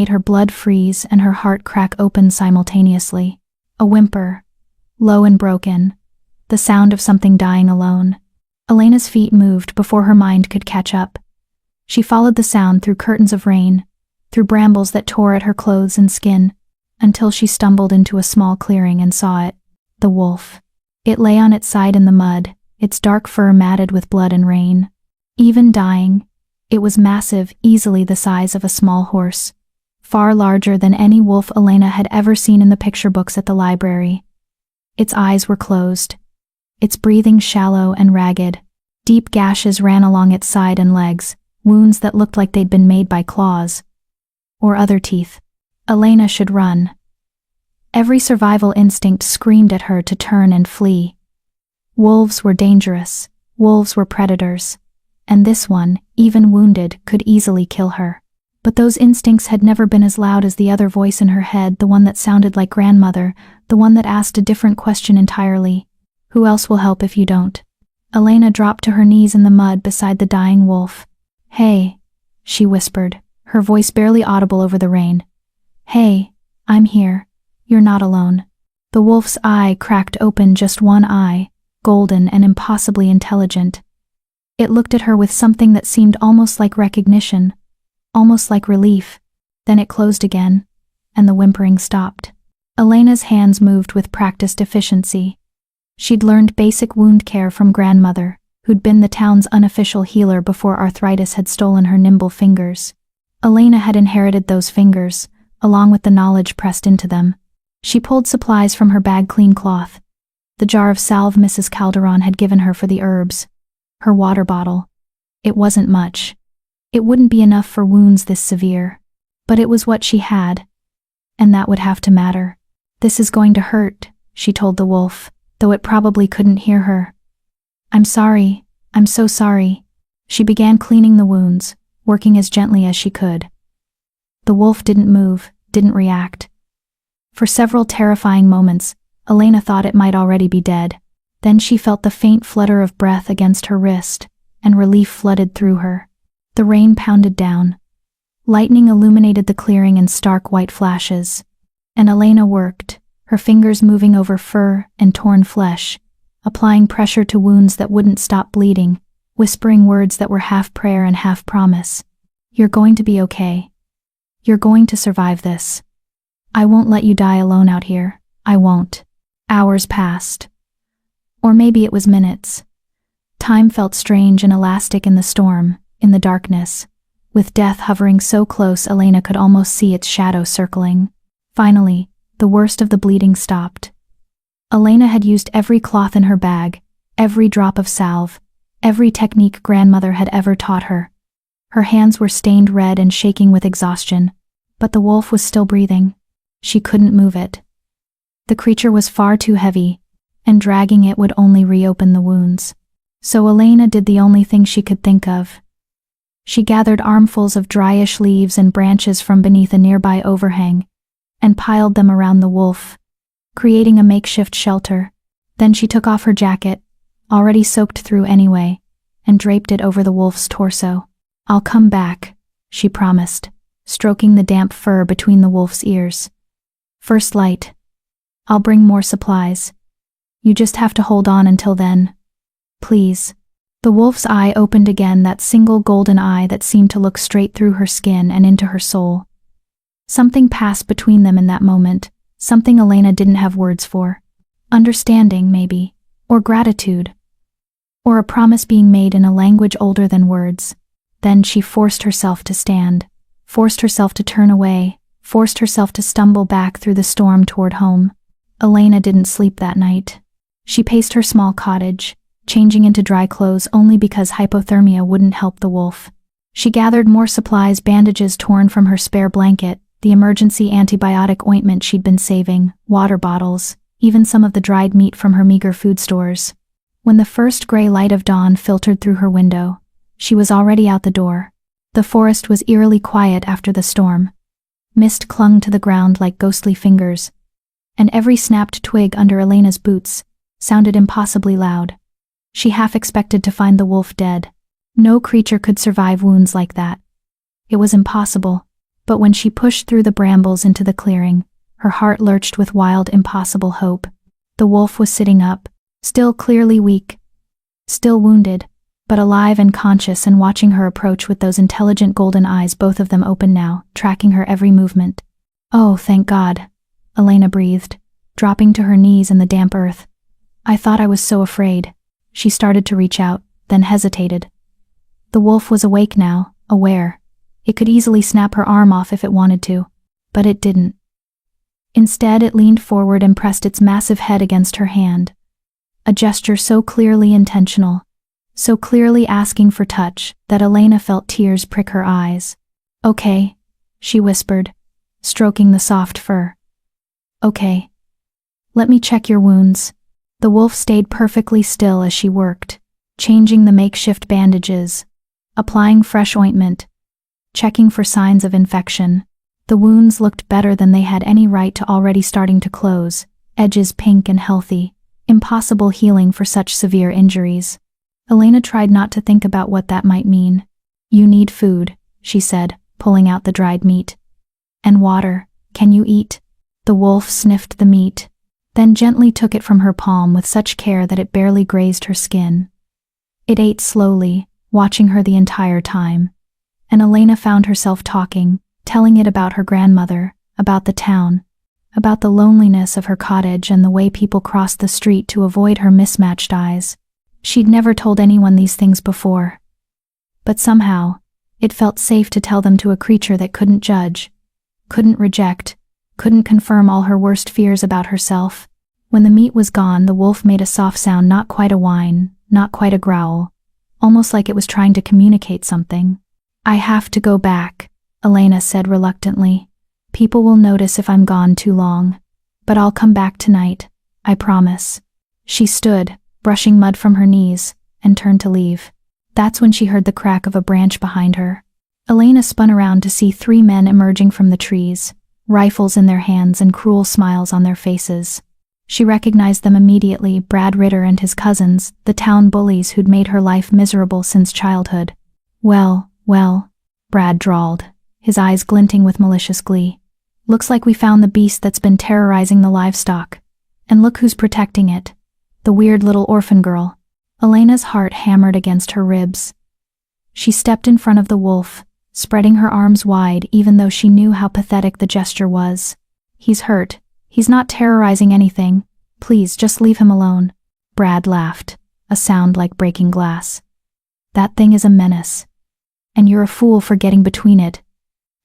made her blood freeze and her heart crack open simultaneously. A whimper, low and broken, the sound of something dying alone. Elena's feet moved before her mind could catch up. She followed the sound through curtains of rain, through brambles that tore at her clothes and skin, until she stumbled into a small clearing and saw it, the wolf. It lay on its side in the mud, its dark fur matted with blood and rain. Even dying, it was massive, easily the size of a small horse, far larger than any wolf Elena had ever seen in the picture books at the library. Its eyes were closed, its breathing shallow and ragged. Deep gashes ran along its side and legs, wounds that looked like they'd been made by claws or other teeth. Elena should run. Every survival instinct screamed at her to turn and flee. Wolves were dangerous, wolves were predators, and this one, even wounded, could easily kill her. But those instincts had never been as loud as the other voice in her head, the one that sounded like grandmother, the one that asked a different question entirely. Who else will help if you don't? Elena dropped to her knees in the mud beside the dying wolf. Hey, she whispered, her voice barely audible over the rain. Hey, I'm here. You're not alone. The wolf's eye cracked open, just one eye, golden and impossibly intelligent. It looked at her with something that seemed almost like recognition, almost like relief. Then it closed again, and the whimpering stopped. Elena's hands moved with practiced efficiency. She'd learned basic wound care from grandmother, who'd been the town's unofficial healer before arthritis had stolen her nimble fingers. Elena had inherited those fingers, along with the knowledge pressed into them. She pulled supplies from her bag, clean cloth, the jar of salve Mrs. Calderon had given her for the herbs, her water bottle. It wasn't much. It wouldn't be enough for wounds this severe, but it was what she had, and that would have to matter. This is going to hurt, she told the wolf, though it probably couldn't hear her. I'm sorry, I'm so sorry. She began cleaning the wounds, working as gently as she could. The wolf didn't move, didn't react. For several terrifying moments, Elena thought it might already be dead. Then she felt the faint flutter of breath against her wrist, and relief flooded through her. The rain pounded down. Lightning illuminated the clearing in stark white flashes. And Elena worked, her fingers moving over fur and torn flesh, applying pressure to wounds that wouldn't stop bleeding, whispering words that were half prayer and half promise. You're going to be okay. You're going to survive this. I won't let you die alone out here. I won't. Hours passed. Or maybe it was minutes. Time felt strange and elastic in the storm, in the darkness. With death hovering so close, Elena could almost see its shadow circling. Finally, the worst of the bleeding stopped. Elena had used every cloth in her bag, every drop of salve, every technique grandmother had ever taught her. Her hands were stained red and shaking with exhaustion, but the wolf was still breathing. She couldn't move it. The creature was far too heavy, and dragging it would only reopen the wounds. So Elena did the only thing she could think of. She gathered armfuls of dryish leaves and branches from beneath a nearby overhang, and piled them around the wolf, creating a makeshift shelter. Then she took off her jacket, already soaked through anyway, and draped it over the wolf's torso. I'll come back, she promised, stroking the damp fur between the wolf's ears. First light. I'll bring more supplies. You just have to hold on until then. Please. The wolf's eye opened again, that single golden eye that seemed to look straight through her skin and into her soul. Something passed between them in that moment, something Elena didn't have words for. Understanding, maybe, or gratitude, or a promise being made in a language older than words. Then she forced herself to stand, forced herself to turn away, forced herself to stumble back through the storm toward home. Elena didn't sleep that night. She paced her small cottage, changing into dry clothes only because hypothermia wouldn't help the wolf. She gathered more supplies, bandages torn from her spare blanket, the emergency antibiotic ointment she'd been saving, water bottles, even some of the dried meat from her meager food stores. When the first gray light of dawn filtered through her window, she was already out the door. The forest was eerily quiet after the storm. Mist clung to the ground like ghostly fingers, and every snapped twig under Elena's boots sounded impossibly loud. She half expected to find the wolf dead. No creature could survive wounds like that. It was impossible. But when she pushed through the brambles into the clearing, her heart lurched with wild, impossible hope. The wolf was sitting up, still clearly weak, still wounded, but alive and conscious, and watching her approach with those intelligent golden eyes, both of them open now, tracking her every movement. "Oh, thank God," Elena breathed, dropping to her knees in the damp earth. "I thought I was so afraid." She started to reach out, then hesitated. The wolf was awake now, aware. It could easily snap her arm off if it wanted to, but it didn't. Instead, it leaned forward and pressed its massive head against her hand. A gesture so clearly intentional, so clearly asking for touch, that Elena felt tears prick her eyes. "Okay," she whispered, stroking the soft fur. "Okay. Let me check your wounds." The wolf stayed perfectly still as she worked, changing the makeshift bandages, applying fresh ointment, checking for signs of infection. The wounds looked better than they had any right to, already starting to close, edges pink and healthy, impossible healing for such severe injuries. Elena tried not to think about what that might mean. "You need food," she said, pulling out the dried meat. "And water. Can you eat?" The wolf sniffed the meat, then gently took it from her palm with such care that it barely grazed her skin. It ate slowly, watching her the entire time, and Elena found herself talking, telling it about her grandmother, about the town, about the loneliness of her cottage and the way people crossed the street to avoid her mismatched eyes. She'd never told anyone these things before, but somehow, it felt safe to tell them to a creature that couldn't judge, couldn't reject, couldn't confirm all her worst fears about herself. When the meat was gone, the wolf made a soft sound, not quite a whine, not quite a growl, almost like it was trying to communicate something. "I have to go back," Elena said reluctantly. "People will notice if I'm gone too long, but I'll come back tonight, I promise." She stood, brushing mud from her knees, and turned to leave. That's when she heard the crack of a branch behind her. Elena spun around to see 3 men emerging from the trees, rifles in their hands and cruel smiles on their faces. She recognized them immediately, Brad Ritter and his cousins, the town bullies who'd made her life miserable since childhood. Well, Brad drawled, his eyes glinting with malicious glee. "Looks like we found the beast that's been terrorizing the livestock. And look who's protecting it. The weird little orphan girl." Elena's heart hammered against her ribs. She stepped in front of the wolf, spreading her arms wide even though she knew how pathetic the gesture was. "He's hurt. He's not terrorizing anything. Please, just leave him alone." Brad laughed, a sound like breaking glass. "That thing is a menace. And you're a fool for getting between it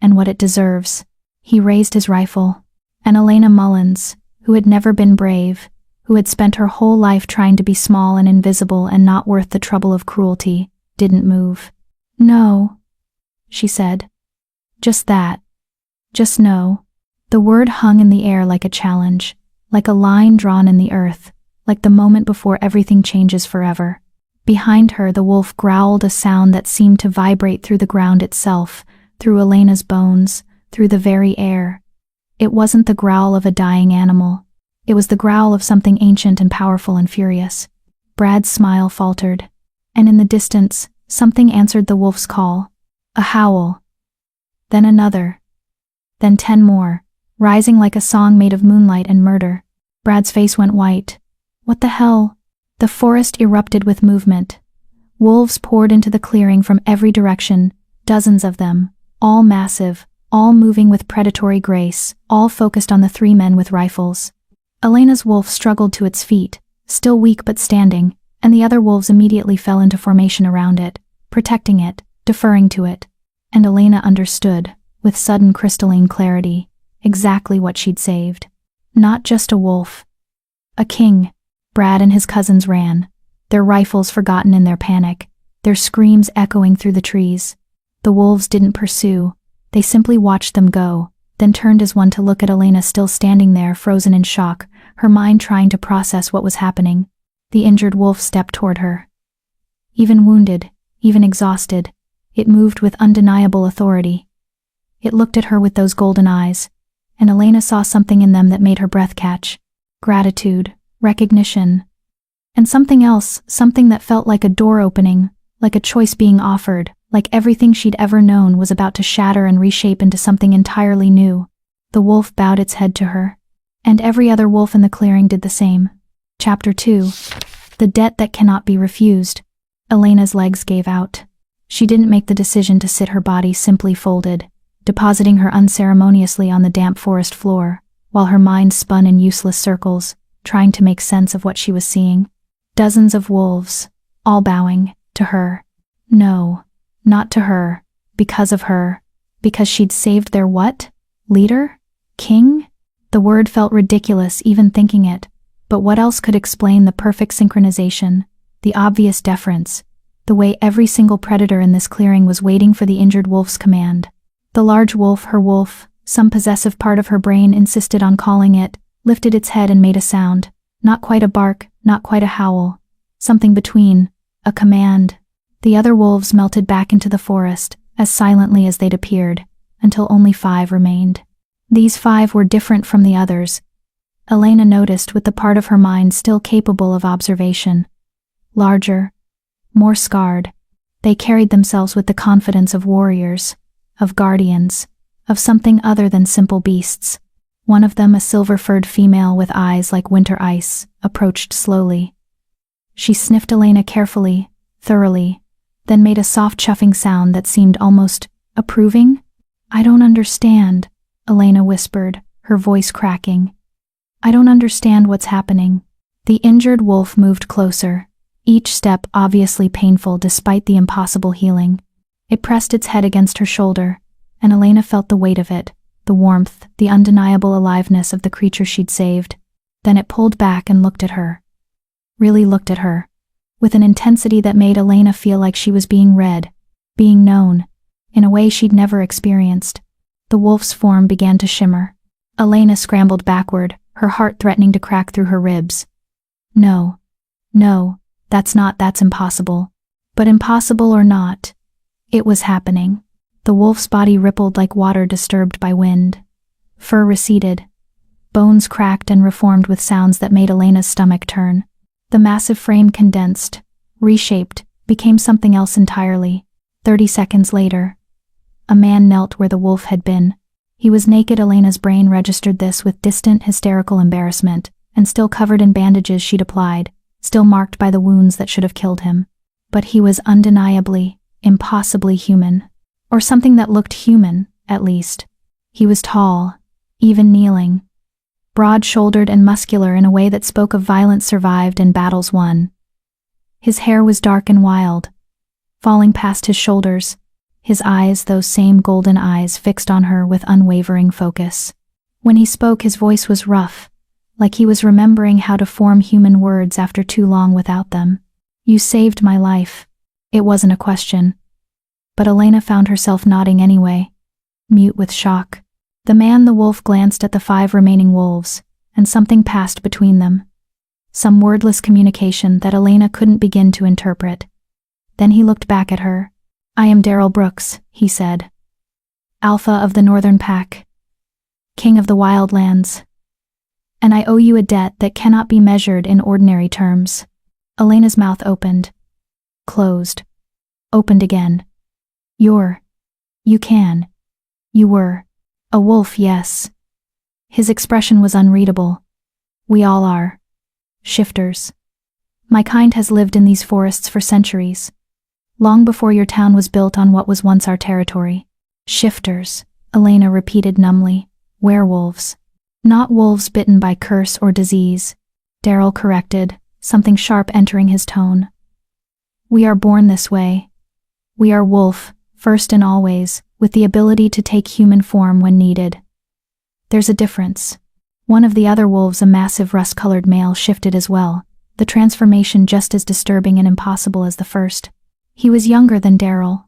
and what it deserves." He raised his rifle, and Elena Mullins, who had never been brave, who had spent her whole life trying to be small and invisible and not worth the trouble of cruelty, didn't move. "No," she said. "Just that. Just no." The word hung in the air like a challenge, like a line drawn in the earth, like the moment before everything changes forever. Behind her, the wolf growled, a sound that seemed to vibrate through the ground itself, through Elena's bones, through the very air. It wasn't the growl of a dying animal. It was the growl of something ancient and powerful and furious. Brad's smile faltered, and in the distance, something answered the wolf's call. A howl. Then another. Then 10 more, rising like a song made of moonlight and murder. Brad's face went white. What the hell? The forest erupted with movement. Wolves poured into the clearing from every direction, dozens of them, all massive, all moving with predatory grace, all focused on the 3 men with rifles. Elena's wolf struggled to its feet, still weak but standing, and the other wolves immediately fell into formation around it, protecting it, deferring to it. And Elena understood, with sudden crystalline clarity, exactly what she'd saved. Not just a wolf. A king. Brad and his cousins ran, their rifles forgotten in their panic, their screams echoing through the trees. The wolves didn't pursue, they simply watched them go, then turned as one to look at Elena still standing there, frozen in shock, her mind trying to process what was happening. The injured wolf stepped toward her. Even wounded, even exhausted, it moved with undeniable authority. It looked at her with those golden eyes, and Elena saw something in them that made her breath catch. Gratitude, recognition, and something else, something that felt like a door opening, like a choice being offered, like everything she'd ever known was about to shatter and reshape into something entirely new. The wolf bowed its head to her, and every other wolf in the clearing did the same. Chapter 2. The Debt That Cannot Be Refused. Elena's legs gave out. She didn't make the decision to sit, her body simply folded, depositing her unceremoniously on the damp forest floor, while her mind spun in useless circles, trying to make sense of what she was seeing. Dozens of wolves, all bowing to her. No, not to her, because of her, because she'd saved their what? Leader? King? The word felt ridiculous even thinking it, but what else could explain the perfect synchronization, the obvious deference, the way every single predator in this clearing was waiting for the injured wolf's command? The large wolf, her wolf, some possessive part of her brain insisted on calling it, lifted its head and made a sound, not quite a bark, not quite a howl, something between, a command. The other wolves melted back into the forest, as silently as they'd appeared, until only 5 remained. These 5 were different from the others, Elena noticed, with the part of her mind still capable of observation. Larger, more scarred, they carried themselves with the confidence of warriors, of guardians, of something other than simple beasts. One of them, a silver-furred female with eyes like winter ice, approached slowly. She sniffed Elena carefully, thoroughly, then made a soft chuffing sound that seemed almost approving. "I don't understand," Elena whispered, her voice cracking. "I don't understand what's happening." The injured wolf moved closer, each step obviously painful despite the impossible healing. It pressed its head against her shoulder, and Elena felt the weight of it, the warmth, the undeniable aliveness of the creature she'd saved. Then it pulled back and looked at her. Really looked at her, with an intensity that made Elena feel like she was being read, being known, in a way she'd never experienced. The wolf's form began to shimmer. Elena scrambled backward, her heart threatening to crack through her ribs. No, that's impossible. But impossible or not, it was happening. The wolf's body rippled like water disturbed by wind. Fur receded. Bones cracked and reformed with sounds that made Elena's stomach turn. The massive frame condensed, reshaped, became something else entirely. 30 seconds later, a man knelt where the wolf had been. He was naked. Elena's brain registered this with distant, hysterical embarrassment, and still covered in bandages she'd applied, still marked by the wounds that should have killed him. But he was undeniably, impossibly human. Or something that looked human, at least. He was tall, even kneeling, broad-shouldered and muscular in a way that spoke of violence survived and battles won. His hair was dark and wild, falling past his shoulders, his eyes, those same golden eyes, fixed on her with unwavering focus. When he spoke, his voice was rough, like he was remembering how to form human words after too long without them. "You saved my life." It wasn't a question. But Elena found herself nodding anyway, mute with shock. The wolf glanced at the 5 remaining wolves, and something passed between them. Some wordless communication that Elena couldn't begin to interpret. Then he looked back at her. "I am Daryl Brooks," he said. "Alpha of the Northern Pack. King of the Wildlands. And I owe you a debt that cannot be measured in ordinary terms." Elena's mouth opened. Closed. Opened again. You were. A wolf, yes. His expression was unreadable. "We all are. Shifters. My kind has lived in these forests for centuries. Long before your town was built on what was once our territory." "Shifters," Elena repeated numbly. "Werewolves. Not wolves bitten by curse or disease," Daryl corrected, something sharp entering his tone. "We are born this way. We are wolf, first and always, with the ability to take human form when needed. There's a difference." One of the other wolves, a massive rust-colored male, shifted as well, the transformation just as disturbing and impossible as the first. He was younger than Daryl,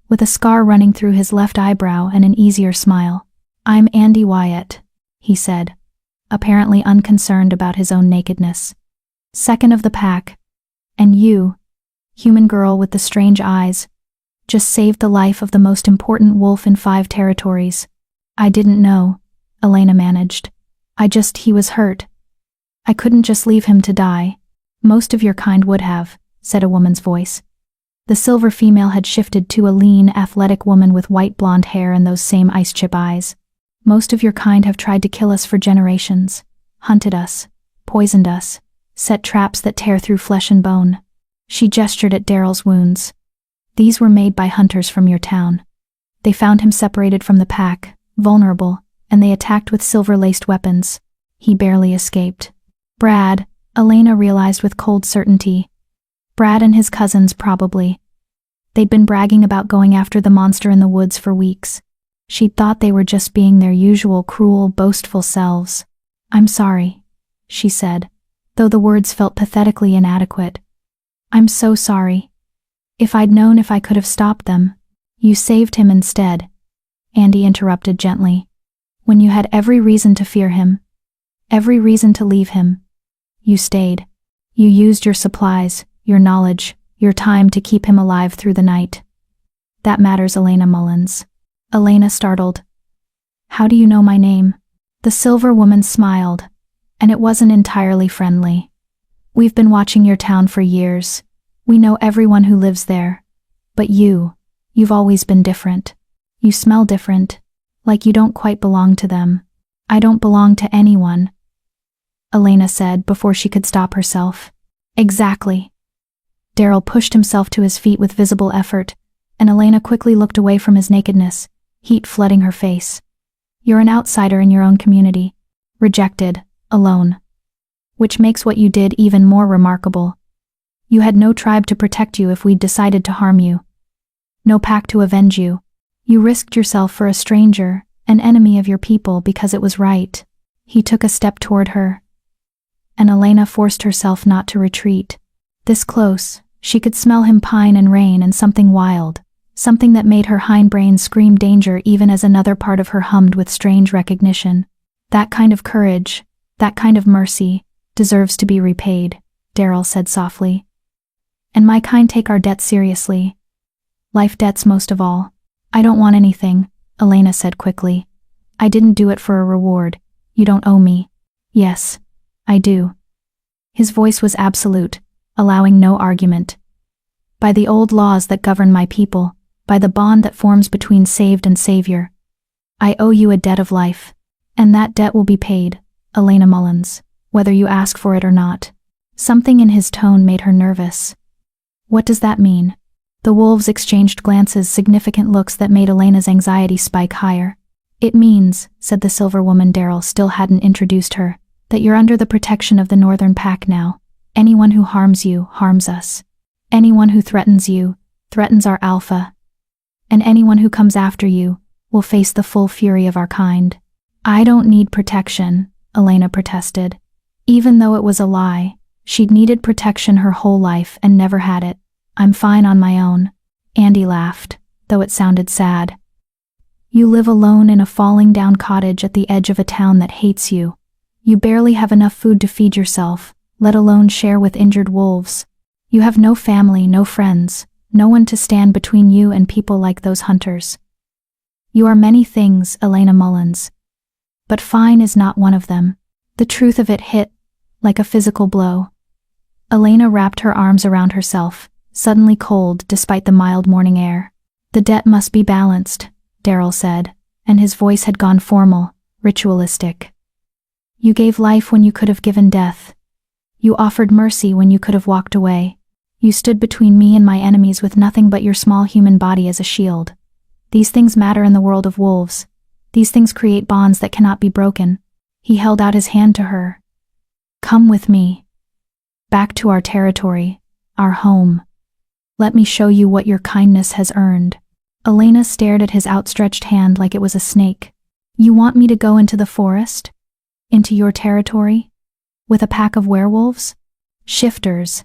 with a scar running through his left eyebrow and an easier smile. "I'm Andy Wyatt," he said, apparently unconcerned about his own nakedness. "Second of the pack. And you, human girl with the strange eyes, just saved the life of the most important wolf in 5 territories." "I didn't know," Elena managed. He was hurt. I couldn't just leave him to die." "Most of your kind would have," said a woman's voice. The silver female had shifted to a lean, athletic woman with white blonde hair and those same ice-chip eyes. Most of your kind have tried to kill us for generations, hunted us, poisoned us, set traps that tear through flesh and bone. She gestured at Daryl's wounds. These were made by hunters from your town. They found him separated from the pack, vulnerable, and they attacked with silver-laced weapons. He barely escaped. Brad, Elena realized with cold certainty. Brad and his cousins, probably. They'd been bragging about going after the monster in the woods for weeks. She'd thought they were just being their usual cruel, boastful selves. "I'm sorry," she said, though the words felt pathetically inadequate. "I'm so sorry. If I'd known if I could have stopped them." "You saved him instead," Andy interrupted gently. "When you had every reason to fear him, every reason to leave him, you stayed. You used your supplies, your knowledge, your time to keep him alive through the night. That matters, Elena Mullins." Elena startled. "How do you know my name?" The silver woman smiled, and it wasn't entirely friendly. "We've been watching your town for years. We know everyone who lives there. But you've always been different. You smell different, like you don't quite belong to them." "I don't belong to anyone," Elena said before she could stop herself. "Exactly." Daryl pushed himself to his feet with visible effort, and Elena quickly looked away from his nakedness, heat flooding her face. "You're an outsider in your own community, rejected, alone. Which makes what you did even more remarkable. You had no tribe to protect you if we'd decided to harm you. No pack to avenge you. You risked yourself for a stranger, an enemy of your people, because it was right." He took a step toward her, and Elena forced herself not to retreat. This close, she could smell him pine and rain and something wild, something that made her hindbrain scream danger even as another part of her hummed with strange recognition. "That kind of courage, that kind of mercy, deserves to be repaid," Daryl said softly. "And my kind take our debts seriously. Life debts most of all." "I don't want anything," Elena said quickly. "I didn't do it for a reward. You don't owe me." "Yes, I do." His voice was absolute, allowing no argument. "By the old laws that govern my people, by the bond that forms between saved and savior. I owe you a debt of life. And that debt will be paid, Elena Mullins, whether you ask for it or not." Something in his tone made her nervous. "What does that mean?" The wolves exchanged glances, significant looks that made Elena's anxiety spike higher. "It means," said the silver woman Daryl still hadn't introduced her, "that you're under the protection of the Northern Pack now. Anyone who harms you, harms us. Anyone who threatens you, threatens our alpha. And anyone who comes after you, will face the full fury of our kind." "I don't need protection," Elena protested. Even though it was a lie, she'd needed protection her whole life and never had it. "I'm fine on my own." Andy laughed, though it sounded sad. "You live alone in a falling-down cottage at the edge of a town that hates you. You barely have enough food to feed yourself, let alone share with injured wolves. You have no family, no friends, no one to stand between you and people like those hunters. You are many things, Elena Mullins. But fine is not one of them." The truth of it hit, like a physical blow. Elena wrapped her arms around herself, suddenly cold despite the mild morning air. "The debt must be balanced," Daryl said, and his voice had gone formal, ritualistic. "You gave life when you could have given death. You offered mercy when you could have walked away. You stood between me and my enemies with nothing but your small human body as a shield. These things matter in the world of wolves. These things create bonds that cannot be broken." He held out his hand to her. "Come with me. Back to our territory, our home. Let me show you what your kindness has earned." Elena stared at his outstretched hand like it was a snake. "You want me to go into the forest? Into your territory? With a pack of werewolves?" "Shifters,"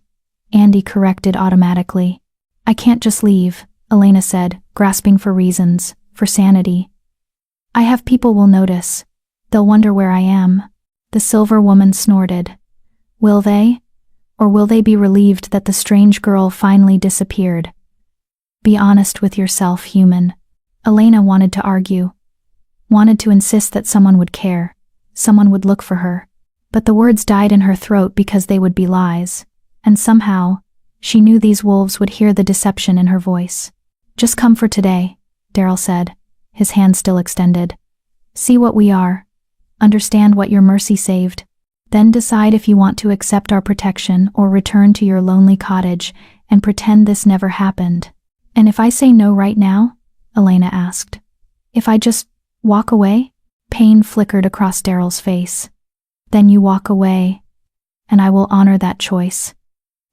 Andy corrected automatically. "I can't just leave," Elena said, grasping for reasons, for sanity. "I have people will notice. They'll wonder where I am." The silver woman snorted. "Will they? Or will they be relieved that the strange girl finally disappeared? Be honest with yourself, human." Elena wanted to argue. Wanted to insist that someone would care. Someone would look for her. But the words died in her throat because they would be lies. And somehow, She knew these wolves would hear the deception in her voice. "Just come for today," Daryl said, his hand still extended. "See what we are. Understand what your mercy saved. Then decide if you want to accept our protection or return to your lonely cottage and pretend this never happened." "And if I say no right now?" Elena asked. "If I just walk away?" Pain flickered across Daryl's face. "Then you walk away, and I will honor that choice.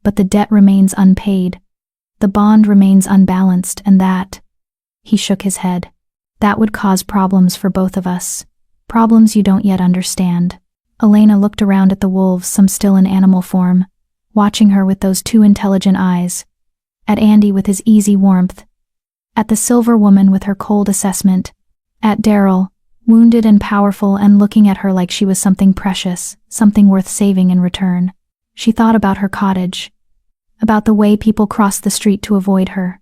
But the debt remains unpaid. The bond remains unbalanced, and that—" He shook his head. "That would cause problems for both of us. Problems you don't yet understand." Elena looked around at the wolves, some still in animal form, watching her with those two intelligent eyes, at Andy with his easy warmth, at the silver woman with her cold assessment, at Daryl, wounded and powerful and looking at her like she was something precious, something worth saving in return. She thought about her cottage, about the way people crossed the street to avoid her,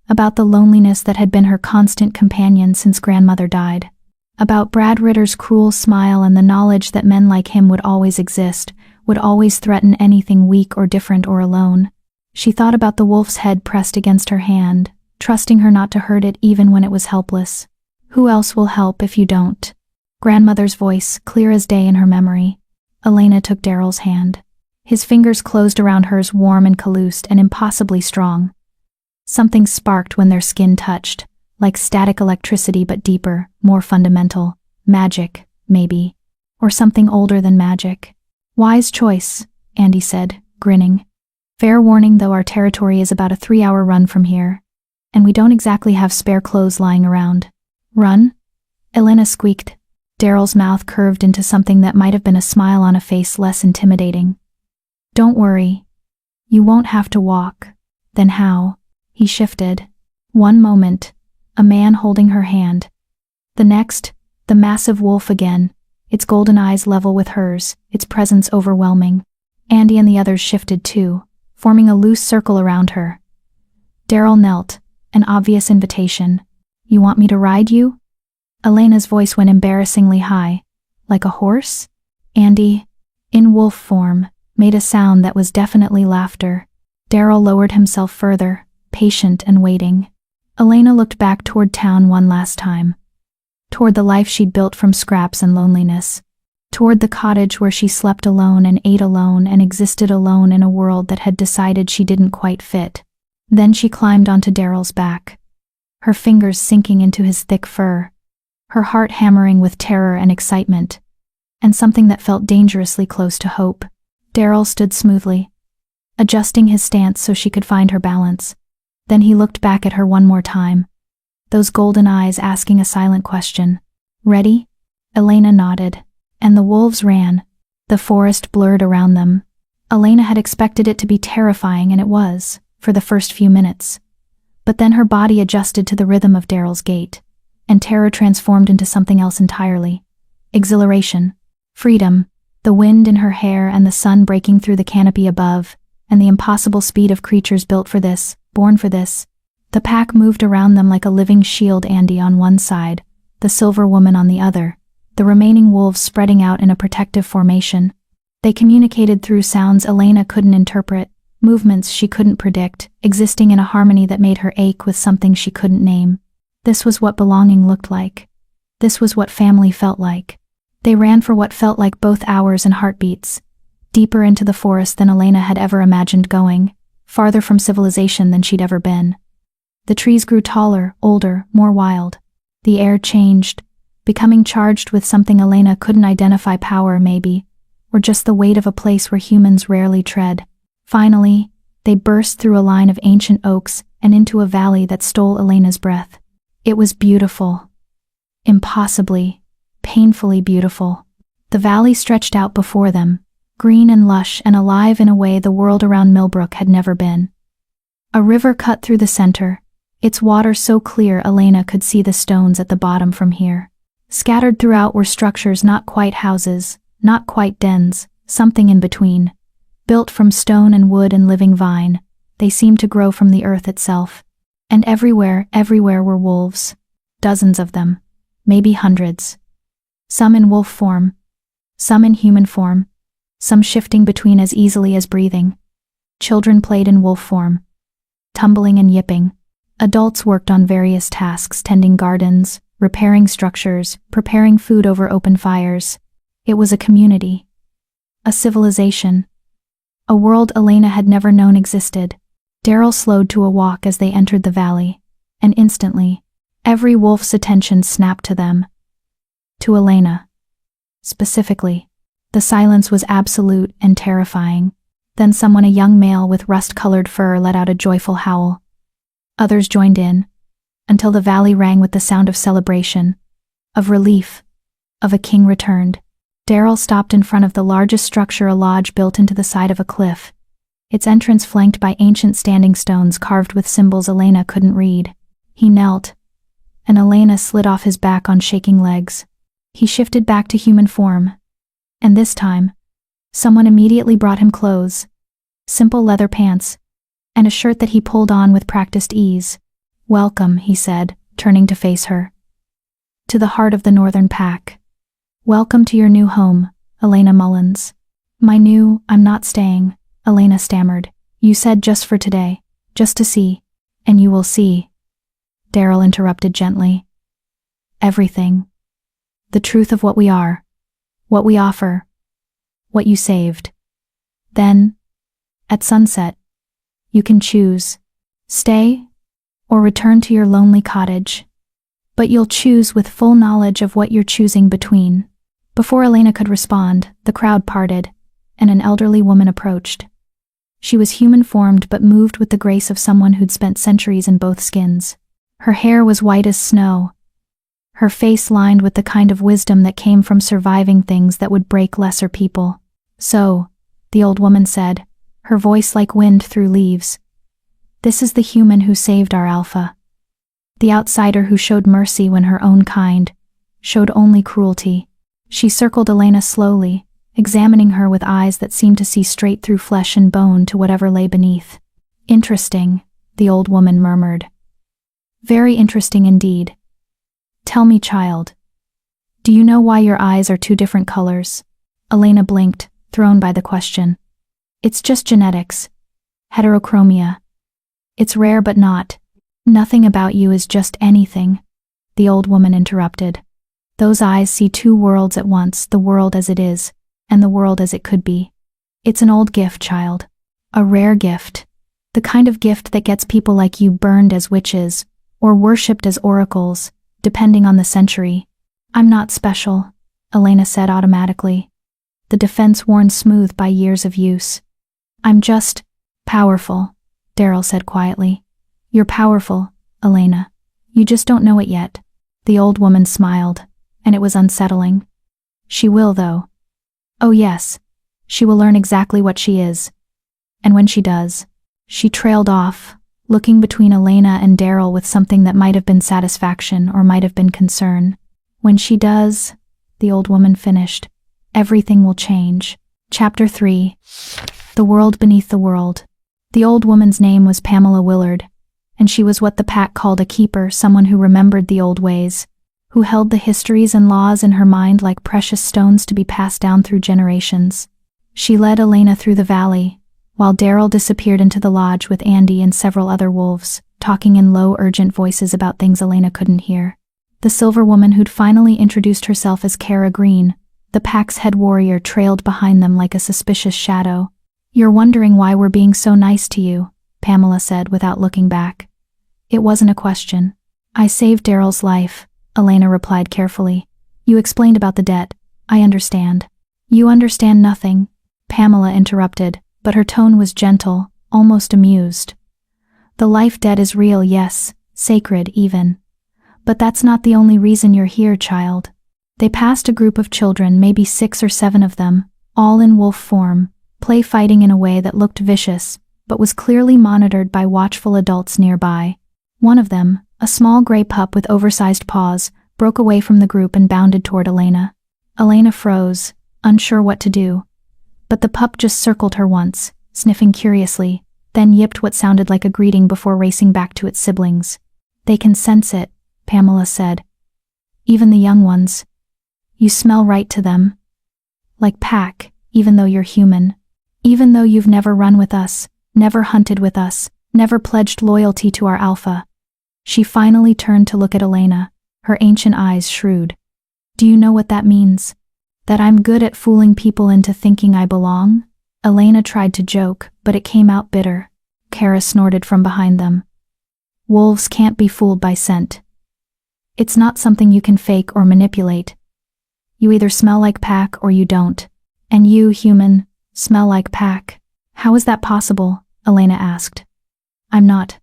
about the loneliness that had been her constant companion since grandmother died, about Brad Ritter's cruel smile and the knowledge that men like him would always exist, would always threaten anything weak or different or alone. She thought about the wolf's head pressed against her hand, trusting her not to hurt it even when it was helpless. "Who else will help if you don't?" Grandmother's voice, clear as day in her memory. Elena took Daryl's hand. His fingers closed around hers, warm and calloused and impossibly strong. Something sparked when their skin touched, like static electricity but deeper, more fundamental. Magic, maybe. Or something older than magic. "Wise choice," Andy said, grinning. "Fair warning though, our territory is about a 3-hour run from here, and we don't exactly have spare clothes lying around." "Run?" Elena squeaked. Daryl's mouth curved into something that might have been a smile on a face less intimidating. "Don't worry. You won't have to walk." "Then how?" He shifted. One moment, a man holding her hand. The next, the massive wolf again, its golden eyes level with hers, its presence overwhelming. Andy and the others shifted too, forming a loose circle around her. Daryl knelt, an obvious invitation. "You want me to ride you?" Elena's voice went embarrassingly high. "Like a horse?" Andy, in wolf form, made a sound that was definitely laughter. Daryl lowered himself further, patient and waiting. Elena looked back toward town one last time. Toward the life she'd built from scraps and loneliness. Toward the cottage where she slept alone and ate alone and existed alone in a world that had decided she didn't quite fit. Then she climbed onto Daryl's back, her fingers sinking into his thick fur, her heart hammering with terror and excitement, and something that felt dangerously close to hope. Daryl stood smoothly, adjusting his stance so she could find her balance. Then he looked back at her one more time, those golden eyes asking a silent question. "Ready?" Elena nodded, and the wolves ran. The forest blurred around them. Elena had expected it to be terrifying, and it was, for the first few minutes. But then her body adjusted to the rhythm of Daryl's gait, and terror transformed into something else entirely. Exhilaration, freedom, the wind in her hair and the sun breaking through the canopy above, and the impossible speed of creatures built for this, born for this. The pack moved around them like a living shield, Andy on one side, the silver woman on the other, the remaining wolves spreading out in a protective formation. They communicated through sounds Elena couldn't interpret, movements she couldn't predict, existing in a harmony that made her ache with something she couldn't name. This was what belonging looked like. This was what family felt like. They ran for what felt like both hours and heartbeats, deeper into the forest than Elena had ever imagined going, farther from civilization than she'd ever been. The trees grew taller, older, more wild. The air changed, becoming charged with something Elena couldn't identify, power maybe, or just the weight of a place where humans rarely tread. Finally, they burst through a line of ancient oaks and into a valley that stole Elena's breath. It was beautiful. Impossibly, painfully beautiful. The valley stretched out before them, green and lush and alive in a way the world around Millbrook had never been. A river cut through the center, its water so clear Elena could see the stones at the bottom from here. Scattered throughout were structures not quite houses, not quite dens, something in between. Built from stone and wood and living vine, they seemed to grow from the earth itself. And everywhere were wolves. Dozens of them, maybe hundreds. Some in wolf form, some in human form, some shifting between as easily as breathing. Children played in wolf form, tumbling and yipping. Adults worked on various tasks, tending gardens, repairing structures, preparing food over open fires. It was a community. A civilization. A world Elena had never known existed. Daryl slowed to a walk as they entered the valley, and instantly, every wolf's attention snapped to them. To Elena. Specifically. The silence was absolute and terrifying. Then someone, a young male with rust-colored fur, let out a joyful howl. Others joined in, until the valley rang with the sound of celebration, of relief, of a king returned. Daryl stopped in front of the largest structure, a lodge built into the side of a cliff, its entrance flanked by ancient standing stones carved with symbols Elena couldn't read. He knelt, and Elena slid off his back on shaking legs. He shifted back to human form, and this time, someone immediately brought him clothes, simple leather pants, and a shirt that he pulled on with practiced ease. "Welcome," he said, turning to face her. "To the heart of the Northern Pack. Welcome to your new home, Elena Mullins." I'm not staying," Elena stammered. "You said just for today, just to see, and you will see." Daryl interrupted gently. "Everything. The truth of what we are, what we offer, what you saved. Then, at sunset, you can choose, stay, or return to your lonely cottage. But you'll choose with full knowledge of what you're choosing between." Before Elena could respond, the crowd parted, and an elderly woman approached. She was human-formed but moved with the grace of someone who'd spent centuries in both skins. Her hair was white as snow, her face lined with the kind of wisdom that came from surviving things that would break lesser people. "So," the old woman said, her voice like wind through leaves, "this is the human who saved our Alpha. The outsider who showed mercy when her own kind showed only cruelty." She circled Elena slowly, examining her with eyes that seemed to see straight through flesh and bone to whatever lay beneath. "Interesting," the old woman murmured. "Very interesting indeed. Tell me, child, do you know why your eyes are two different colors?" Elena blinked, thrown by the question. "It's just genetics. Heterochromia. It's rare but not. Nothing about you is just anything," the old woman interrupted. "Those eyes see two worlds at once, the world as it is, and the world as it could be. It's an old gift, child. A rare gift. The kind of gift that gets people like you burned as witches, or worshipped as oracles, depending on the century." "I'm not special," Elena said automatically, the defense worn smooth by years of use. "I'm just powerful," Daryl said quietly. "You're powerful, Elena. You just don't know it yet." The old woman smiled, and it was unsettling. "She will, though. Oh yes, she will learn exactly what she is. And when she does..." She trailed off, looking between Elena and Daryl with something that might have been satisfaction or might have been concern. "When she does," the old woman finished, "everything will change." Chapter 3. The World Beneath the World. The old woman's name was Pamela Willard, and she was what the pack called a keeper, someone who remembered the old ways, who held the histories and laws in her mind like precious stones to be passed down through generations. She led Elena through the valley, while Daryl disappeared into the lodge with Andy and several other wolves, talking in low, urgent voices about things Elena couldn't hear. The silver woman who'd finally introduced herself as Kara Green, the pack's head warrior, trailed behind them like a suspicious shadow. "You're wondering why we're being so nice to you," Pamela said without looking back. "It wasn't a question. I saved Daryl's life," Elena replied carefully. "You explained about the debt. I understand." "You understand nothing," Pamela interrupted, but her tone was gentle, almost amused. "The life debt is real, yes, sacred even. But that's not the only reason you're here, child." They passed a group of children, maybe 6 or 7 of them, all in wolf form, play fighting in a way that looked vicious, but was clearly monitored by watchful adults nearby. One of them, a small gray pup with oversized paws, broke away from the group and bounded toward Elena. Elena froze, unsure what to do. But the pup just circled her once, sniffing curiously, then yipped what sounded like a greeting before racing back to its siblings. "They can sense it," Pamela said. "Even the young ones. You smell right to them. Like pack, even though you're human. Even though you've never run with us, never hunted with us, never pledged loyalty to our alpha. She finally turned to look at Elena, her ancient eyes shrewd. Do you know what that means? That I'm good at fooling people into thinking I belong? Elena tried to joke, but it came out bitter. Kara snorted from behind them. Wolves can't be fooled by scent. It's not something you can fake or manipulate. You either smell like pack or you don't. And you, human, smell like pack. How is that possible? Elena asked. I'm not.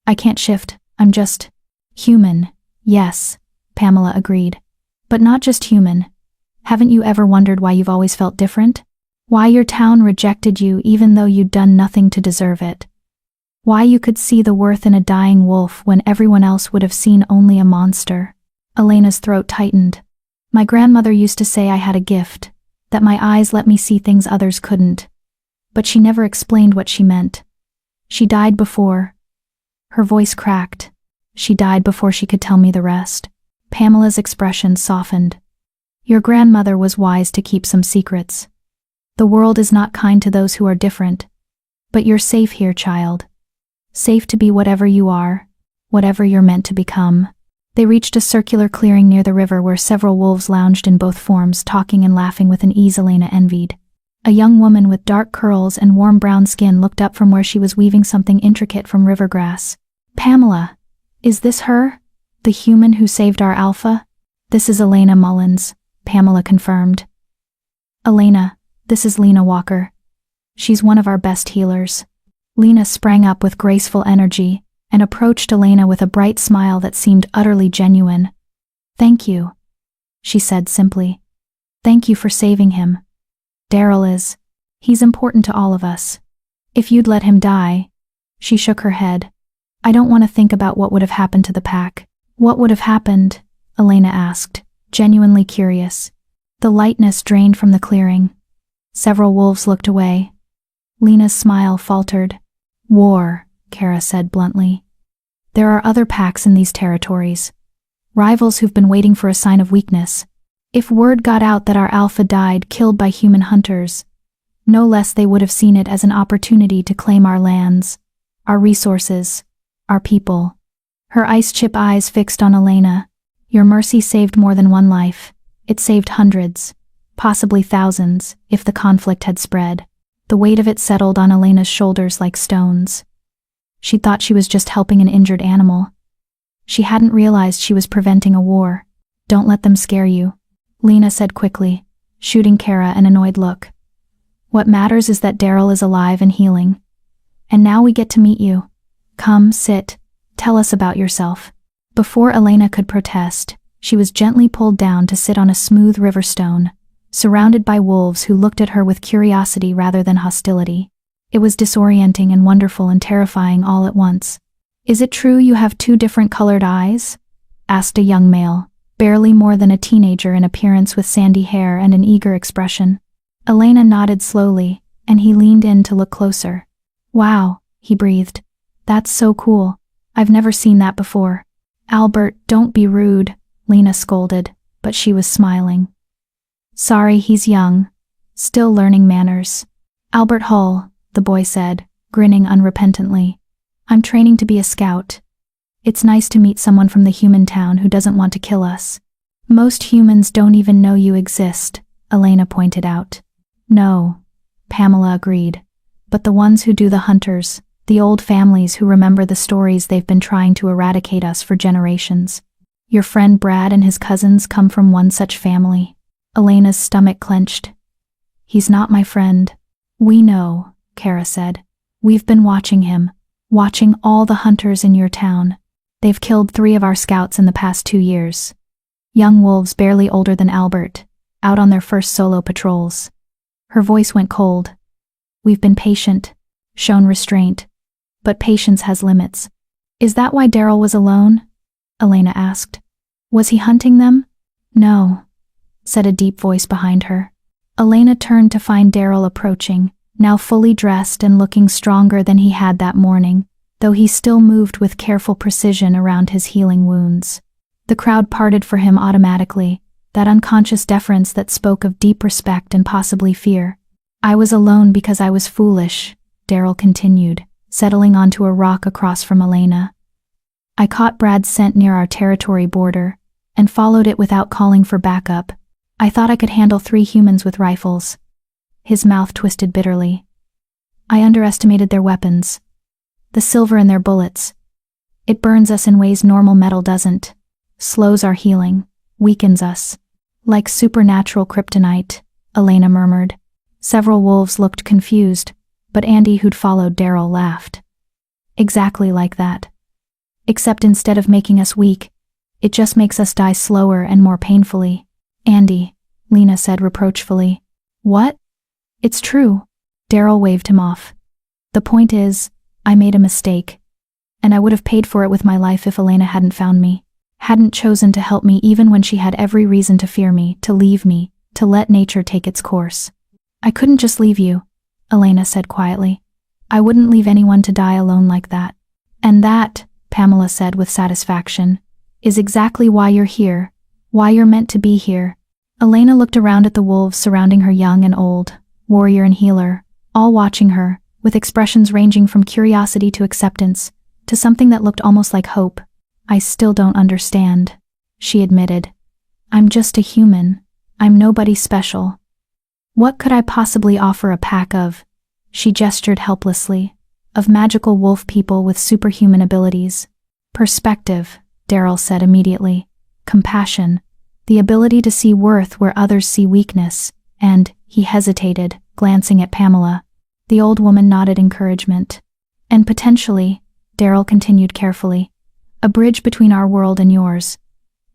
I can't shift, I'm just human. Yes, Pamela agreed. But not just human. Haven't you ever wondered why you've always felt different? Why your town rejected you even though you'd done nothing to deserve it? Why you could see the worth in a dying wolf when everyone else would have seen only a monster? Elena's throat tightened. My grandmother used to say I had a gift, that my eyes let me see things others couldn't. But she never explained what she meant. She died before. Her voice cracked. She died before she could tell me the rest. Pamela's expression softened. Your grandmother was wise to keep some secrets. The world is not kind to those who are different. But you're safe here, child. Safe to be whatever you are, whatever you're meant to become. They reached a circular clearing near the river where several wolves lounged in both forms, talking and laughing with an ease Elena envied. A young woman with dark curls and warm brown skin looked up from where she was weaving something intricate from river grass. Pamela, is this her? The human who saved our alpha? This is Elena Mullins, Pamela confirmed. Elena, this is Lena Walker. She's one of our best healers. Lena sprang up with graceful energy and approached Elena with a bright smile that seemed utterly genuine. Thank you, she said simply. Thank you for saving him. He's important to all of us. If you'd let him die. She shook her head. I don't want to think about what would have happened to the pack. What would have happened? Elena asked, genuinely curious. The lightness drained from the clearing. Several wolves looked away. Lena's smile faltered. War, Kara said bluntly. There are other packs in these territories. Rivals who've been waiting for a sign of weakness. If word got out that our alpha died killed by human hunters, no less they would have seen it as an opportunity to claim our lands, our resources, our people. Her ice-chip eyes fixed on Elena. Your mercy saved more than one life. It saved hundreds, possibly thousands, if the conflict had spread. The weight of it settled on Elena's shoulders like stones. She thought she was just helping an injured animal. She hadn't realized she was preventing a war. Don't let them scare you, Lena said quickly, shooting Kara an annoyed look. What matters is that Daryl is alive and healing. And now we get to meet you. Come, sit, tell us about yourself. Before Elena could protest, she was gently pulled down to sit on a smooth river stone, surrounded by wolves who looked at her with curiosity rather than hostility. It was disorienting and wonderful and terrifying all at once. Is it true you have two different colored eyes? Asked a young male, barely more than a teenager in appearance with sandy hair and an eager expression. Elena nodded slowly, and he leaned in to look closer. Wow, he breathed. That's so cool. I've never seen that before. Albert, don't be rude, Lena scolded, but she was smiling. Sorry, he's young. Still learning manners. Albert Hull, the boy said, grinning unrepentantly. I'm training to be a scout. It's nice to meet someone from the human town who doesn't want to kill us. Most humans don't even know you exist, Elena pointed out. No, Pamela agreed. But the ones who do, the hunters, the old families who remember the stories they've been trying to eradicate us for generations. Your friend Brad and his cousins come from one such family. Elena's stomach clenched. He's not my friend. We know, Kara said. We've been watching him, watching all the hunters in your town. They've killed 3 of our scouts in the past 2 years. Young wolves barely older than Albert, out on their first solo patrols. Her voice went cold. We've been patient, shown restraint, but patience has limits. Is that why Daryl was alone? Elena asked. Was he hunting them? No, said a deep voice behind her. Elena turned to find Daryl approaching, now fully dressed and looking stronger than he had that morning, though he still moved with careful precision around his healing wounds. The crowd parted for him automatically, that unconscious deference that spoke of deep respect and possibly fear. I was alone because I was foolish, Daryl continued, settling onto a rock across from Elena. I caught Brad's scent near our territory border, and followed it without calling for backup. I thought I could handle 3 humans with rifles. His mouth twisted bitterly. I underestimated their weapons. The silver in their bullets. It burns us in ways normal metal doesn't. Slows our healing. Weakens us. Like supernatural kryptonite, Elena murmured. Several wolves looked confused, but Andy, who'd followed Daryl, laughed. Exactly like that. Except instead of making us weak, it just makes us die slower and more painfully. Andy, Lena said reproachfully. What? It's true. Daryl waved him off. The point is, I made a mistake. And I would have paid for it with my life if Elena hadn't found me. Hadn't chosen to help me even when she had every reason to fear me, to leave me, to let nature take its course. I couldn't just leave you, Elena said quietly. I wouldn't leave anyone to die alone like that. And that, Pamela said with satisfaction, is exactly why you're here, why you're meant to be here. Elena looked around at the wolves surrounding her, young and old, warrior and healer, all watching her, with expressions ranging from curiosity to acceptance, to something that looked almost like hope. I still don't understand, she admitted. I'm just a human. I'm nobody special. What could I possibly offer a pack of, she gestured helplessly, of magical wolf people with superhuman abilities? Perspective, Daryl said immediately. Compassion. The ability to see worth where others see weakness, and, he hesitated, glancing at Pamela. The old woman nodded encouragement. And potentially, Daryl continued carefully, a bridge between our world and yours.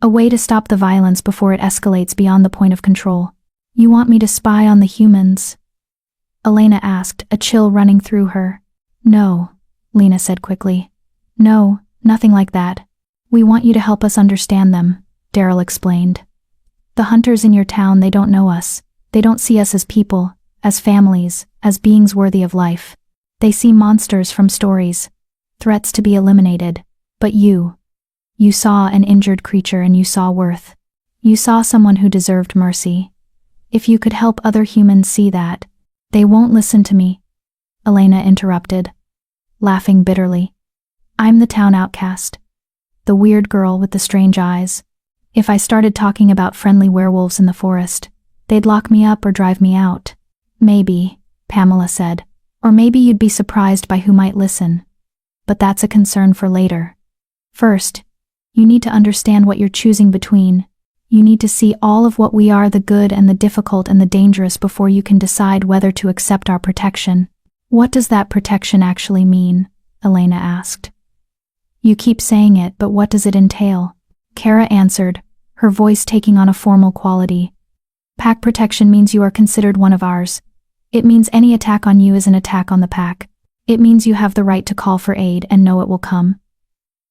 A way to stop the violence before it escalates beyond the point of control. You want me to spy on the humans? Elena asked, a chill running through her. No, Lena said quickly. No, nothing like that. We want you to help us understand them, Daryl explained. The hunters in your town, they don't know us. They don't see us as people, as families, as beings worthy of life. They see monsters from stories, threats to be eliminated. But you saw an injured creature and you saw worth. You saw someone who deserved mercy. If you could help other humans see that. They won't listen to me, Elena interrupted, laughing bitterly. I'm the town outcast. The weird girl with the strange eyes. If I started talking about friendly werewolves in the forest, they'd lock me up or drive me out. Maybe, Pamela said, or maybe you'd be surprised by who might listen. But that's a concern for later. First, you need to understand what you're choosing between. You need to see all of what we are, the good and the difficult and the dangerous, before you can decide whether to accept our protection. What does that protection actually mean? Elena asked. You keep saying it, but what does it entail? Kara answered, her voice taking on a formal quality. Pack protection means you are considered one of ours. It means any attack on you is an attack on the pack. It means you have the right to call for aid and know it will come.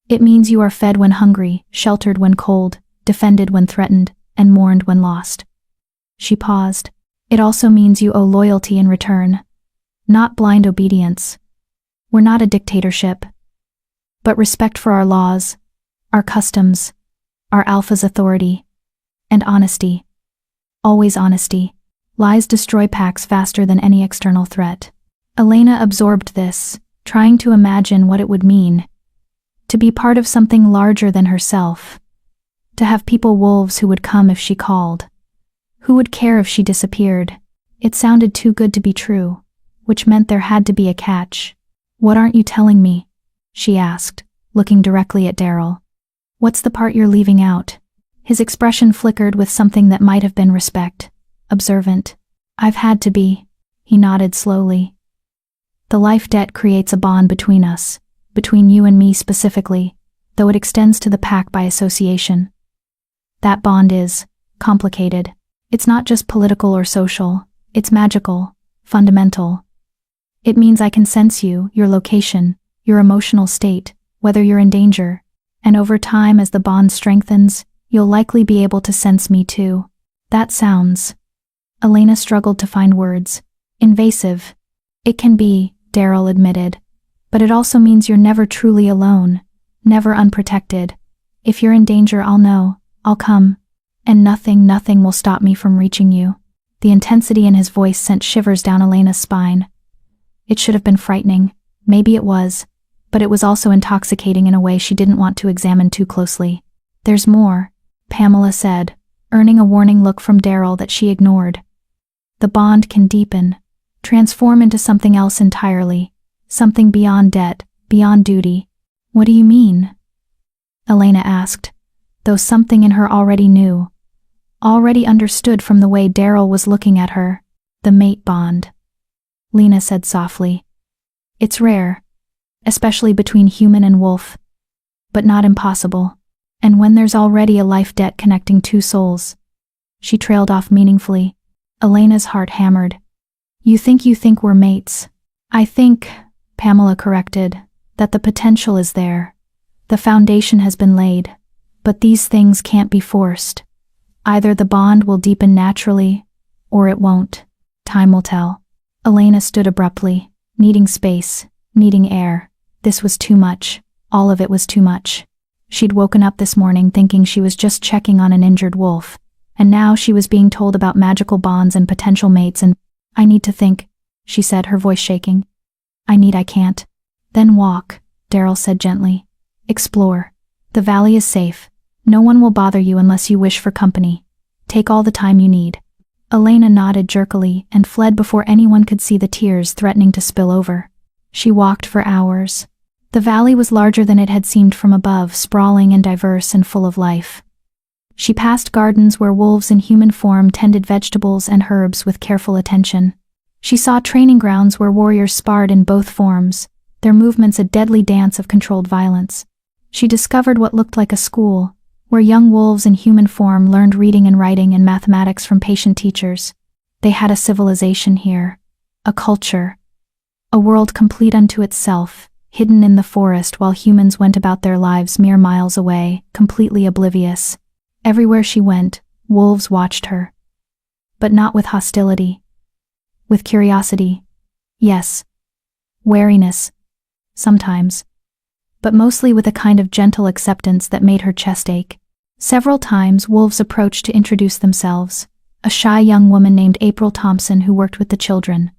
It means you are fed when hungry, sheltered when cold, defended when threatened, and mourned when lost. She paused. It also means you owe loyalty in return. Not blind obedience. We're not a dictatorship. But respect for our laws, our customs, our alpha's authority, and honesty. Always honesty. Lies destroy packs faster than any external threat. Elena absorbed this, trying to imagine what it would mean. To be part of something larger than herself. To have people, wolves, who would come if she called. Who would care if she disappeared? It sounded too good to be true, which meant there had to be a catch. What aren't you telling me? She asked, looking directly at Daryl. What's the part you're leaving out? His expression flickered with something that might have been respect, observant. I've had to be. He nodded slowly. The life debt creates a bond between us. Between you and me specifically, though it extends to the pack by association. That bond is complicated. It's not just political or social, it's magical, fundamental. It means I can sense you, your location, your emotional state, whether you're in danger, and over time, as the bond strengthens, you'll likely be able to sense me too. That sounds. Elena struggled to find words. Invasive. It can be, Daryl admitted. But it also means you're never truly alone, never unprotected. If you're in danger, I'll know, I'll come. And nothing will stop me from reaching you. The intensity in his voice sent shivers down Elena's spine. It should have been frightening. Maybe it was. But it was also intoxicating in a way she didn't want to examine too closely. "There's more," Pamela said, earning a warning look from Daryl that she ignored. "The bond can deepen, transform into something else entirely, something beyond debt, beyond duty." "What do you mean?" Elena asked, though something in her already knew, already understood from the way Daryl was looking at her. "The mate bond," Lena said softly. "It's rare, especially between human and wolf, but not impossible. And when there's already a life debt connecting two souls." She trailed off meaningfully. Elena's heart hammered. You think we're mates." "I think," Pamela corrected, "that the potential is there. The foundation has been laid. But these things can't be forced. Either the bond will deepen naturally, or it won't. Time will tell." Elena stood abruptly, needing space, needing air. This was too much. All of it was too much. She'd woken up this morning thinking she was just checking on an injured wolf, and now she was being told about magical bonds and potential mates and, "I need to think," she said, her voice shaking. I can't." "Then walk," Daryl said gently. "Explore. The valley is safe. No one will bother you unless you wish for company. Take all the time you need." Elena nodded jerkily and fled before anyone could see the tears threatening to spill over. She walked for hours. The valley was larger than it had seemed from above, sprawling and diverse and full of life. She passed gardens where wolves in human form tended vegetables and herbs with careful attention. She saw training grounds where warriors sparred in both forms, their movements a deadly dance of controlled violence. She discovered what looked like a school, where young wolves in human form learned reading and writing and mathematics from patient teachers. They had a civilization here, a culture, a world complete unto itself, hidden in the forest while humans went about their lives mere miles away, completely oblivious. Everywhere she went, wolves watched her. But not with hostility. With curiosity. Yes. Wariness. Sometimes. But mostly with a kind of gentle acceptance that made her chest ache. Several times wolves approached to introduce themselves, a shy young woman named April Thompson who worked with the children,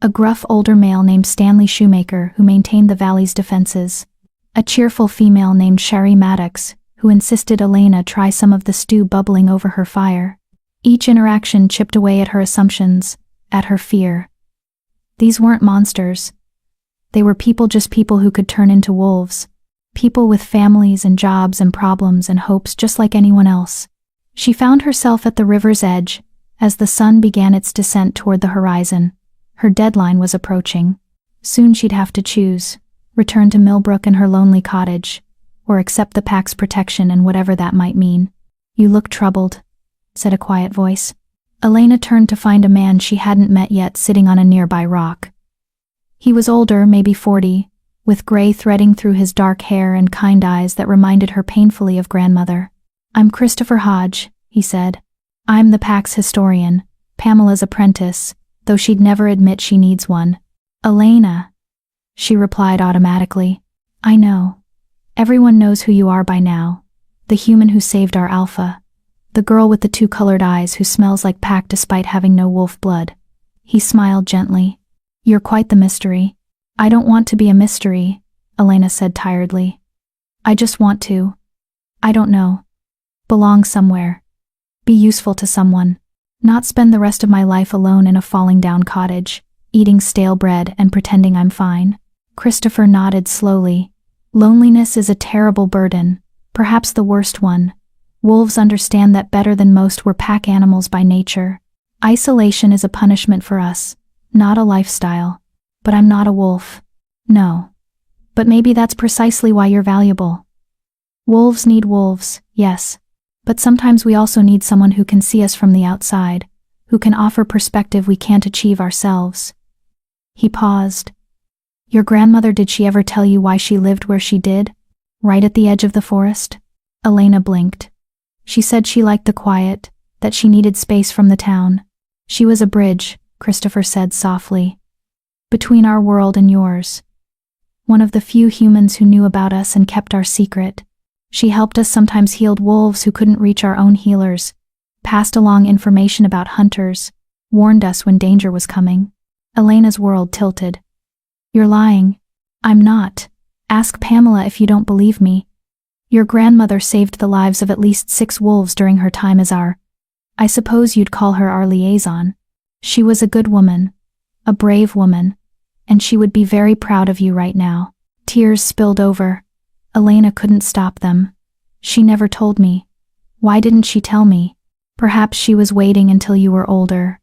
a gruff older male named Stanley Shoemaker who maintained the valley's defenses, a cheerful female named Sherry Maddox who insisted Elena try some of the stew bubbling over her fire. Each interaction chipped away at her assumptions, at her fear. These weren't monsters. They were people, just people who could turn into wolves. People with families and jobs and problems and hopes just like anyone else. She found herself at the river's edge, as the sun began its descent toward the horizon. Her deadline was approaching. Soon she'd have to choose, return to Millbrook and her lonely cottage, or accept the pack's protection and whatever that might mean. "You look troubled," said a quiet voice. Elena turned to find a man she hadn't met yet sitting on a nearby rock. He was older, maybe 40, with gray threading through his dark hair and kind eyes that reminded her painfully of grandmother. "I'm Christopher Hodge," he said. "I'm the pack's historian, Pamela's apprentice, though she'd never admit she needs one." "Elena," she replied automatically. "I know. Everyone knows who you are by now. The human who saved our alpha. The girl with the two colored eyes who smells like pack despite having no wolf blood." He smiled gently. "You're quite the mystery." "I don't want to be a mystery," Elena said tiredly. "I just want to, I don't know, belong somewhere, be useful to someone, not spend the rest of my life alone in a falling down cottage, eating stale bread and pretending I'm fine." Christopher nodded slowly. "Loneliness is a terrible burden, perhaps the worst one. Wolves understand that better than most. We're pack animals by nature. Isolation is a punishment for us, not a lifestyle. But I'm not a wolf." "No. But maybe that's precisely why you're valuable. Wolves need wolves, yes. But sometimes we also need someone who can see us from the outside, who can offer perspective we can't achieve ourselves." He paused. "Your grandmother, did she ever tell you why she lived where she did, right at the edge of the forest?" Elena blinked. "She said she liked the quiet, that she needed space from the town. She was a bridge," Christopher said softly, "between our world and yours. One of the few humans who knew about us and kept our secret. She helped us, sometimes healed wolves who couldn't reach our own healers, passed along information about hunters, warned us when danger was coming." Elena's world tilted. You're lying. I'm not. Ask Pamela if you don't believe me. Your grandmother saved the lives of at least 6 wolves during her time as I suppose you'd call her our liaison. She was a good woman, a brave woman, and she would be very proud of you right now. Tears spilled over. Elena couldn't stop them. She never told me. Why didn't she tell me? Perhaps she was waiting until you were older.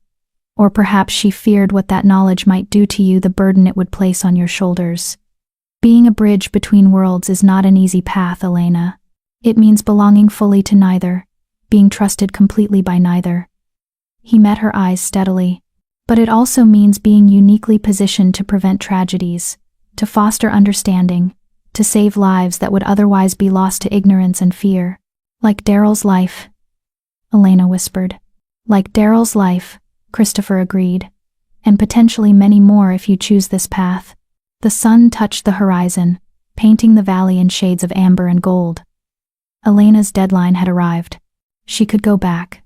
Or perhaps she feared what that knowledge might do to you, the burden it would place on your shoulders. Being a bridge between worlds is not an easy path, Elena. It means belonging fully to neither, being trusted completely by neither. He met her eyes steadily. But it also means being uniquely positioned to prevent tragedies, to foster understanding, to save lives that would otherwise be lost to ignorance and fear. Like Daryl's life, Elena whispered. Like Daryl's life, Christopher agreed. And potentially many more if you choose this path. The sun touched the horizon, painting the valley in shades of amber and gold. Elena's deadline had arrived. She could go back.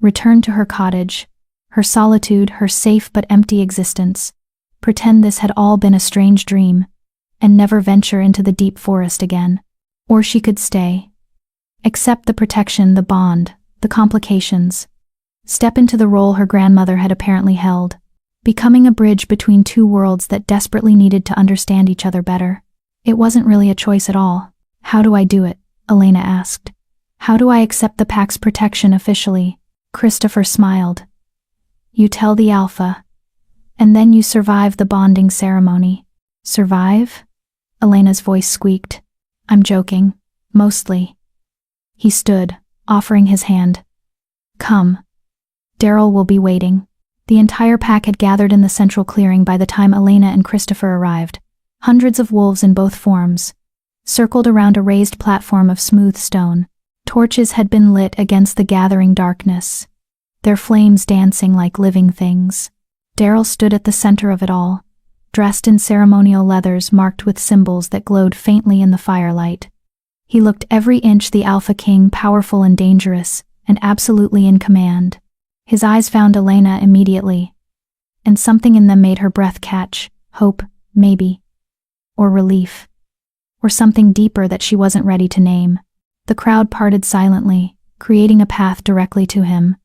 Return to her cottage, her solitude, her safe but empty existence. Pretend this had all been a strange dream, and never venture into the deep forest again. Or she could stay. Accept the protection, the bond, the complications. Step into the role her grandmother had apparently held, becoming a bridge between 2 worlds that desperately needed to understand each other better. It wasn't really a choice at all. How do I do it? Elena asked. How do I accept the pack's protection officially? Christopher smiled. You tell the Alpha, and then you survive the bonding ceremony. Survive? Elena's voice squeaked. I'm joking. Mostly. He stood, offering his hand. Come. Daryl will be waiting. The entire pack had gathered in the central clearing by the time Elena and Christopher arrived. Hundreds of wolves in both forms, circled around a raised platform of smooth stone. Torches had been lit against the gathering darkness, their flames dancing like living things. Daryl stood at the center of it all, dressed in ceremonial leathers marked with symbols that glowed faintly in the firelight. He looked every inch the Alpha King, powerful and dangerous, and absolutely in command. His eyes found Elena immediately, and something in them made her breath catch. Hope, maybe. Or relief. Or something deeper that she wasn't ready to name. The crowd parted silently, creating a path directly to him.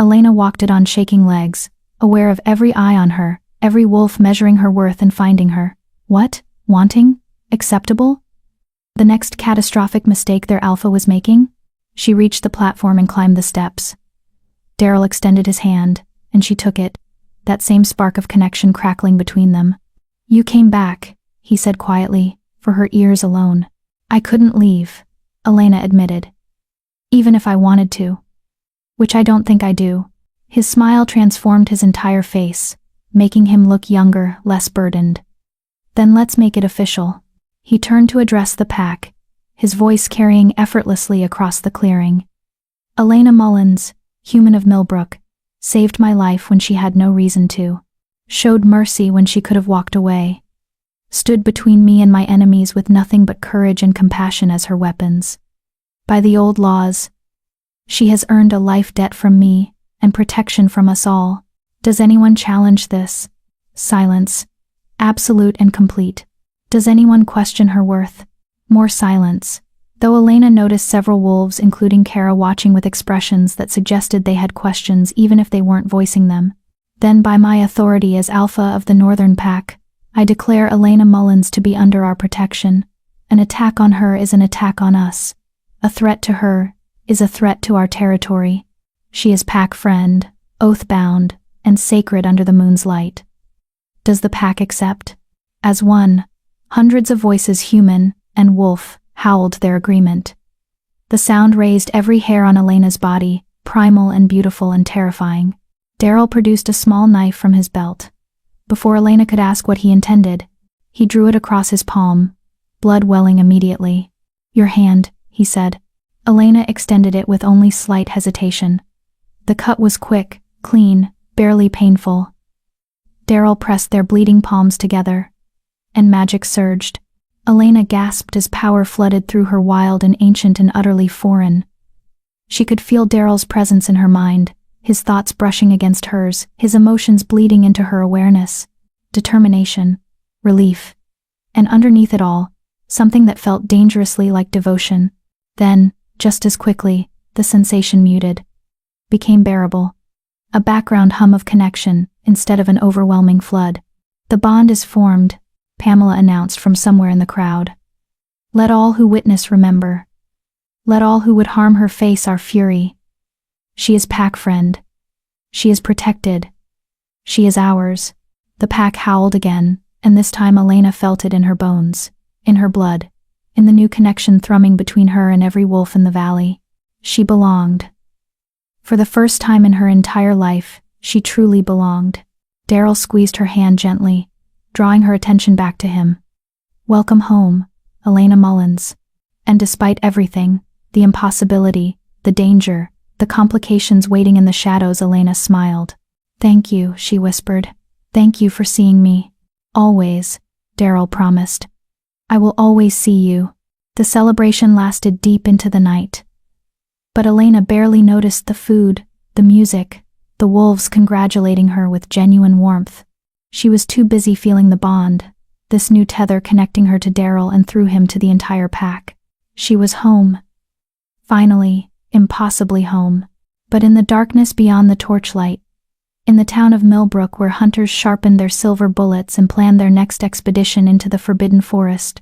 Elena walked it on shaking legs, aware of every eye on her, every wolf measuring her worth and finding her. What? Wanting? Acceptable? The next catastrophic mistake their Alpha was making? She reached the platform and climbed the steps. Daryl extended his hand, and she took it, that same spark of connection crackling between them. You came back, he said quietly, for her ears alone. I couldn't leave, Elena admitted. Even if I wanted to. Which I don't think I do. His smile transformed his entire face, making him look younger, less burdened. Then let's make it official. He turned to address the pack, his voice carrying effortlessly across the clearing. Elena Mullins, human of Millbrook, saved my life when she had no reason to, showed mercy when she could have walked away, stood between me and my enemies with nothing but courage and compassion as her weapons. By the old laws, she has earned a life debt from me and protection from us all. Does anyone challenge this? Silence, absolute and complete. Does anyone question her worth? More silence. Though Elena noticed several wolves, including Kara, watching with expressions that suggested they had questions even if they weren't voicing them. Then by my authority as Alpha of the Northern Pack, I declare Elena Mullins to be under our protection. An attack on her is an attack on us. A threat to her is a threat to our territory. She is pack friend, oath-bound, and sacred under the moon's light. Does the pack accept? As one, hundreds of voices, human and wolf, howled their agreement. The sound raised every hair on Elena's body, primal and beautiful and terrifying. Daryl produced a small knife from his belt. Before Elena could ask what he intended, he drew it across his palm, blood welling immediately. Your hand, he said. Elena extended it with only slight hesitation. The cut was quick, clean, barely painful. Daryl pressed their bleeding palms together, and magic surged. Elena gasped as power flooded through her, wild and ancient and utterly foreign. She could feel Daryl's presence in her mind, his thoughts brushing against hers, his emotions bleeding into her awareness. Determination, relief. And underneath it all, something that felt dangerously like devotion. Then, just as quickly, the sensation muted, became bearable. A background hum of connection, instead of an overwhelming flood. "The bond is formed," Pamela announced from somewhere in the crowd. "Let all who witness remember. Let all who would harm her face our fury. She is pack friend. She is protected. She is ours." The pack howled again, and this time Elena felt it in her bones, in her blood, in the new connection thrumming between her and every wolf in the valley. She belonged. For the first time in her entire life, she truly belonged. Daryl squeezed her hand gently, drawing her attention back to him. "Welcome home, Elena Mullins." And despite everything, the impossibility, the danger, the complications waiting in the shadows, Elena smiled. "Thank you," she whispered. "Thank you for seeing me." "Always," Daryl promised. "I will always see you." The celebration lasted deep into the night. But Elena barely noticed the food, the music, the wolves congratulating her with genuine warmth. She was too busy feeling the bond, this new tether connecting her to Daryl and through him to the entire pack. She was home. Finally, impossibly home. But in the darkness beyond the torchlight, in the town of Millbrook where hunters sharpened their silver bullets and planned their next expedition into the forbidden forest,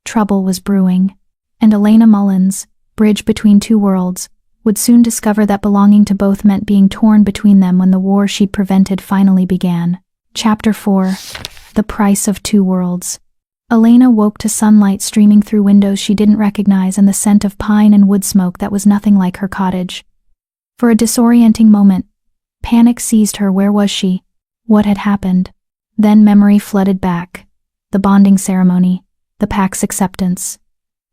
trouble was brewing. And Elena Mullins, bridge between two worlds, would soon discover that belonging to both meant being torn between them when the war she'd prevented finally began. Chapter 4. The Price of Two Worlds. Elena woke to sunlight streaming through windows she didn't recognize and the scent of pine and wood smoke that was nothing like her cottage. For a disorienting moment, panic seized her. Where was she? What had happened? Then memory flooded back. The bonding ceremony, the pack's acceptance.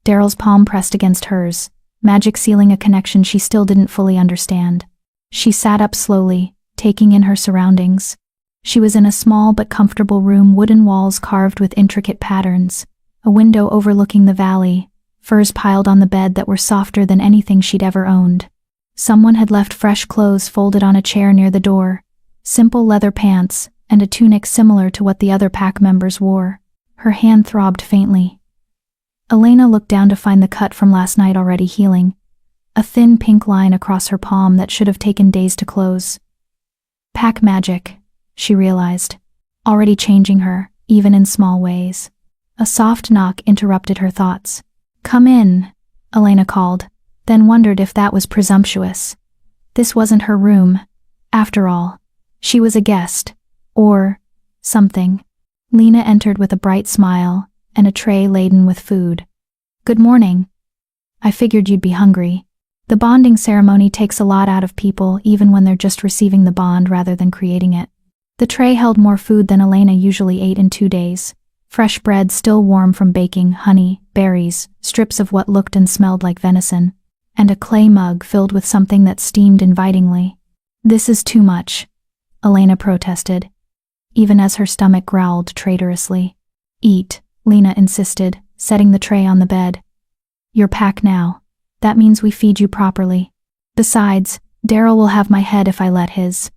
Daryl's palm pressed against hers, magic sealing a connection she still didn't fully understand. She sat up slowly, taking in her surroundings. She was in a small but comfortable room, wooden walls carved with intricate patterns, a window overlooking the valley, furs piled on the bed that were softer than anything she'd ever owned. Someone had left fresh clothes folded on a chair near the door, simple leather pants, and a tunic similar to what the other pack members wore. Her hand throbbed faintly. Elena looked down to find the cut from last night already healing, a thin pink line across her palm that should have taken days to close. Pack magic, she realized, already changing her, even in small ways. A soft knock interrupted her thoughts. "Come in," Elena called, then wondered if that was presumptuous. This wasn't her room. After all, she was a guest. Or something. Lena entered with a bright smile and a tray laden with food. "Good morning. I figured you'd be hungry." The bonding ceremony takes a lot out of people, even when they're just receiving the bond rather than creating it. The tray held more food than Elena usually ate in 2 days. Fresh bread still warm from baking, honey, berries, strips of what looked and smelled like venison, and a clay mug filled with something that steamed invitingly. "This is too much," Elena protested, even as her stomach growled traitorously. "Eat," Lena insisted, setting the tray on the bed. "You're pack now. That means we feed you properly. Besides, Daryl will have my head if I let his."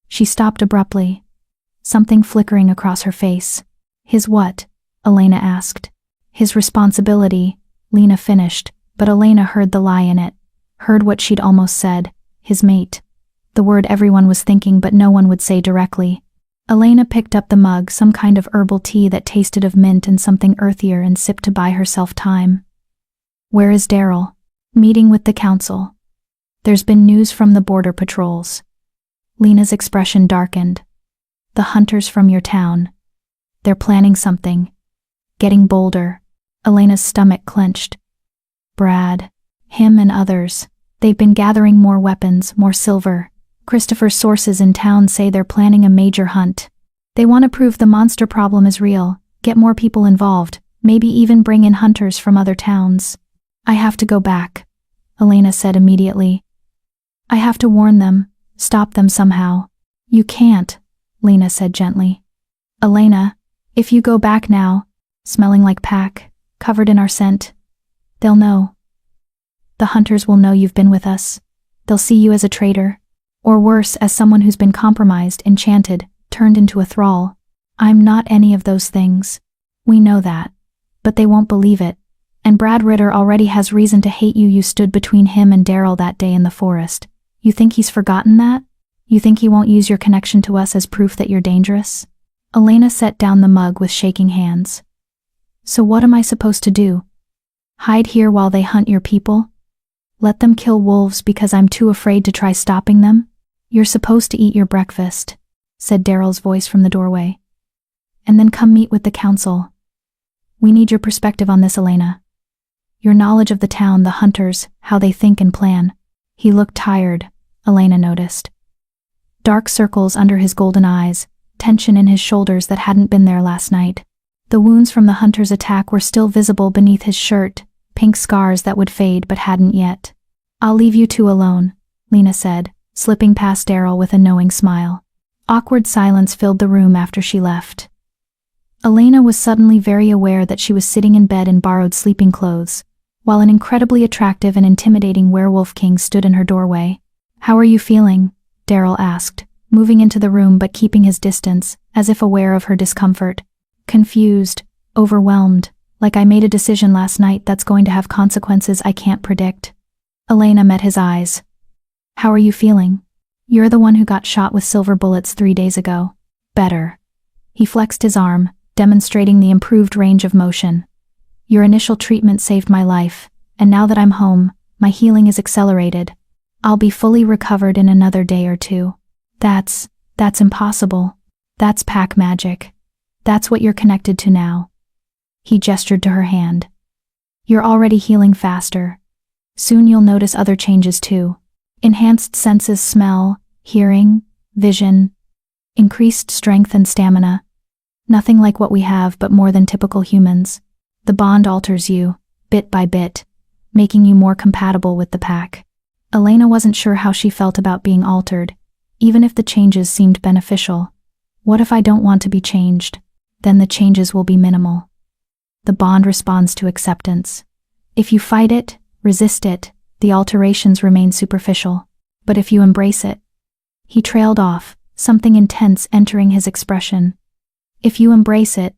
She stopped abruptly, something flickering across her face. "His what?" Elena asked. "His responsibility," Lena finished, but Elena heard the lie in it, heard what she'd almost said, his mate. The word everyone was thinking but no one would say directly. Elena picked up the mug, some kind of herbal tea that tasted of mint and something earthier, and sipped to buy herself time. "Where is Daryl?" "Meeting with the council. There's been news from the border patrols." Lena's expression darkened. "The hunters from your town. They're planning something. Getting bolder." Elena's stomach clenched. "Brad. Him and others. They've been gathering more weapons, more silver. Christopher's sources in town say they're planning a major hunt. They want to prove the monster problem is real, get more people involved, maybe even bring in hunters from other towns." "I have to go back," Elena said immediately. "I have to warn them, stop them somehow." "You can't," Lena said gently. "Elena, if you go back now, smelling like pack, covered in our scent, they'll know. The hunters will know you've been with us. They'll see you as a traitor. Or worse, as someone who's been compromised, enchanted, turned into a thrall." I'm not any of those things. We know that. But they won't believe it. And Brad Ritter already has reason to hate you. You stood between him and Daryl that day in the forest. You think he's forgotten that? You think he won't use your connection to us as proof that you're dangerous? Elena set down the mug with shaking hands. So what am I supposed to do? Hide here while they hunt your people? Let them kill wolves because I'm too afraid to try stopping them? You're supposed to eat your breakfast, said Daryl's voice from the doorway. And then come meet with the council. We need your perspective on this, Elena. Your knowledge of the town, the hunters, how they think and plan. He looked tired, Elena noticed. Dark circles under his golden eyes, tension in his shoulders that hadn't been there last night. The wounds from the hunter's attack were still visible beneath his shirt, pink scars that would fade but hadn't yet. I'll leave you two alone, Lena said, slipping past Daryl with a knowing smile. Awkward silence filled the room after she left. Elena was suddenly very aware that she was sitting in bed in borrowed sleeping clothes, while an incredibly attractive and intimidating werewolf king stood in her doorway. How are you feeling? Daryl asked, moving into the room but keeping his distance, as if aware of her discomfort. Confused, overwhelmed, like I made a decision last night that's going to have consequences I can't predict. Elena met his eyes. How are you feeling? You're the one who got shot with silver bullets 3 days ago. Better. He flexed his arm, demonstrating the improved range of motion. Your initial treatment saved my life, and now that I'm home, my healing is accelerated. I'll be fully recovered in another day or two. That's impossible. That's pack magic. That's what you're connected to now. He gestured to her hand. You're already healing faster. Soon you'll notice other changes too. Enhanced senses, smell, hearing, vision, increased strength and stamina. Nothing like what we have, but more than typical humans. The bond alters you, bit by bit, making you more compatible with the pack. Elena wasn't sure how she felt about being altered, even if the changes seemed beneficial. What if I don't want to be changed? Then the changes will be minimal. The bond responds to acceptance. If you fight it, resist it, the alterations remain superficial. But if you embrace it— He trailed off, something intense entering his expression. If you embrace it,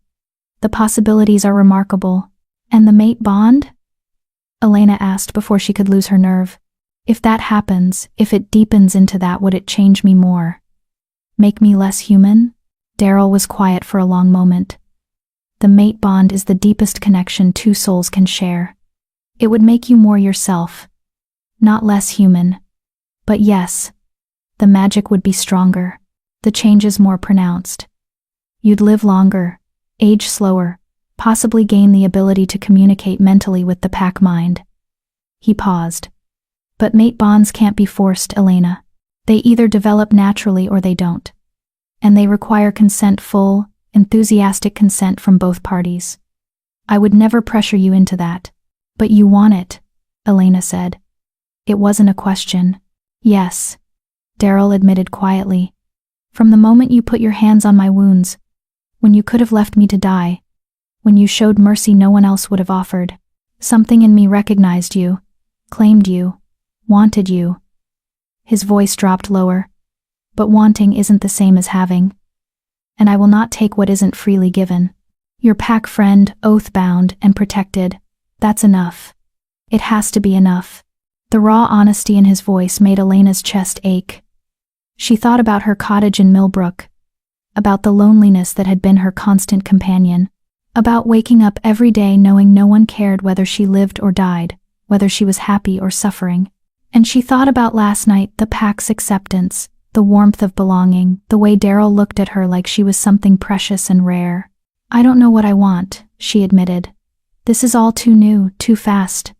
the possibilities are remarkable. And the mate bond? Elena asked before she could lose her nerve. If that happens, if it deepens into that, would it change me more? Make me less human? Daryl was quiet for a long moment. The mate bond is the deepest connection two souls can share. It would make you more yourself, not less human. But yes, the magic would be stronger, the changes more pronounced. You'd live longer, age slower, possibly gain the ability to communicate mentally with the pack mind. He paused. But mate bonds can't be forced, Elena. They either develop naturally or they don't. And they require consent, full, enthusiastic consent from both parties. I would never pressure you into that. But you want it, Elena said. It wasn't a question. Yes, Daryl admitted quietly. From the moment you put your hands on my wounds, when you could have left me to die, when you showed mercy no one else would have offered, something in me recognized you, claimed you, wanted you. His voice dropped lower. But wanting isn't the same as having. And I will not take what isn't freely given. Your pack friend, oath-bound and protected. That's enough. It has to be enough. The raw honesty in his voice made Elena's chest ache. She thought about her cottage in Millbrook, about the loneliness that had been her constant companion, about waking up every day knowing no one cared whether she lived or died, whether she was happy or suffering. And she thought about last night, the pack's acceptance, the warmth of belonging, the way Daryl looked at her like she was something precious and rare. I don't know what I want, she admitted. This is all too new, too fast.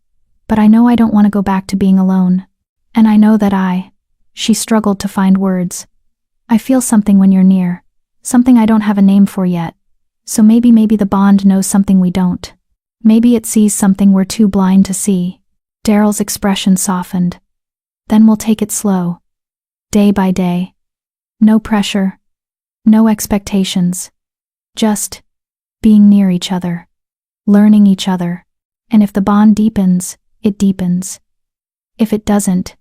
But I know I don't want to go back to being alone. And I know that she struggled to find words. I feel something when you're near, something I don't have a name for yet. So maybe the bond knows something we don't. Maybe it sees something we're too blind to see. Daryl's expression softened. Then we'll take it slow. Day by day. No pressure. No expectations. Just being near each other. Learning each other. And if the bond deepens, it deepens. If it doesn't,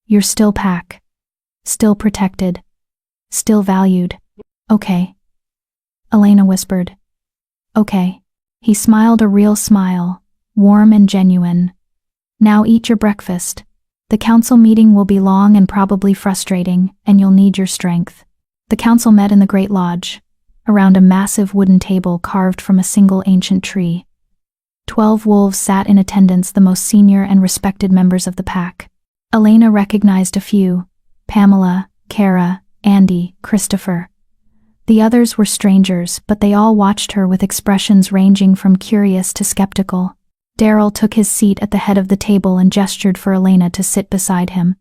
you're still pack. Still protected. Still valued. Okay. Elena whispered. Okay. He smiled a real smile, warm and genuine. Now eat your breakfast. The council meeting will be long and probably frustrating, and you'll need your strength. The council met in the Great Lodge, around a massive wooden table carved from a single ancient tree. 12 wolves sat in attendance, the most senior and respected members of the pack. Elena recognized a few: Pamela, Kara, Andy, Christopher. The others were strangers, but they all watched her with expressions ranging from curious to skeptical. Daryl took his seat at the head of the table and gestured for Elena to sit beside him.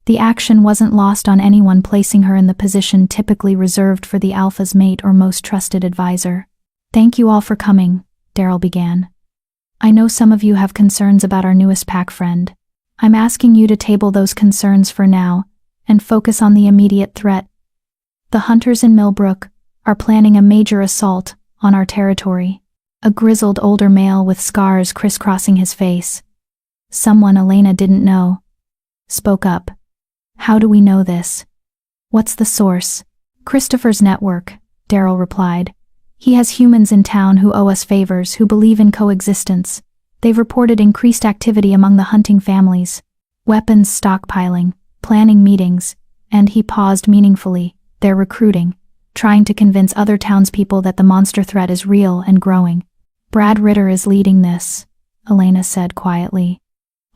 The action wasn't lost on anyone, placing her in the position typically reserved for the alpha's mate or most trusted advisor. Thank you all for coming, Daryl began. I know some of you have concerns about our newest pack friend. I'm asking you to table those concerns for now and focus on the immediate threat. The hunters in Millbrook are planning a major assault on our territory. A grizzled older male with scars crisscrossing his face, someone Elena didn't know, spoke up. How do we know this? What's the source? Christopher's network, Daryl replied. He has humans in town who owe us favors, who believe in coexistence. They've reported increased activity among the hunting families, weapons stockpiling, planning meetings, and he paused meaningfully. They're recruiting, trying to convince other townspeople that the monster threat is real and growing. Brad Ritter is leading this, Elena said quietly.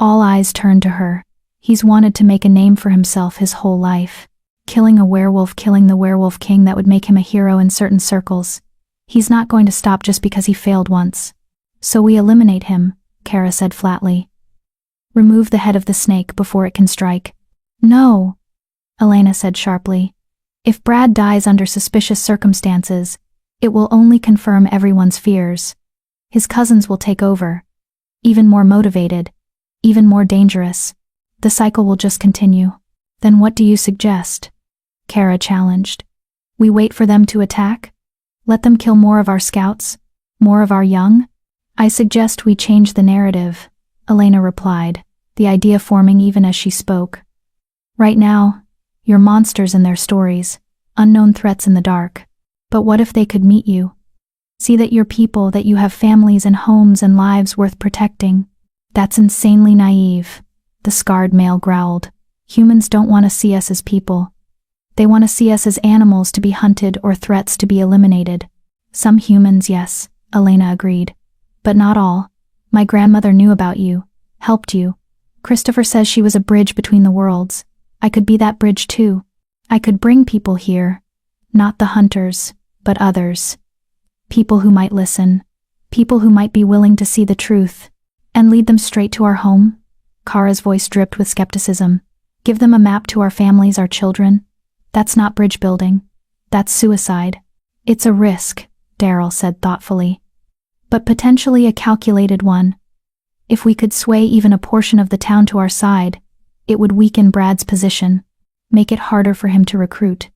All eyes turned to her. He's wanted to make a name for himself his whole life. Killing a werewolf, killing the werewolf king, that would make him a hero in certain circles. He's not going to stop just because he failed once. So we eliminate him, Kara said flatly. Remove the head of the snake before it can strike. No, Elena said sharply. If Brad dies under suspicious circumstances, it will only confirm everyone's fears. His cousins will take over. Even more motivated. Even more dangerous. The cycle will just continue. Then what do you suggest? Kara challenged. We wait for them to attack? Let them kill more of our scouts? More of our young? I suggest we change the narrative, Elena replied, the idea forming even as she spoke. Right now, you're monsters in their stories, unknown threats in the dark. But what if they could meet you? See that you're people, that you have families and homes and lives worth protecting. That's insanely naive, the scarred male growled. Humans don't want to see us as people. They want to see us as animals to be hunted or threats to be eliminated. Some humans, yes, Elena agreed. But not all. My grandmother knew about you, helped you. Christopher says she was a bridge between the worlds. I could be that bridge too. I could bring people here. Not the hunters, but others. People who might listen. People who might be willing to see the truth. And lead them straight to our home. Kara's voice dripped with skepticism. Give them a map to our families, our children. That's not bridge building. That's suicide. It's a risk, Daryl said thoughtfully. But potentially a calculated one. If we could sway even a portion of the town to our side, it would weaken Brad's position, make it harder for him to recruit,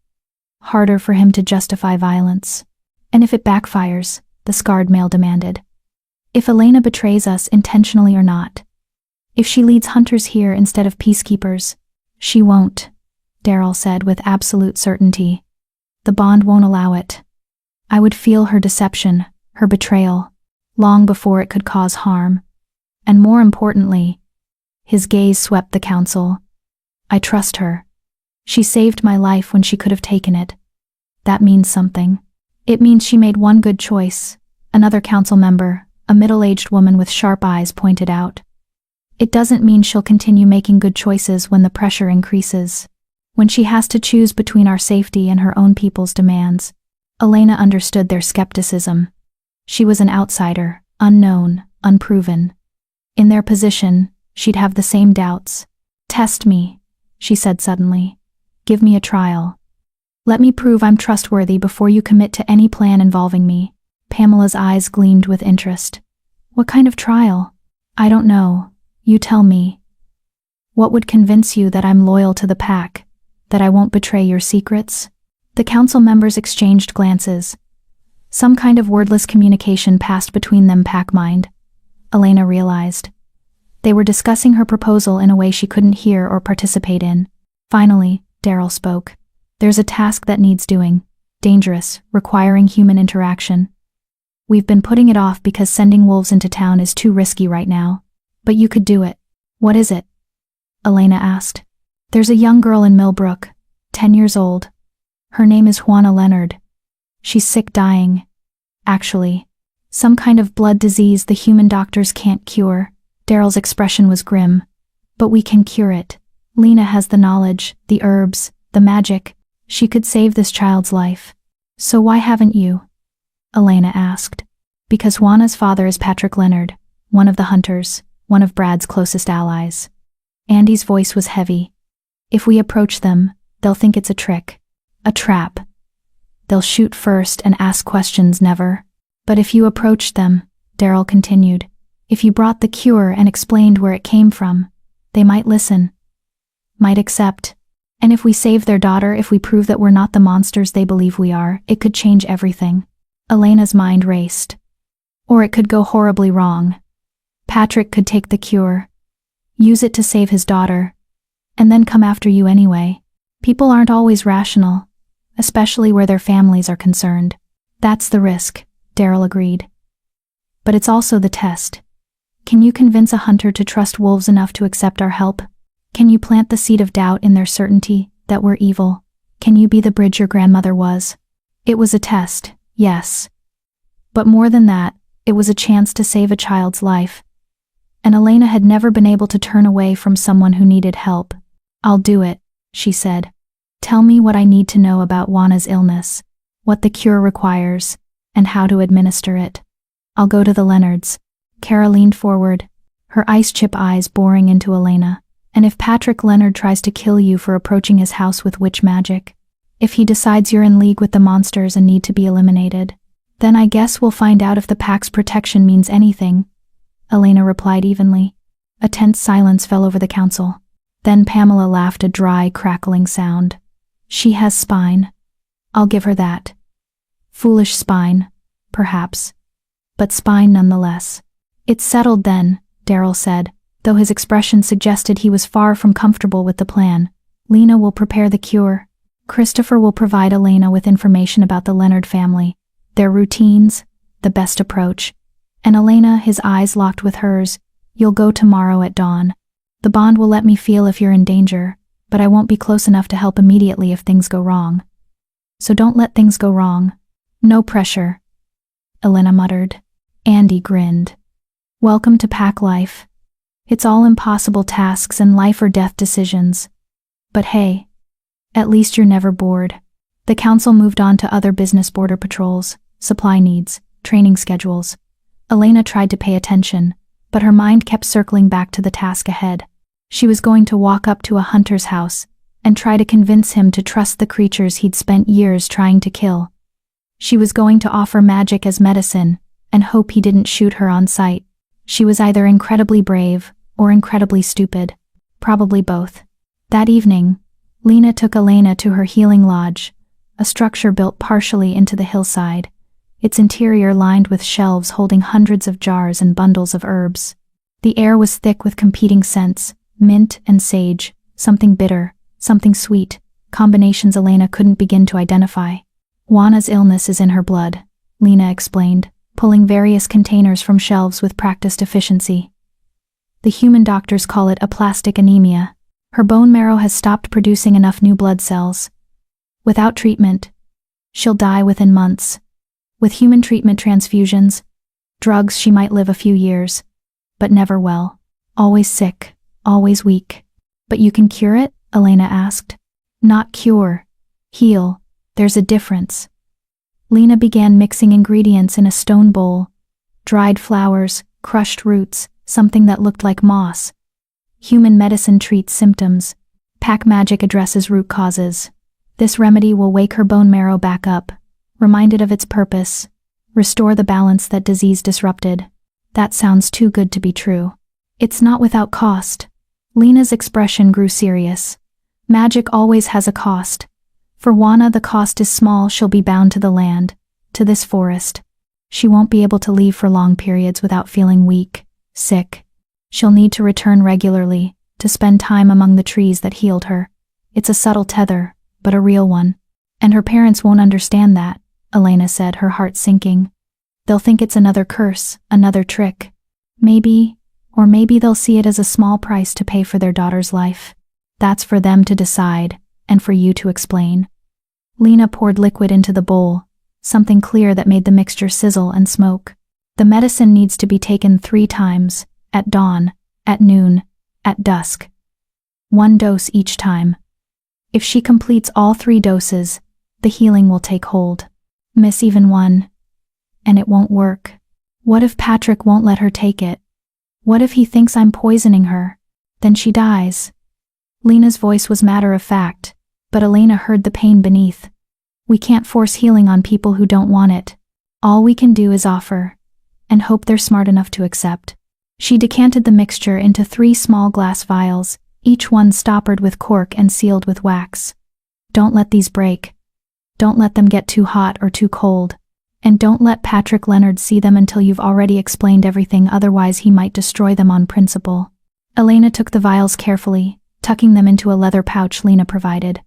harder for him to justify violence. And if it backfires, the scarred male demanded. If Elena betrays us intentionally or not. If she leads hunters here instead of peacekeepers. She won't, Daryl said with absolute certainty. The bond won't allow it. I would feel her deception, her betrayal, long before it could cause harm. And more importantly, his gaze swept the council. I trust her. She saved my life when she could have taken it. That means something. It means she made one good choice, another council member, a middle-aged woman with sharp eyes, pointed out. It doesn't mean she'll continue making good choices when the pressure increases, when she has to choose between our safety and her own people's demands. Elena understood their skepticism. She was an outsider, unknown, unproven. In their position, she'd have the same doubts. Test me, she said suddenly. Give me a trial. Let me prove I'm trustworthy before you commit to any plan involving me. Pamela's eyes gleamed with interest. What kind of trial? I don't know. You tell me. What would convince you that I'm loyal to the pack, that I won't betray your secrets? The council members exchanged glances. Some kind of wordless communication passed between them, pack-mind. Elena realized. They were discussing her proposal in a way she couldn't hear or participate in. Finally, Daryl spoke. There's a task that needs doing. dangerous, requiring human interaction. We've been putting it off because sending wolves into town is too risky right now. But you could do it. What is it? Elena asked. There's a young girl in Millbrook, 10 years old. Her name is Juana Leonard. She's sick, dying. Actually, some kind of blood disease the human doctors can't cure. Daryl's expression was grim. But we can cure it. Lena has the knowledge, the herbs, the magic. She could save this child's life. So why haven't you? Elena asked. Because Juana's father is Patrick Leonard, one of the hunters, one of Brad's closest allies. Andy's voice was heavy. If we approach them, they'll think it's a trick. A trap. They'll shoot first and ask questions never. But if you approached them, Daryl continued, if you brought the cure and explained where it came from, they might listen. Might accept. And if we save their daughter, if we prove that we're not the monsters they believe we are, it could change everything. Elena's mind raced. Or it could go horribly wrong. Patrick could take the cure, use it to save his daughter, and then come after you anyway. People aren't always rational, especially where their families are concerned. That's the risk, Daryl agreed. But it's also the test. Can you convince a hunter to trust wolves enough to accept our help? Can you plant the seed of doubt in their certainty that we're evil? Can you be the bridge your grandmother was? It was a test, yes. But more than that, it was a chance to save a child's life. And Elena had never been able to turn away from someone who needed help. I'll do it, she said. Tell me what I need to know about Juana's illness, what the cure requires, and how to administer it. I'll go to the Leonards. Kara leaned forward, her ice-chip eyes boring into Elena. And if Patrick Leonard tries to kill you for approaching his house with witch magic, if he decides you're in league with the monsters and need to be eliminated, then I guess we'll find out if the pack's protection means anything, Elena replied evenly. A tense silence fell over the council. Then Pamela laughed, a dry, crackling sound. She has spine. I'll give her that. Foolish spine, perhaps. But spine nonetheless. It's settled then, Daryl said, though his expression suggested he was far from comfortable with the plan. Lena will prepare the cure. Christopher will provide Elena with information about the Leonard family, their routines, the best approach. And Elena, his eyes locked with hers, you'll go tomorrow at dawn. The bond will let me feel if you're in danger, but I won't be close enough to help immediately if things go wrong. So don't let things go wrong. No pressure. Elena muttered. Andy grinned. Welcome to pack life. It's all impossible tasks and life or death decisions. But hey, at least you're never bored. The council moved on to other business, border patrols, supply needs, training schedules. Elena tried to pay attention, but her mind kept circling back to the task ahead. She was going to walk up to a hunter's house and try to convince him to trust the creatures he'd spent years trying to kill. She was going to offer magic as medicine and hope he didn't shoot her on sight. She was either incredibly brave or incredibly stupid, probably both. That evening, Lena took Elena to her healing lodge, a structure built partially into the hillside, its interior lined with shelves holding hundreds of jars and bundles of herbs. The air was thick with competing scents, mint and sage, something bitter, something sweet, combinations Elena couldn't begin to identify. Juana's illness is in her blood, Lena explained, pulling various containers from shelves with practiced efficiency. The human doctors call it aplastic anemia. Her bone marrow has stopped producing enough new blood cells. Without treatment, she'll die within months. With human treatment, transfusions, drugs, she might live a few years, but never well. Always sick, always weak. But you can cure it? Elena asked. Not cure. Heal. There's a difference. Lena began mixing ingredients in a stone bowl. Dried flowers, crushed roots, something that looked like moss. Human medicine treats symptoms. Pack magic addresses root causes. This remedy will wake her bone marrow back up, remind it of its purpose, restore the balance that disease disrupted. That sounds too good to be true. It's not without cost. Lena's expression grew serious. Magic always has a cost. For Juana, the cost is small. She'll be bound to the land, to this forest. She won't be able to leave for long periods without feeling weak, sick. She'll need to return regularly, to spend time among the trees that healed her. It's a subtle tether, but a real one. And her parents won't understand that, Elena said, her heart sinking. They'll think it's another curse, another trick. Maybe they'll see it as a small price to pay for their daughter's life. That's for them to decide, and for you to explain. Lena poured liquid into the bowl, something clear that made the mixture sizzle and smoke. The medicine needs to be taken 3 times, at dawn, at noon, at dusk. 1 dose each time. If she completes all 3 doses, the healing will take hold. Miss even one, and it won't work. What if Patrick won't let her take it? What if he thinks I'm poisoning her? Then she dies. Lena's voice was matter of fact, but Elena heard the pain beneath. We can't force healing on people who don't want it. All we can do is offer, and hope they're smart enough to accept. She decanted the mixture into 3 small glass vials, each one stoppered with cork and sealed with wax. Don't let these break. Don't let them get too hot or too cold. And don't let Patrick Leonard see them until you've already explained everything, otherwise he might destroy them on principle. Elena took the vials carefully, tucking them into a leather pouch Lena provided.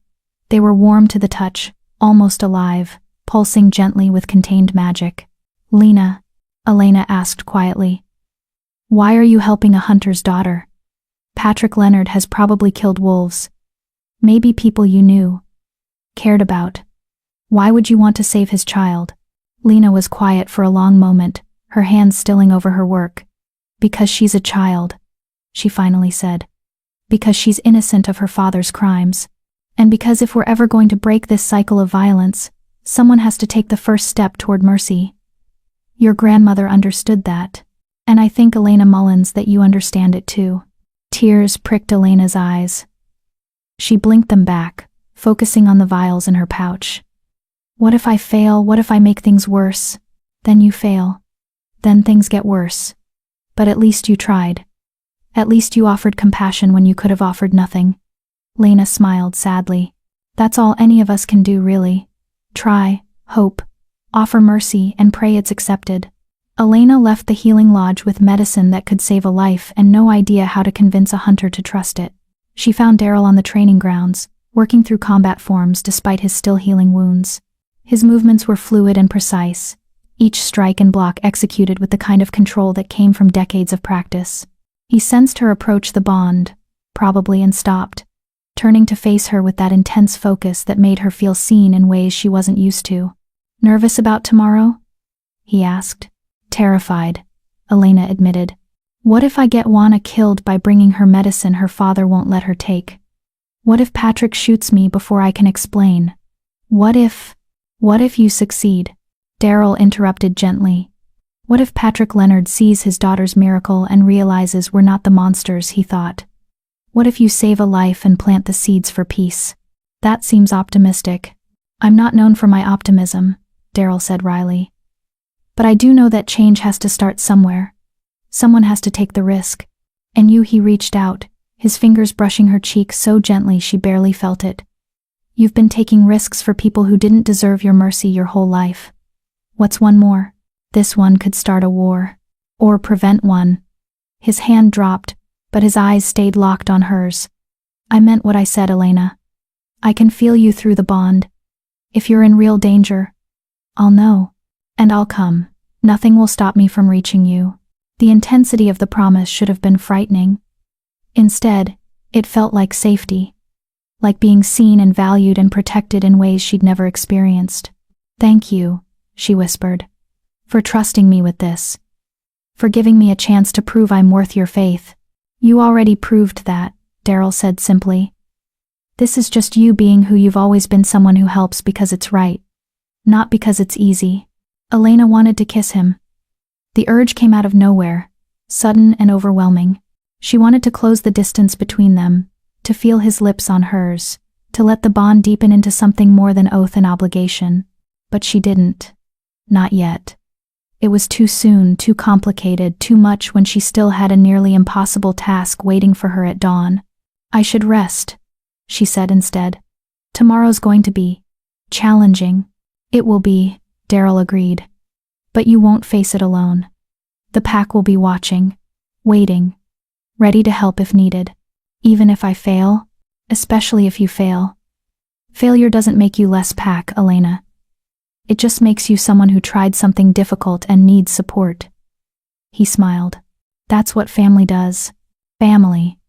They were warm to the touch, almost alive, pulsing gently with contained magic. Lena, Elena asked quietly, why are you helping a hunter's daughter? Patrick Leonard has probably killed wolves. Maybe people you knew, cared about. Why would you want to save his child? Lena was quiet for a long moment, her hands stilling over her work. Because she's a child, she finally said. Because she's innocent of her father's crimes. And because if we're ever going to break this cycle of violence, someone has to take the first step toward mercy. Your grandmother understood that. And I think, Elena Mullins, that you understand it too. Tears pricked Elena's eyes. She blinked them back, focusing on the vials in her pouch. What if I fail? What if I make things worse? Then you fail. Then things get worse. But at least you tried. At least you offered compassion when you could have offered nothing. Lena smiled sadly. That's all any of us can do, really. Try, hope, offer mercy, and pray it's accepted. Elena left the healing lodge with medicine that could save a life and no idea how to convince a hunter to trust it. She found Daryl on the training grounds, working through combat forms despite his still healing wounds. His movements were fluid and precise, each strike and block executed with the kind of control that came from decades of practice. He sensed her approach the bond, probably, and stopped, turning to face her with that intense focus that made her feel seen in ways she wasn't used to. Nervous about tomorrow? He asked. Terrified, Elena admitted. What if I get Juana killed by bringing her medicine her father won't let her take? What if Patrick shoots me before I can explain? What if you succeed? Daryl interrupted gently. What if Patrick Leonard sees his daughter's miracle and realizes we're not the monsters he thought? What if you save a life and plant the seeds for peace? That seems optimistic. I'm not known for my optimism, Daryl said wryly. But I do know that change has to start somewhere. Someone has to take the risk. And you, he reached out, his fingers brushing her cheek so gently she barely felt it. You've been taking risks for people who didn't deserve your mercy your whole life. What's one more? This one could start a war. Or prevent one. His hand dropped, but his eyes stayed locked on hers. I meant what I said, Elena. I can feel you through the bond. If you're in real danger, I'll know. And I'll come. Nothing will stop me from reaching you. The intensity of the promise should have been frightening. Instead, it felt like safety. Like being seen and valued and protected in ways she'd never experienced. Thank you, she whispered. For trusting me with this. For giving me a chance to prove I'm worth your faith. You already proved that, Daryl said simply. This is just you being who you've always been, someone who helps because it's right. Not because it's easy. Elena wanted to kiss him. The urge came out of nowhere, sudden and overwhelming. She wanted to close the distance between them, to feel his lips on hers, to let the bond deepen into something more than oath and obligation. But she didn't. Not yet. It was too soon, too complicated, too much when she still had a nearly impossible task waiting for her at dawn. I should rest, she said instead. Tomorrow's going to be challenging. It will be, Daryl agreed. But you won't face it alone. The pack will be watching, waiting, ready to help if needed. Even if I fail, especially if you fail. Failure doesn't make you less pack, Elena. It just makes you someone who tried something difficult and needs support. He smiled. That's what family does. Family.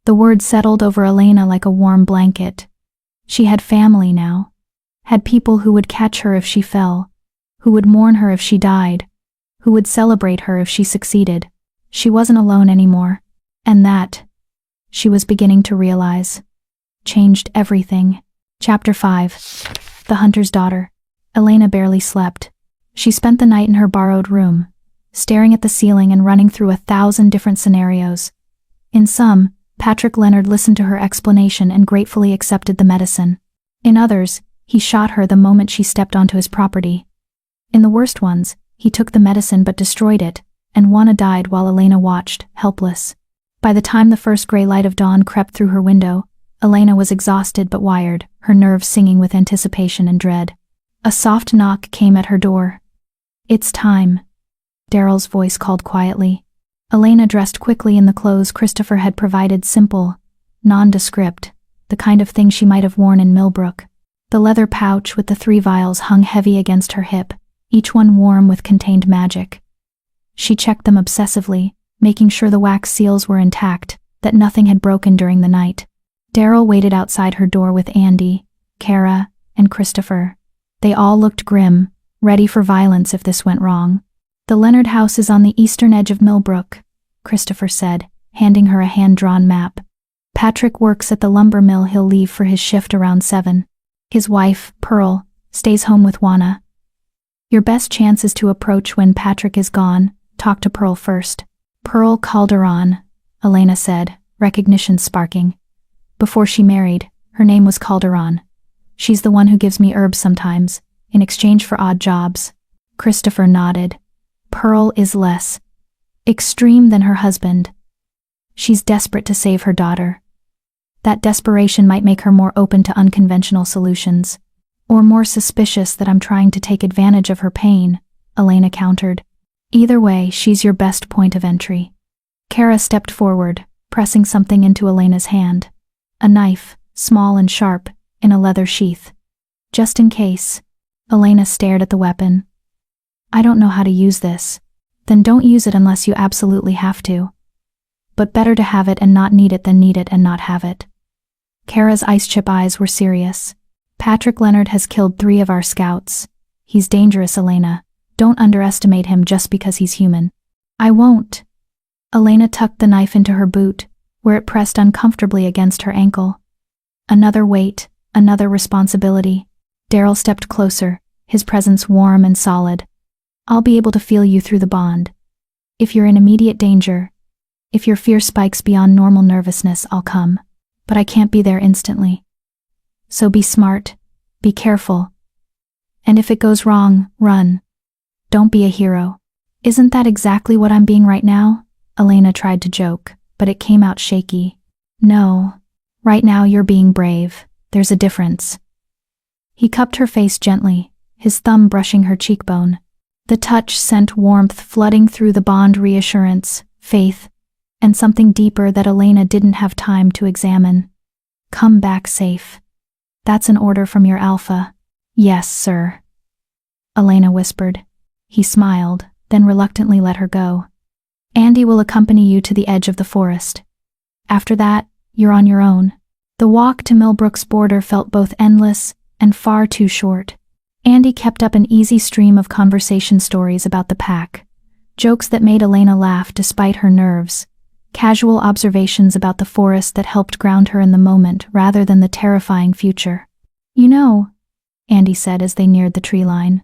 The word settled over Elena like a warm blanket. She had family now. Had people who would catch her if she fell, who would mourn her if she died, who would celebrate her if she succeeded. She wasn't alone anymore. And that, she was beginning to realize, changed everything. Chapter 5. The Hunter's Daughter. Elena barely slept. She spent the night in her borrowed room, staring at the ceiling and running through 1,000 different scenarios. In some, Patrick Leonard listened to her explanation and gratefully accepted the medicine. In others, he shot her the moment she stepped onto his property. In the worst ones, he took the medicine but destroyed it, and Juana died while Elena watched, helpless. By the time the first gray light of dawn crept through her window, Elena was exhausted but wired, her nerves singing with anticipation and dread. A soft knock came at her door. "It's time," Daryl's voice called quietly. Elena dressed quickly in the clothes Christopher had provided, simple, nondescript, the kind of thing she might have worn in Millbrook. The leather pouch with the 3 vials hung heavy against her hip, each one warm with contained magic. She checked them obsessively, making sure the wax seals were intact, that nothing had broken during the night. Daryl waited outside her door with Andy, Kara, and Christopher. They all looked grim, ready for violence if this went wrong. "The Leonard house is on the eastern edge of Millbrook," Christopher said, handing her a hand-drawn map. "Patrick works at the lumber mill. He'll leave for his shift around 7. His wife, Pearl, stays home with Juana. Your best chance is to approach when Patrick is gone. Talk to Pearl first." "Pearl Calderon," Elena said, recognition sparking. "Before she married, her name was Calderon. She's the one who gives me herbs sometimes, in exchange for odd jobs." Christopher nodded. "Pearl is less extreme than her husband. She's desperate to save her daughter. That desperation might make her more open to unconventional solutions. Or more suspicious that I'm trying to take advantage of her pain," Elena countered. "Either way, she's your best point of entry." Kara stepped forward, pressing something into Elena's hand. A knife, small and sharp, in a leather sheath. "Just in case." Elena stared at the weapon. "I don't know how to use this." "Then don't use it unless you absolutely have to. But better to have it and not need it than need it and not have it." Kara's ice-chip eyes were serious. "Patrick Leonard has killed 3 of our scouts. He's dangerous, Elena. Don't underestimate him just because he's human." "I won't." Elena tucked the knife into her boot, where it pressed uncomfortably against her ankle. Another weight, another responsibility. Daryl stepped closer, his presence warm and solid. "I'll be able to feel you through the bond. If you're in immediate danger, if your fear spikes beyond normal nervousness, I'll come. But I can't be there instantly. So be smart, be careful. And if it goes wrong, run. Don't be a hero." "Isn't that exactly what I'm being right now?" Elena tried to joke, but it came out shaky. "No. Right now you're being brave. There's a difference." He cupped her face gently, his thumb brushing her cheekbone. The touch sent warmth flooding through the bond, reassurance, faith, and something deeper that Elena didn't have time to examine. "Come back safe. That's an order from your alpha." "Yes, sir," Elena whispered. He smiled, then reluctantly let her go. "Andy will accompany you to the edge of the forest. After that, you're on your own." The walk to Millbrook's border felt both endless and far too short. Andy kept up an easy stream of conversation stories about the pack, jokes that made Elena laugh despite her nerves, casual observations about the forest that helped ground her in the moment rather than the terrifying future. "You know," Andy said as they neared the tree line,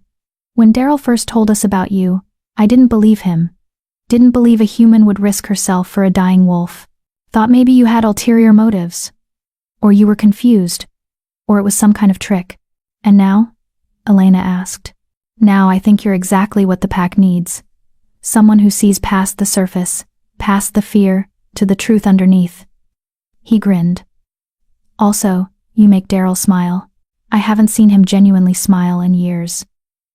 "when Daryl first told us about you, I didn't believe him. Didn't believe a human would risk herself for a dying wolf. Thought maybe you had ulterior motives. Or you were confused. Or it was some kind of trick. And now?" Elena asked. "Now I think you're exactly what the pack needs. Someone who sees past the surface, past the fear, to the truth underneath." He grinned. "Also, you make Daryl smile. I haven't seen him genuinely smile in years.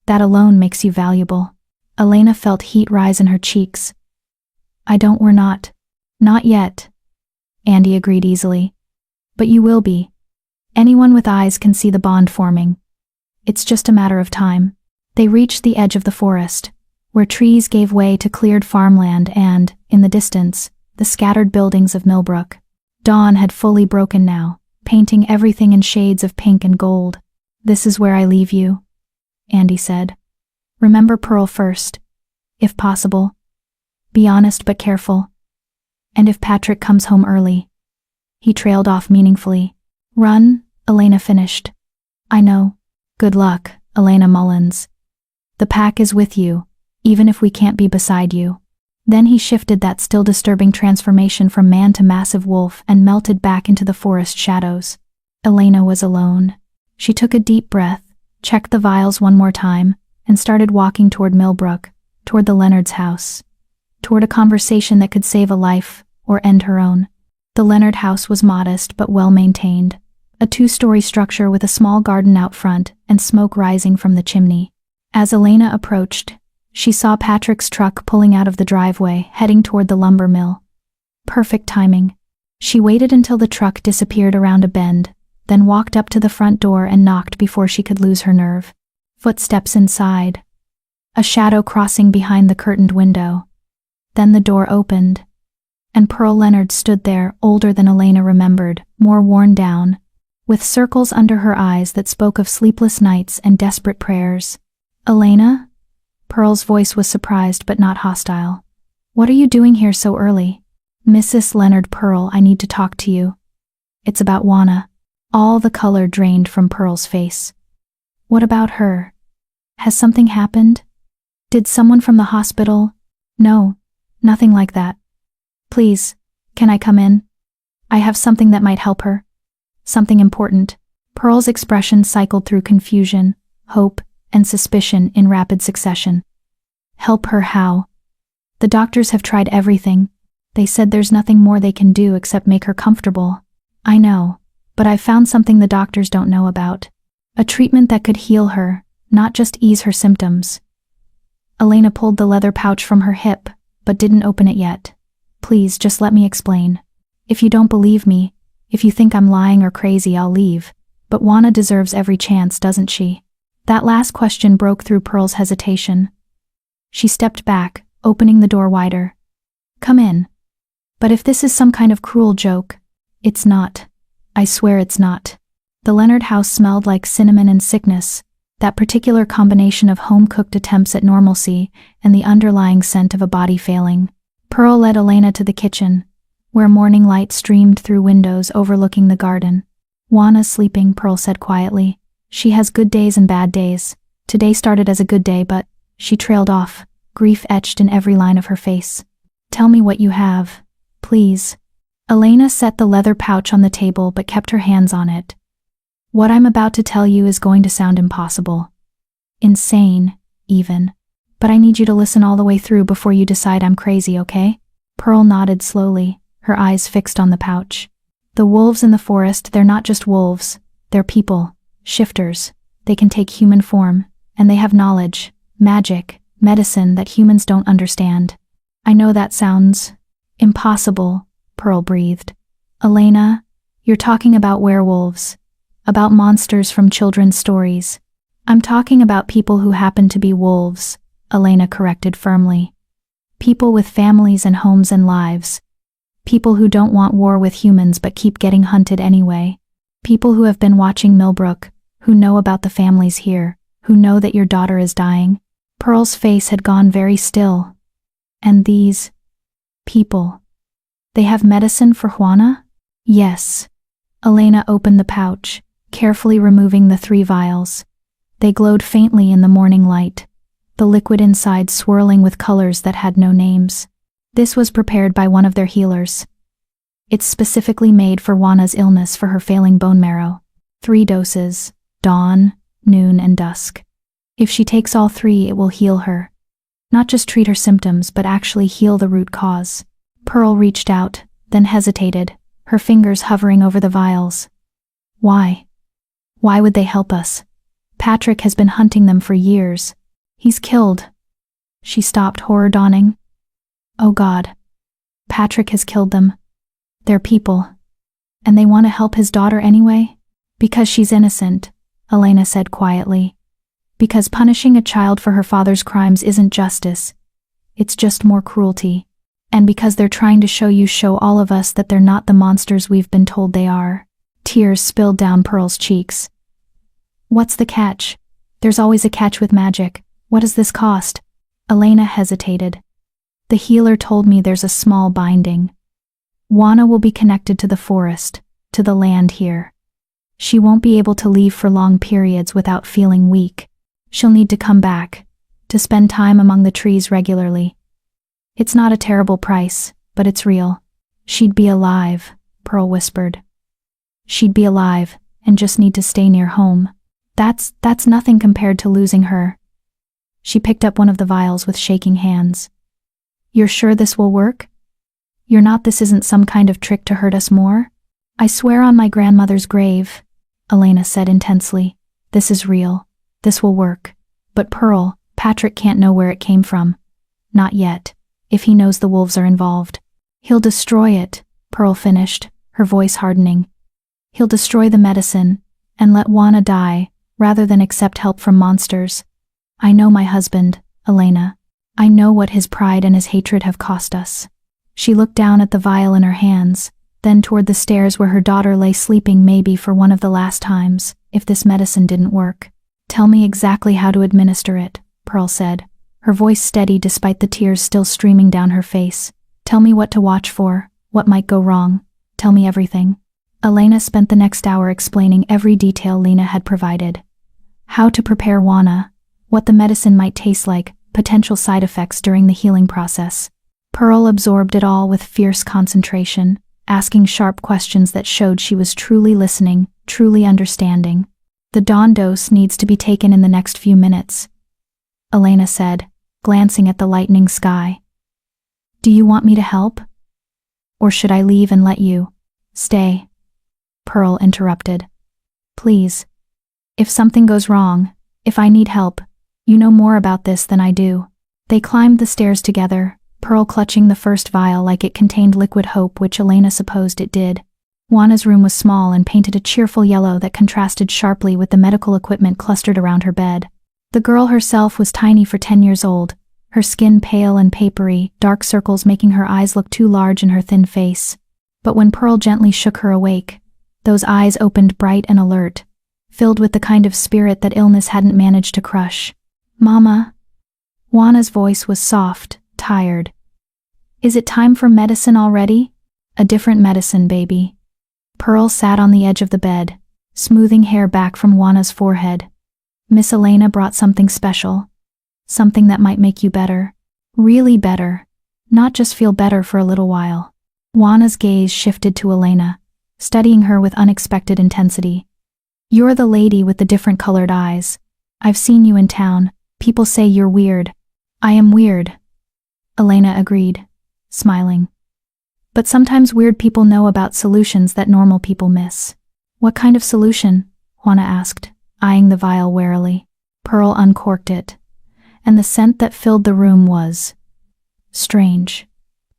That alone makes you valuable." Elena felt heat rise in her cheeks. We're not. Not yet," Andy agreed easily. "But you will be. Anyone with eyes can see the bond forming. It's just a matter of time. They reached the edge of the forest, where trees gave way to cleared farmland and, in the distance, the scattered buildings of Millbrook. Dawn had fully broken now, painting everything in shades of pink and gold. "This is where I leave you," Andy said. "Remember Pearl first. If possible. Be honest but careful. And if Patrick comes home early." He trailed off meaningfully. "Run," Elena finished. "I know. Good luck, Elena Mullins. The pack is with you, even if we can't be beside you." Then he shifted that still disturbing transformation from man to massive wolf and melted back into the forest shadows. Elena was alone. She took a deep breath, checked the vials one more time, and started walking toward Millbrook, toward the Leonard's house, toward a conversation that could save a life or end her own. The Leonard house was modest but well-maintained, a 2-story structure with a small garden out front and smoke rising from the chimney. As Elena approached, she saw Patrick's truck pulling out of the driveway, heading toward the lumber mill. Perfect timing. She waited until the truck disappeared around a bend, then walked up to the front door and knocked before she could lose her nerve. Footsteps inside. A shadow crossing behind the curtained window. Then the door opened, and Pearl Leonard stood there, older than Elena remembered, more worn down, with circles under her eyes that spoke of sleepless nights and desperate prayers. "Elena?" Pearl's voice was surprised but not hostile. "What are you doing here so early?" "Mrs. Leonard, Pearl, I need to talk to you. It's about Juana." All the color drained from Pearl's face. "What about her? Has something happened? Did someone from the hospital?" "No, nothing like that. Please, can I come in? I have something that might help her. Something important." Pearl's expression cycled through confusion, hope, and suspicion in rapid succession. "Help her how? The doctors have tried everything. They said there's nothing more they can do except make her comfortable." "I know, but I've found something the doctors don't know about. A treatment that could heal her, not just ease her symptoms." Elena pulled the leather pouch from her hip, but didn't open it yet. "Please, just let me explain. If you don't believe me, if you think I'm lying or crazy, I'll leave. But Juana deserves every chance, doesn't she?" That last question broke through Pearl's hesitation. She stepped back, opening the door wider. "Come in. But if this is some kind of cruel joke..." "It's not. I swear it's not." The Leonard house smelled like cinnamon and sickness, that particular combination of home-cooked attempts at normalcy and the underlying scent of a body failing. Pearl led Elena to the kitchen, where morning light streamed through windows overlooking the garden. "Juana's sleeping," Pearl said quietly. "She has good days and bad days. Today started as a good day, but..." She trailed off, grief etched in every line of her face. "Tell me what you have, please." Elena set the leather pouch on the table but kept her hands on it. "What I'm about to tell you is going to sound impossible. Insane, even. But I need you to listen all the way through before you decide I'm crazy, okay?" Pearl nodded slowly, her eyes fixed on the pouch. "The wolves in the forest, they're not just wolves. They're people. Shifters. They can take human form, and they have knowledge, magic, medicine that humans don't understand." "I know that sounds impossible," Pearl breathed. "Elena, you're talking about werewolves, about monsters from children's stories." "I'm talking about people who happen to be wolves," Elena corrected firmly. "People with families and homes and lives. People who don't want war with humans but keep getting hunted anyway. People who have been watching Millbrook, who know about the families here, who know that your daughter is dying." Pearl's face had gone very still. "And these people, they have medicine for Juana?" "Yes." Elena opened the pouch, carefully removing the 3 vials. They glowed faintly in the morning light, the liquid inside swirling with colors that had no names. "This was prepared by one of their healers. It's specifically made for Juana's illness for her failing bone marrow. 3 doses, dawn, noon, and dusk. If she takes all 3, it will heal her. Not just treat her symptoms, but actually heal the root cause." Pearl reached out, then hesitated, her fingers hovering over the vials. "Why? Why would they help us? Patrick has been hunting them for years. He's killed." She stopped, horror dawning. "Oh God. Patrick has killed them. They're people. And they want to help his daughter anyway?" Because she's innocent, Elena said quietly. Because punishing a child for her father's crimes isn't justice. It's just more cruelty. And because they're trying to show all of us that they're not the monsters we've been told they are. Tears spilled down Pearl's cheeks. What's the catch? There's always a catch with magic. What does this cost? Elena hesitated. The healer told me there's a small binding. Juana will be connected to the forest, to the land here. She won't be able to leave for long periods without feeling weak. She'll need to come back, to spend time among the trees regularly. It's not a terrible price, but it's real. She'd be alive, Pearl whispered. She'd be alive, and just need to stay near home. That's nothing compared to losing her. She picked up one of the vials with shaking hands. You're sure this will work? This isn't some kind of trick to hurt us more? I swear on my grandmother's grave, Elena said intensely. This is real. This will work. But Pearl, Patrick can't know where it came from. Not yet. If he knows the wolves are involved. He'll destroy it, Pearl finished, her voice hardening. He'll destroy the medicine, and let Juana die, rather than accept help from monsters. I know my husband, Elena. I know what his pride and his hatred have cost us. She looked down at the vial in her hands, then toward the stairs where her daughter lay sleeping, maybe for one of the last times, if this medicine didn't work. Tell me exactly how to administer it, Pearl said, her voice steady despite the tears still streaming down her face. Tell me what to watch for, what might go wrong. Tell me everything. Elena spent the next hour explaining every detail Lena had provided. How to prepare Juana, what the medicine might taste like, potential side effects during the healing process. Pearl absorbed it all with fierce concentration, asking sharp questions that showed she was truly listening, truly understanding. The dawn dose needs to be taken in the next few minutes, Elena said, glancing at the lightening sky. Do you want me to help? Or should I leave and let you stay? Pearl interrupted. Please. If something goes wrong, if I need help, you know more about this than I do. They climbed the stairs together, Pearl clutching the first vial like it contained liquid hope, which Elena supposed it did. Juana's room was small and painted a cheerful yellow that contrasted sharply with the medical equipment clustered around her bed. The girl herself was tiny for 10 years old, her skin pale and papery, dark circles making her eyes look too large in her thin face. But when Pearl gently shook her awake, those eyes opened bright and alert, filled with the kind of spirit that illness hadn't managed to crush. Mama. Juana's voice was soft, tired. Is it time for medicine already? A different medicine, baby. Pearl sat on the edge of the bed, smoothing hair back from Juana's forehead. Miss Elena brought something special. Something that might make you better. Really better. Not just feel better for a little while. Juana's gaze shifted to Elena, studying her with unexpected intensity. You're the lady with the different colored eyes. I've seen you in town. People say you're weird. I am weird. Elena agreed, smiling. But sometimes weird people know about solutions that normal people miss. What kind of solution? Juana asked, eyeing the vial warily. Pearl uncorked it, and the scent that filled the room was strange.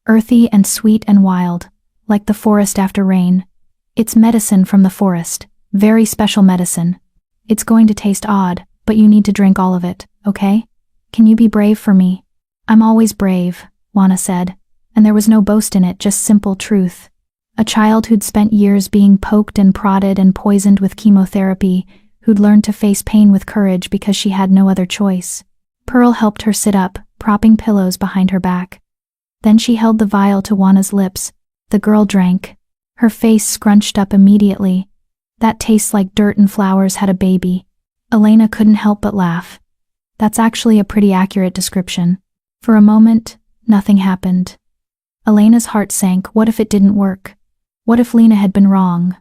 Earthy and sweet and wild, like the forest after rain. It's medicine from the forest, very special medicine. It's going to taste odd, but you need to drink all of it, okay? Can you be brave for me? I'm always brave, Juana said, and there was no boast in it, just simple truth. A child who'd spent years being poked and prodded and poisoned with chemotherapy, who'd learned to face pain with courage because she had no other choice. Pearl helped her sit up, propping pillows behind her back. Then she held the vial to Juana's lips. The girl drank. Her face scrunched up immediately. That tastes like dirt and flowers had a baby. Elena couldn't help but laugh. That's actually a pretty accurate description. For a moment, nothing happened. Elena's heart sank. What if it didn't work? What if Lena had been wrong?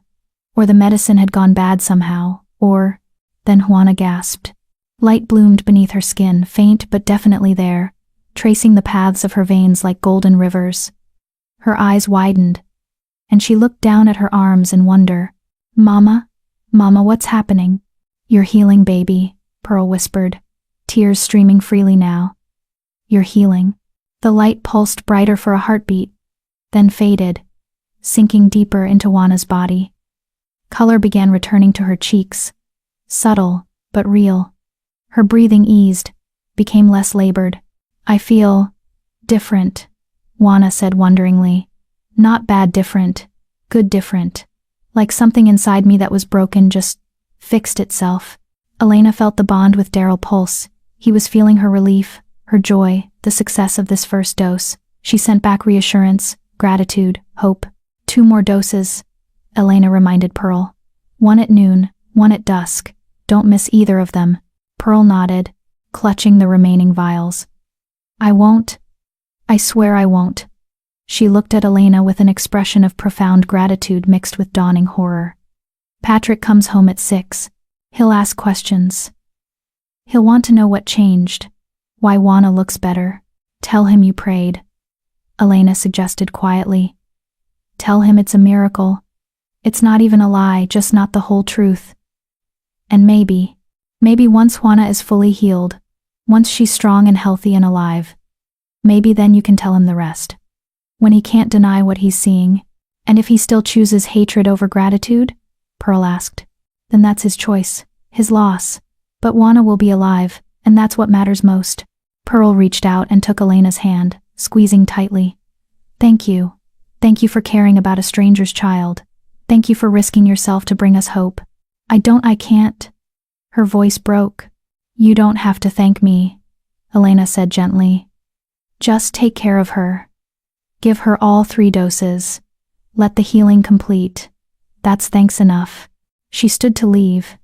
Or the medicine had gone bad somehow? Or... Then Juana gasped. Light bloomed beneath her skin, faint but definitely there, tracing the paths of her veins like golden rivers. Her eyes widened, and she looked down at her arms in wonder. Mama? Mama, what's happening? You're healing, baby, Pearl whispered, tears streaming freely now. You're healing. The light pulsed brighter for a heartbeat, then faded, sinking deeper into Juana's body. Color began returning to her cheeks. Subtle, but real. Her breathing eased, became less labored. I feel different, Juana said wonderingly. Not bad different, good different. Like something inside me that was broken just fixed itself. Elena felt the bond with Daryl pulse. He was feeling her relief, her joy, the success of this first dose. She sent back reassurance, gratitude, hope. 2 more doses, Elena reminded Pearl. 1 at noon, 1 at dusk. Don't miss either of them. Pearl nodded, clutching the remaining vials. I won't. I swear I won't. She looked at Elena with an expression of profound gratitude mixed with dawning horror. Patrick comes home at 6. He'll ask questions. He'll want to know what changed, why Juana looks better. Tell him you prayed, Elena suggested quietly. Tell him it's a miracle. It's not even a lie, just not the whole truth. And maybe once Juana is fully healed, once she's strong and healthy and alive, maybe then you can tell him the rest. When he can't deny what he's seeing, and if he still chooses hatred over gratitude, Pearl asked, then that's his choice, his loss. But Juana will be alive, and that's what matters most. Pearl reached out and took Elena's hand, squeezing tightly. Thank you. Thank you for caring about a stranger's child. Thank you for risking yourself to bring us hope. I can't. Her voice broke. You don't have to thank me, Elena said gently. Just take care of her. Give her all 3 doses. Let the healing complete. That's thanks enough. She stood to leave,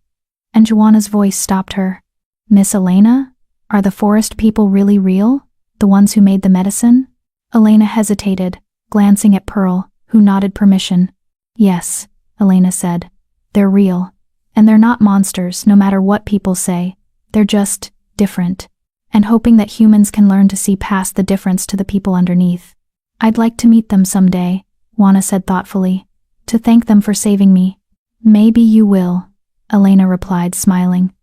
and Juana's voice stopped her. Miss Elena? Are the forest people really real? The ones who made the medicine? Elena hesitated, glancing at Pearl, who nodded permission. Yes, Elena said. They're real. And they're not monsters, no matter what people say. They're just different. And hoping that humans can learn to see past the difference to the people underneath. I'd like to meet them someday, Juana said thoughtfully. To thank them for saving me. Maybe you will, Elena replied, smiling.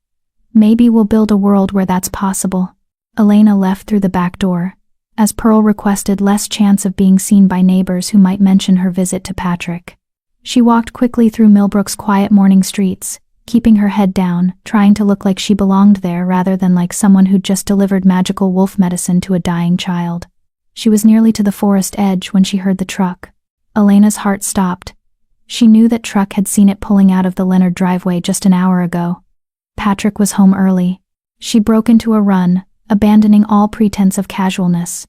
Maybe we'll build a world where that's possible. Elena left through the back door, as Pearl requested less chance of being seen by neighbors who might mention her visit to Patrick. She walked quickly through Millbrook's quiet morning streets, keeping her head down, trying to look like she belonged there rather than like someone who'd just delivered magical wolf medicine to a dying child. She was nearly to the forest edge when she heard the truck. Elena's heart stopped. She knew that truck had seen it pulling out of the Leonard driveway just an hour ago. Patrick was home early. She broke into a run, abandoning all pretense of casualness.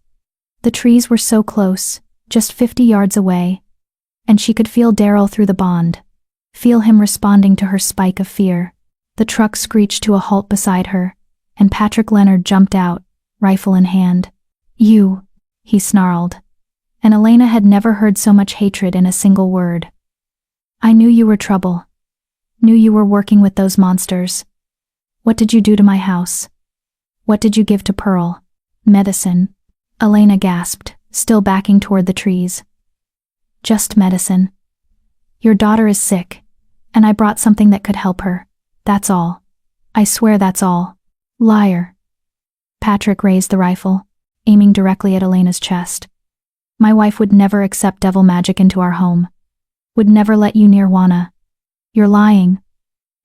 The trees were so close, just 50 yards away, and she could feel Daryl through the bond. Feel him responding to her spike of fear. The truck screeched to a halt beside her, and Patrick Leonard jumped out, rifle in hand. You, he snarled. And Elena had never heard so much hatred in a single word. I knew you were trouble. Knew you were working with those monsters. What did you do to my house? What did you give to Pearl? Medicine. Elena gasped, still backing toward the trees. Just medicine. Your daughter is sick, and I brought something that could help her. That's all. I swear that's all. Liar. Patrick raised the rifle, aiming directly at Elena's chest. My wife would never accept devil magic into our home. Would never let you near Juana. You're lying.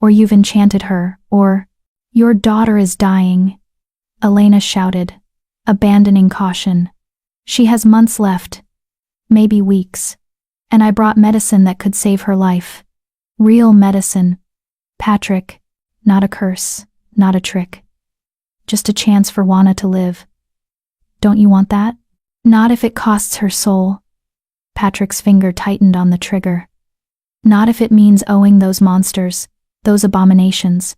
Or you've enchanted her, or your daughter is dying. Elena shouted, abandoning caution. She has months left, maybe weeks. And I brought medicine that could save her life. Real medicine. Patrick, not a curse, not a trick. Just a chance for Juana to live. Don't you want that? Not if it costs her soul. Patrick's finger tightened on the trigger. Not if it means owing those monsters, those abominations.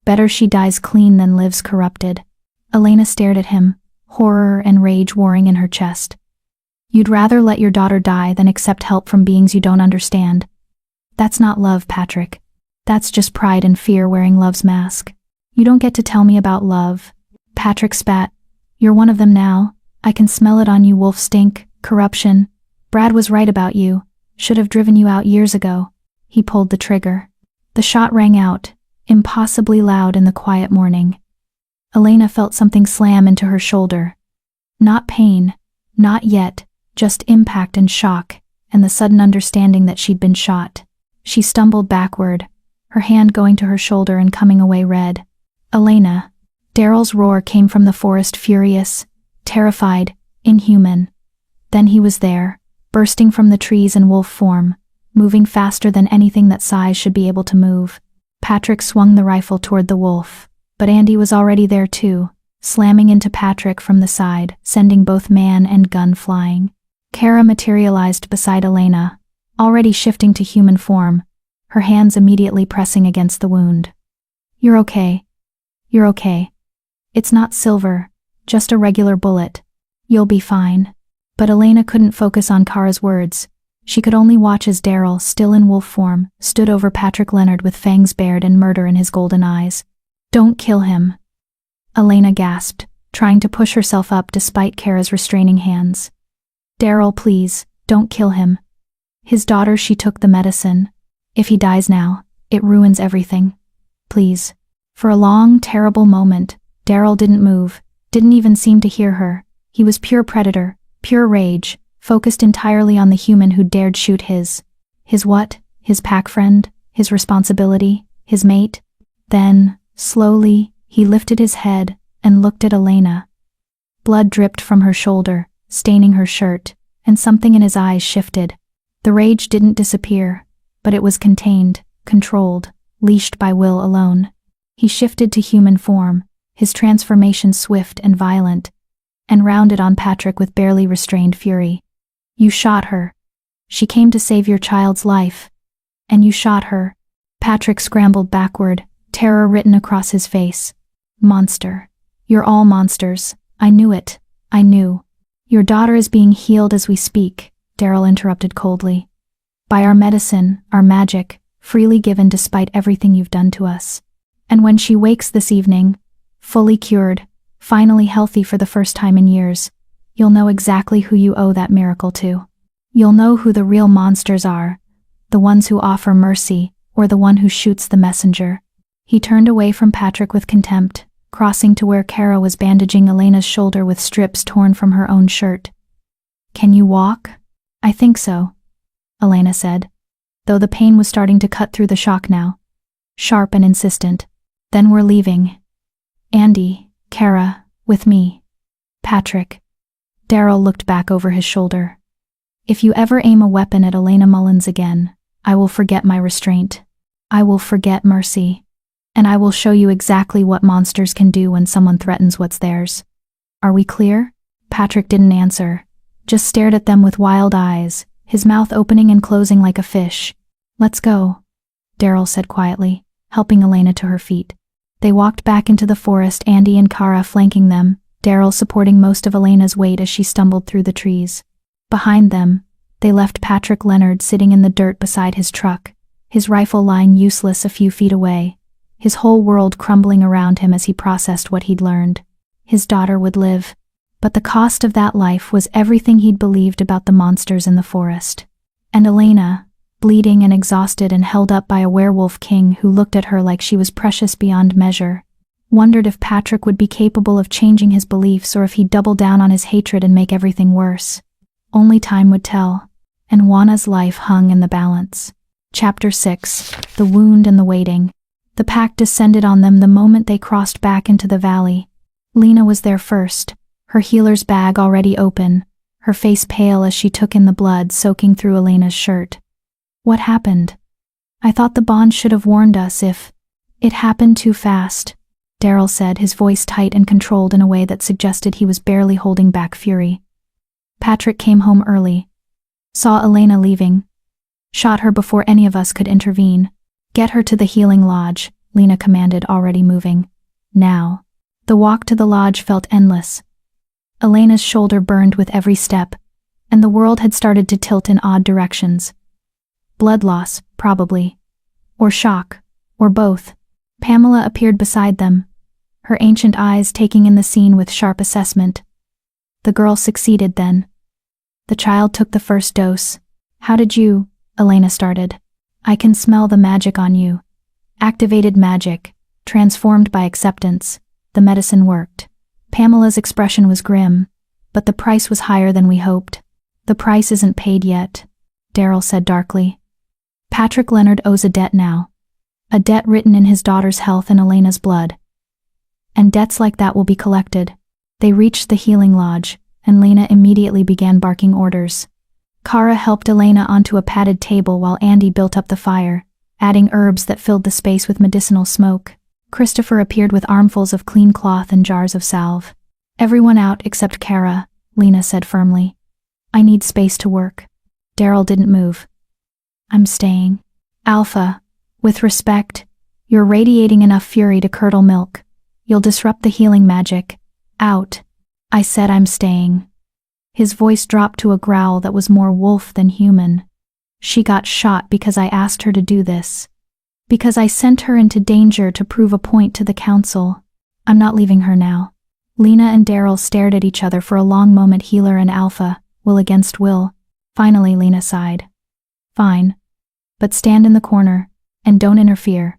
Better she dies clean than lives corrupted. Elena stared at him, horror and rage warring in her chest. You'd rather let your daughter die than accept help from beings you don't understand. That's not love, Patrick. That's just pride and fear wearing love's mask. You don't get to tell me about love. Patrick spat. You're one of them now. I can smell it on you, wolf stink, corruption. Brad was right about you. Should have driven you out years ago. He pulled the trigger. The shot rang out, impossibly loud in the quiet morning. Elena felt something slam into her shoulder. Not pain, not yet, just impact and shock, and the sudden understanding that she'd been shot. She stumbled backward, her hand going to her shoulder and coming away red. Elena. Daryl's roar came from the forest, furious, terrified, inhuman. Then he was there, bursting from the trees in wolf form, moving faster than anything that size should be able to move. Patrick swung the rifle toward the wolf, but Andy was already there too, slamming into Patrick from the side, sending both man and gun flying. Kara materialized beside Elena, already shifting to human form, her hands immediately pressing against the wound. "You're okay. You're okay. It's not silver, just a regular bullet. You'll be fine." But Elena couldn't focus on Kara's words. She could only watch as Daryl, still in wolf form, stood over Patrick Leonard with fangs bared and murder in his golden eyes. "Don't kill him," Elena gasped, trying to push herself up despite Kara's restraining hands. "Daryl, please, don't kill him. His daughter, she took the medicine. If he dies now, it ruins everything. Please." For a long, terrible moment, Daryl didn't move, didn't even seem to hear her. He was pure predator, pure rage, focused entirely on the human who dared shoot his what? His pack friend? His responsibility? His mate? Then, slowly, he lifted his head and looked at Elena. Blood dripped from her shoulder, staining her shirt, and something in his eyes shifted. The rage didn't disappear, but it was contained, controlled, leashed by will alone. He shifted to human form, his transformation swift and violent, and rounded on Patrick with barely restrained fury. "You shot her. She came to save your child's life. And you shot her." Patrick scrambled backward, terror written across his face. "Monster. You're all monsters. I knew it. I knew." "Your daughter is being healed as we speak," Daryl interrupted coldly. "By our medicine, our magic, freely given despite everything you've done to us. And when she wakes this evening, fully cured, finally healthy for the first time in years, you'll know exactly who you owe that miracle to. You'll know who the real monsters are, the ones who offer mercy, or the one who shoots the messenger." He turned away from Patrick with contempt, crossing to where Kara was bandaging Elena's shoulder with strips torn from her own shirt. "Can you walk?" "I think so," Elena said, though the pain was starting to cut through the shock now. Sharp and insistent. "Then we're leaving. Andy, Kara, with me. Patrick." Daryl looked back over his shoulder. "If you ever aim a weapon at Elena Mullins again, I will forget my restraint. I will forget mercy. And I will show you exactly what monsters can do when someone threatens what's theirs. Are we clear?" Patrick didn't answer, just stared at them with wild eyes, his mouth opening and closing like a fish. "Let's go," Daryl said quietly, helping Elena to her feet. They walked back into the forest, Andy and Kara flanking them, Daryl supporting most of Elena's weight as she stumbled through the trees. Behind them, they left Patrick Leonard sitting in the dirt beside his truck, his rifle lying useless a few feet away, his whole world crumbling around him as he processed what he'd learned. His daughter would live, but the cost of that life was everything he'd believed about the monsters in the forest. And Elena, bleeding and exhausted and held up by a werewolf king who looked at her like she was precious beyond measure, wondered if Patrick would be capable of changing his beliefs or if he'd double down on his hatred and make everything worse. Only time would tell, and Juana's life hung in the balance. Chapter 6. The Wound and the Waiting. The pack descended on them the moment they crossed back into the valley. Lena was there first, her healer's bag already open, her face pale as she took in the blood soaking through Elena's shirt. "What happened? I thought the bond should have warned us if it happened too fast," Daryl said, his voice tight and controlled in a way that suggested he was barely holding back fury. "Patrick came home early. Saw Elena leaving. Shot her before any of us could intervene. Get her to the healing lodge," Lena commanded, already moving. Now. The walk to the lodge felt endless. Elena's shoulder burned with every step, and the world had started to tilt in odd directions. Blood loss, probably. Or shock, or both. Pamela appeared beside them, her ancient eyes taking in the scene with sharp assessment. The girl succeeded then. "The child took the first dose. How did you?" Elena started. "I can smell the magic on you. Activated magic, transformed by acceptance. The medicine worked." Pamela's expression was grim, but the price was higher than we hoped. "The price isn't paid yet," Daryl said darkly. Patrick Leonard owes a debt now. A debt written in his daughter's health and Elena's blood. And debts like that will be collected. They reached the healing lodge, and Lena immediately began barking orders. Kara helped Elena onto a padded table while Andy built up the fire, adding herbs that filled the space with medicinal smoke. Christopher appeared with armfuls of clean cloth and jars of salve. Everyone out except Kara, Lena said firmly. I need space to work. Daryl didn't move. I'm staying. Alpha, with respect, you're radiating enough fury to curdle milk. You'll disrupt the healing magic. Out. I said I'm staying. His voice dropped to a growl that was more wolf than human. She got shot because I asked her to do this. Because I sent her into danger to prove a point to the council. I'm not leaving her now. Lena and Daryl stared at each other for a long moment. Healer and Alpha, will against will. Finally Lena sighed. Fine. But stand in the corner, and don't interfere.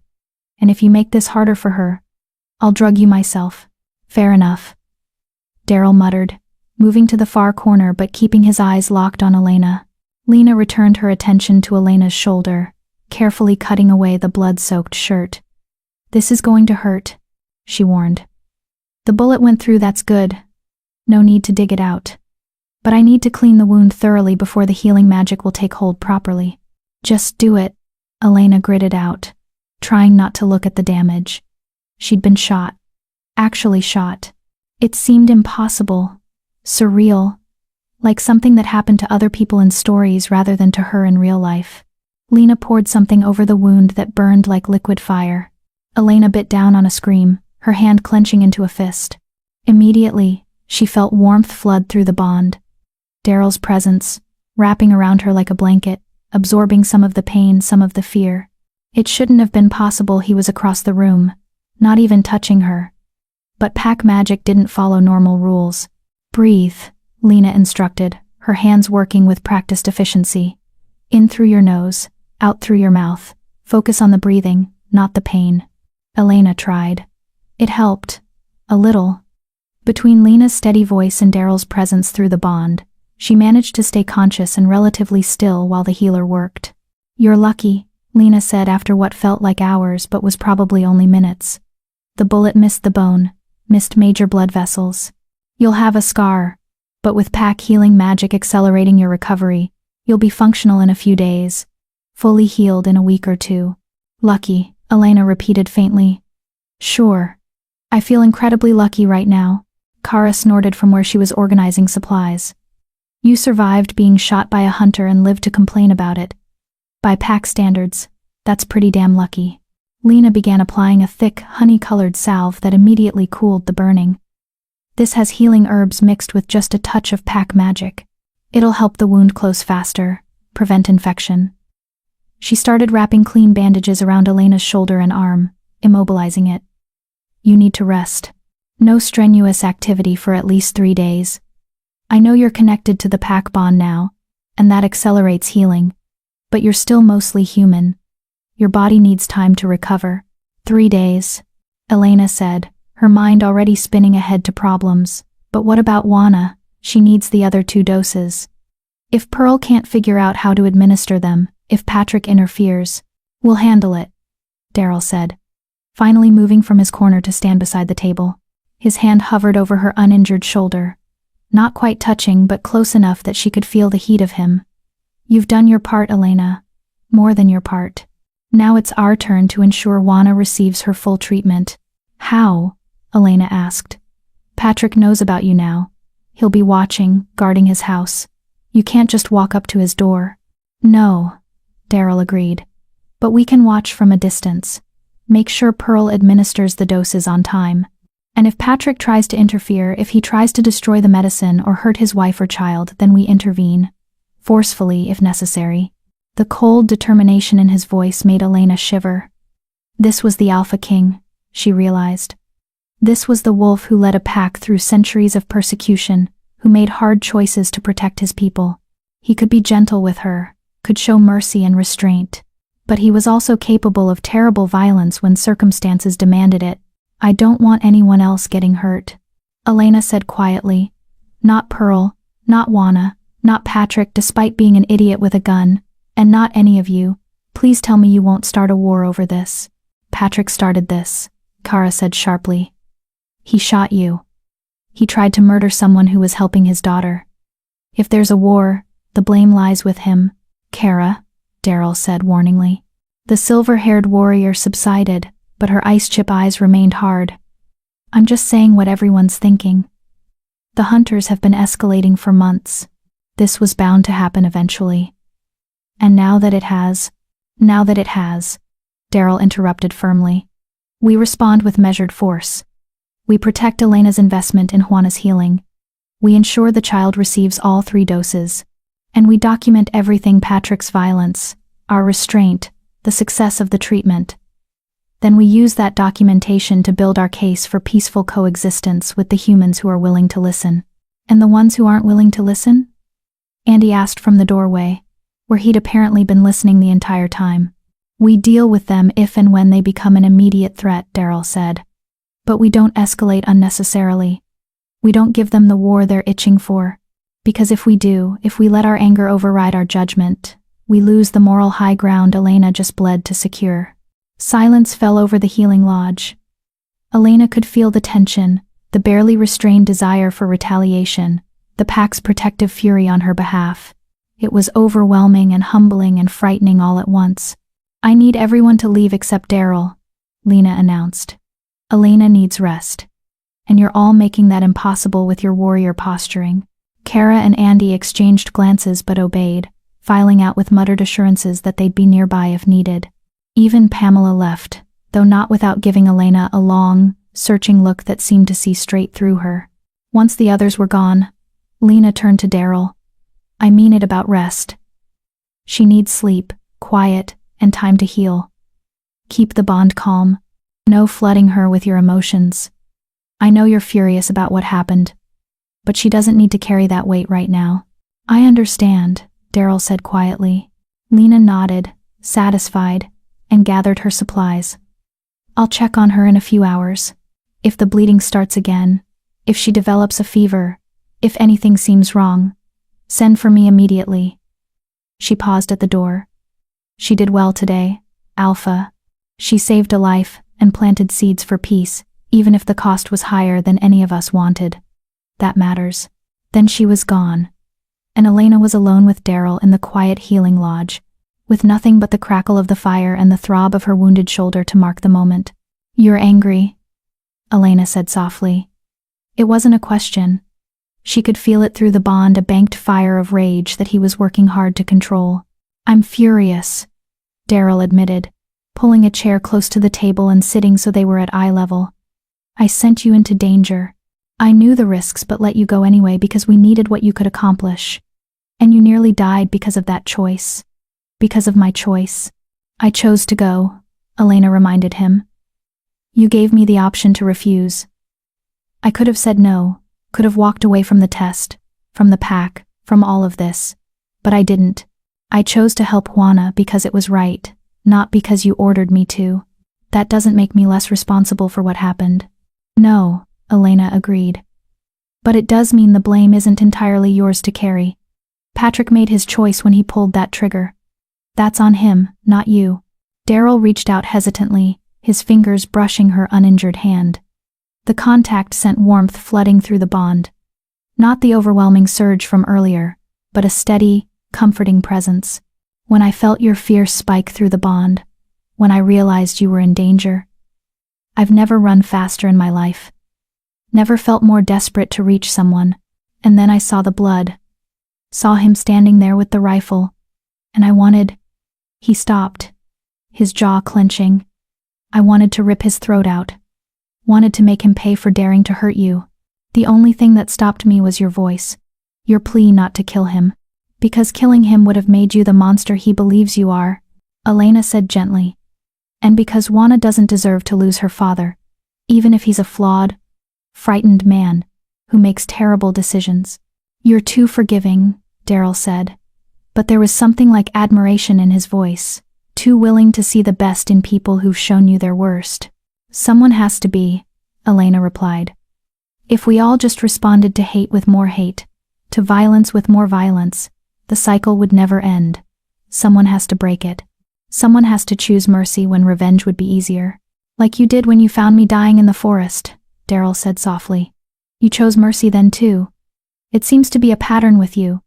And if you make this harder for her, I'll drug you myself. Fair enough. Daryl muttered, moving to the far corner but keeping his eyes locked on Elena. Lena returned her attention to Elena's shoulder, carefully cutting away the blood-soaked shirt. This is going to hurt, she warned. The bullet went through, that's good. No need to dig it out. But I need to clean the wound thoroughly before the healing magic will take hold properly. Just do it, Elena gritted out, trying not to look at the damage. She'd been shot. Actually shot. It seemed impossible, surreal, like something that happened to other people in stories rather than to her in real life. Lena poured something over the wound that burned like liquid fire. Elena bit down on a scream, her hand clenching into a fist. Immediately, she felt warmth flood through the bond. Daryl's presence, wrapping around her like a blanket, absorbing some of the pain, some of the fear. It shouldn't have been possible. He was across the room, not even touching her. But pack magic didn't follow normal rules. Breathe, Lena instructed, her hands working with practiced efficiency. In through your nose, out through your mouth. Focus on the breathing, not the pain. Elena tried. It helped. A little. Between Lena's steady voice and Daryl's presence through the bond, she managed to stay conscious and relatively still while the healer worked. You're lucky, Lena said after what felt like hours but was probably only minutes. The bullet missed the bone, missed major blood vessels. You'll have a scar, but with pack healing magic accelerating your recovery, you'll be functional in a few days, fully healed in a week or two. Lucky, Elena repeated faintly. Sure. I feel incredibly lucky right now, Kara snorted from where she was organizing supplies. You survived being shot by a hunter and lived to complain about it. By pack standards, that's pretty damn lucky. Lena began applying a thick, honey-colored salve that immediately cooled the burning. This has healing herbs mixed with just a touch of pack magic. It'll help the wound close faster, prevent infection. She started wrapping clean bandages around Elena's shoulder and arm, immobilizing it. You need to rest. No strenuous activity for at least 3 days. I know you're connected to the pack bond now, and that accelerates healing. But you're still mostly human. Your body needs time to recover. 3 days, Elena said, her mind already spinning ahead to problems. But what about Juana? She needs the other 2 doses. If Pearl can't figure out how to administer them, if Patrick interferes, we'll handle it, Daryl said, finally moving from his corner to stand beside the table. His hand hovered over her uninjured shoulder, not quite touching but close enough that she could feel the heat of him. You've done your part, Elena. More than your part. Now it's our turn to ensure Juana receives her full treatment. How? Elena asked. Patrick knows about you now. He'll be watching, guarding his house. You can't just walk up to his door. No, Daryl agreed. But we can watch from a distance. Make sure Pearl administers the doses on time. And if Patrick tries to interfere, if he tries to destroy the medicine or hurt his wife or child, then we intervene. Forcefully, if necessary. The cold determination in his voice made Elena shiver. This was the Alpha King, she realized. This was the wolf who led a pack through centuries of persecution, who made hard choices to protect his people. He could be gentle with her, could show mercy and restraint. But he was also capable of terrible violence when circumstances demanded it. I don't want anyone else getting hurt, Elena said quietly. Not Pearl, not Juana, not Patrick despite being an idiot with a gun, and not any of you, Please tell me you won't start a war over this. Patrick started this, Kara said sharply. He shot you. He tried to murder someone who was helping his daughter. If there's a war, the blame lies with him, Kara, Daryl said warningly. The silver-haired warrior subsided, but her ice-chip eyes remained hard. I'm just saying what everyone's thinking. The hunters have been escalating for months. This was bound to happen eventually. And now that it has, Daryl interrupted firmly. We respond with measured force. We protect Elena's investment in Juana's healing. We ensure the child receives all 3 doses. And we document everything: Patrick's violence, our restraint, the success of the treatment. Then we use that documentation to build our case for peaceful coexistence with the humans who are willing to listen. And the ones who aren't willing to listen? Andy asked from the doorway, where he'd apparently been listening the entire time. We deal with them if and when they become an immediate threat, Daryl said. But we don't escalate unnecessarily. We don't give them the war they're itching for. Because if we do, if we let our anger override our judgment, we lose the moral high ground Elena just bled to secure. Silence fell over the healing lodge. Elena could feel the tension, the barely restrained desire for retaliation, the pack's protective fury on her behalf. It was overwhelming and humbling and frightening all at once. I need everyone to leave except Daryl, Lena announced. Elena needs rest. And you're all making that impossible with your warrior posturing. Kara and Andy exchanged glances but obeyed, filing out with muttered assurances that they'd be nearby if needed. Even Pamela left, though not without giving Elena a long, searching look that seemed to see straight through her. Once the others were gone, Lena turned to Daryl. I mean it about rest. She needs sleep, quiet, and time to heal. Keep the bond calm. No flooding her with your emotions. I know you're furious about what happened, but she doesn't need to carry that weight right now. I understand, Daryl said quietly. Lena nodded, satisfied, and gathered her supplies. I'll check on her in a few hours. If the bleeding starts again, if she develops a fever, if anything seems wrong, send for me immediately. She paused at the door. She did well today, Alpha. She saved a life and planted seeds for peace, even if the cost was higher than any of us wanted. That matters. Then she was gone. And Elena was alone with Daryl in the quiet healing lodge, with nothing but the crackle of the fire and the throb of her wounded shoulder to mark the moment. You're angry, Elena said softly. It wasn't a question. She could feel it through the bond, a banked fire of rage that he was working hard to control. I'm furious, Daryl admitted, pulling a chair close to the table and sitting so they were at eye level. I sent you into danger. I knew the risks but let you go anyway because we needed what you could accomplish. And you nearly died because of that choice. Because of my choice. I chose to go, Elena reminded him. You gave me the option to refuse. I could have said no, could have walked away from the test, from the pack, from all of this. But I didn't. I chose to help Juana because it was right, not because you ordered me to. That doesn't make me less responsible for what happened. No, Elena agreed. But it does mean the blame isn't entirely yours to carry. Patrick made his choice when he pulled that trigger. That's on him, not you. Daryl reached out hesitantly, his fingers brushing her uninjured hand. The contact sent warmth flooding through the bond. Not the overwhelming surge from earlier, but a steady, comforting presence. When I felt your fear spike through the bond, when I realized you were in danger. I've never run faster in my life. Never felt more desperate to reach someone. And then I saw the blood. Saw him standing there with the rifle. And I wanted... He stopped, his jaw clenching. I wanted to rip his throat out. Wanted to make him pay for daring to hurt you. The only thing that stopped me was your voice. Your plea not to kill him. Because killing him would have made you the monster he believes you are, Elena said gently. And because Juana doesn't deserve to lose her father, even if he's a flawed, frightened man who makes terrible decisions. You're too forgiving, Daryl said. But there was something like admiration in his voice, too willing to see the best in people who've shown you their worst. Someone has to be, Elena replied. If we all just responded to hate with more hate, to violence with more violence, the cycle would never end. Someone has to break it. Someone has to choose mercy when revenge would be easier. Like you did when you found me dying in the forest, Daryl said softly. You chose mercy then too. It seems to be a pattern with you.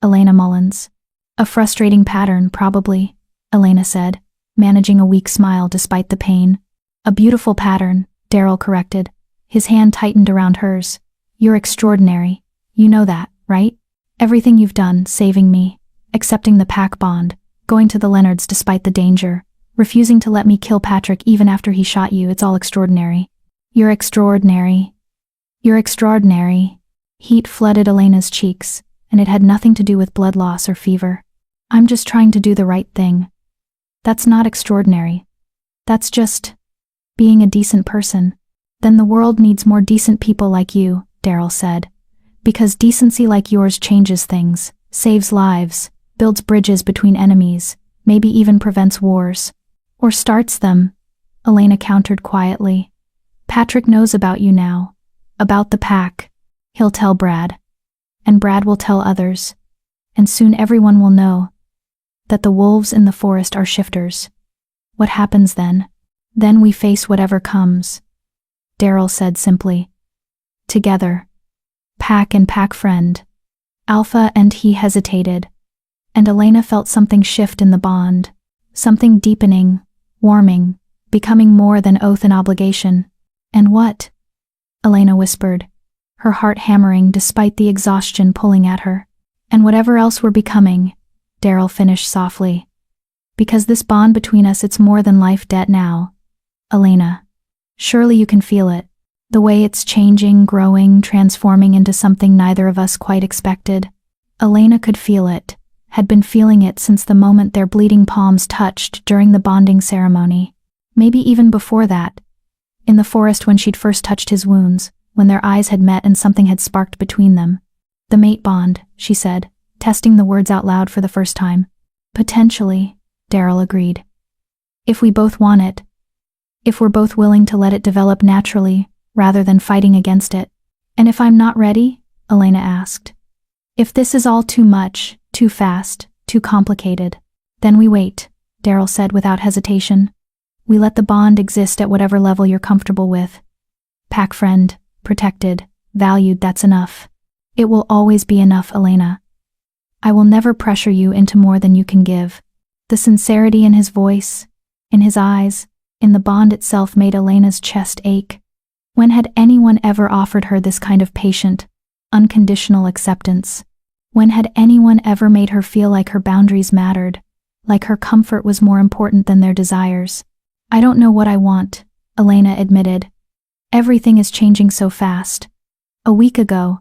Elena Mullins. A frustrating pattern, probably, Elena said, managing a weak smile despite the pain. A beautiful pattern, Daryl corrected. His hand tightened around hers. You're extraordinary. You know that, right? Everything you've done, saving me, accepting the pack bond, going to the Leonards despite the danger, refusing to let me kill Patrick even after he shot you, it's all extraordinary. You're extraordinary. You're extraordinary. Heat flooded Elena's cheeks, and it had nothing to do with blood loss or fever. I'm just trying to do the right thing. That's not extraordinary. That's just being a decent person. Then the world needs more decent people like you, Daryl said. Because decency like yours changes things, saves lives, builds bridges between enemies, maybe even prevents wars. Or starts them, Elena countered quietly. Patrick knows about you now. About the pack. He'll tell Brad. And Brad will tell others. And soon everyone will know that the wolves in the forest are shifters. What happens then? Then we face whatever comes, Daryl said simply. Together. Pack and pack friend. Alpha and he hesitated, and Elena felt something shift in the bond, something deepening, warming, becoming more than oath and obligation. And what? Elena whispered, her heart hammering despite the exhaustion pulling at her. And whatever else we're becoming, Daryl finished softly. Because this bond between us, it's more than life debt now. Elena. Surely you can feel it. The way it's changing, growing, transforming into something neither of us quite expected. Elena could feel it, had been feeling it since the moment their bleeding palms touched during the bonding ceremony. Maybe even before that. In the forest when she'd first touched his wounds, when their eyes had met and something had sparked between them. The mate bond, she said, testing the words out loud for the first time. Potentially, Daryl agreed. If we both want it. If we're both willing to let it develop naturally, rather than fighting against it. And if I'm not ready? Elena asked. If this is all too much, too fast, too complicated, then we wait, Daryl said without hesitation. We let the bond exist at whatever level you're comfortable with. Pack friend, protected, valued, that's enough. It will always be enough, Elena. I will never pressure you into more than you can give. The sincerity in his voice, in his eyes, in the bond itself made Elena's chest ache. When had anyone ever offered her this kind of patient, unconditional acceptance? When had anyone ever made her feel like her boundaries mattered, like her comfort was more important than their desires? I don't know what I want, Elena admitted. Everything is changing so fast. A week ago,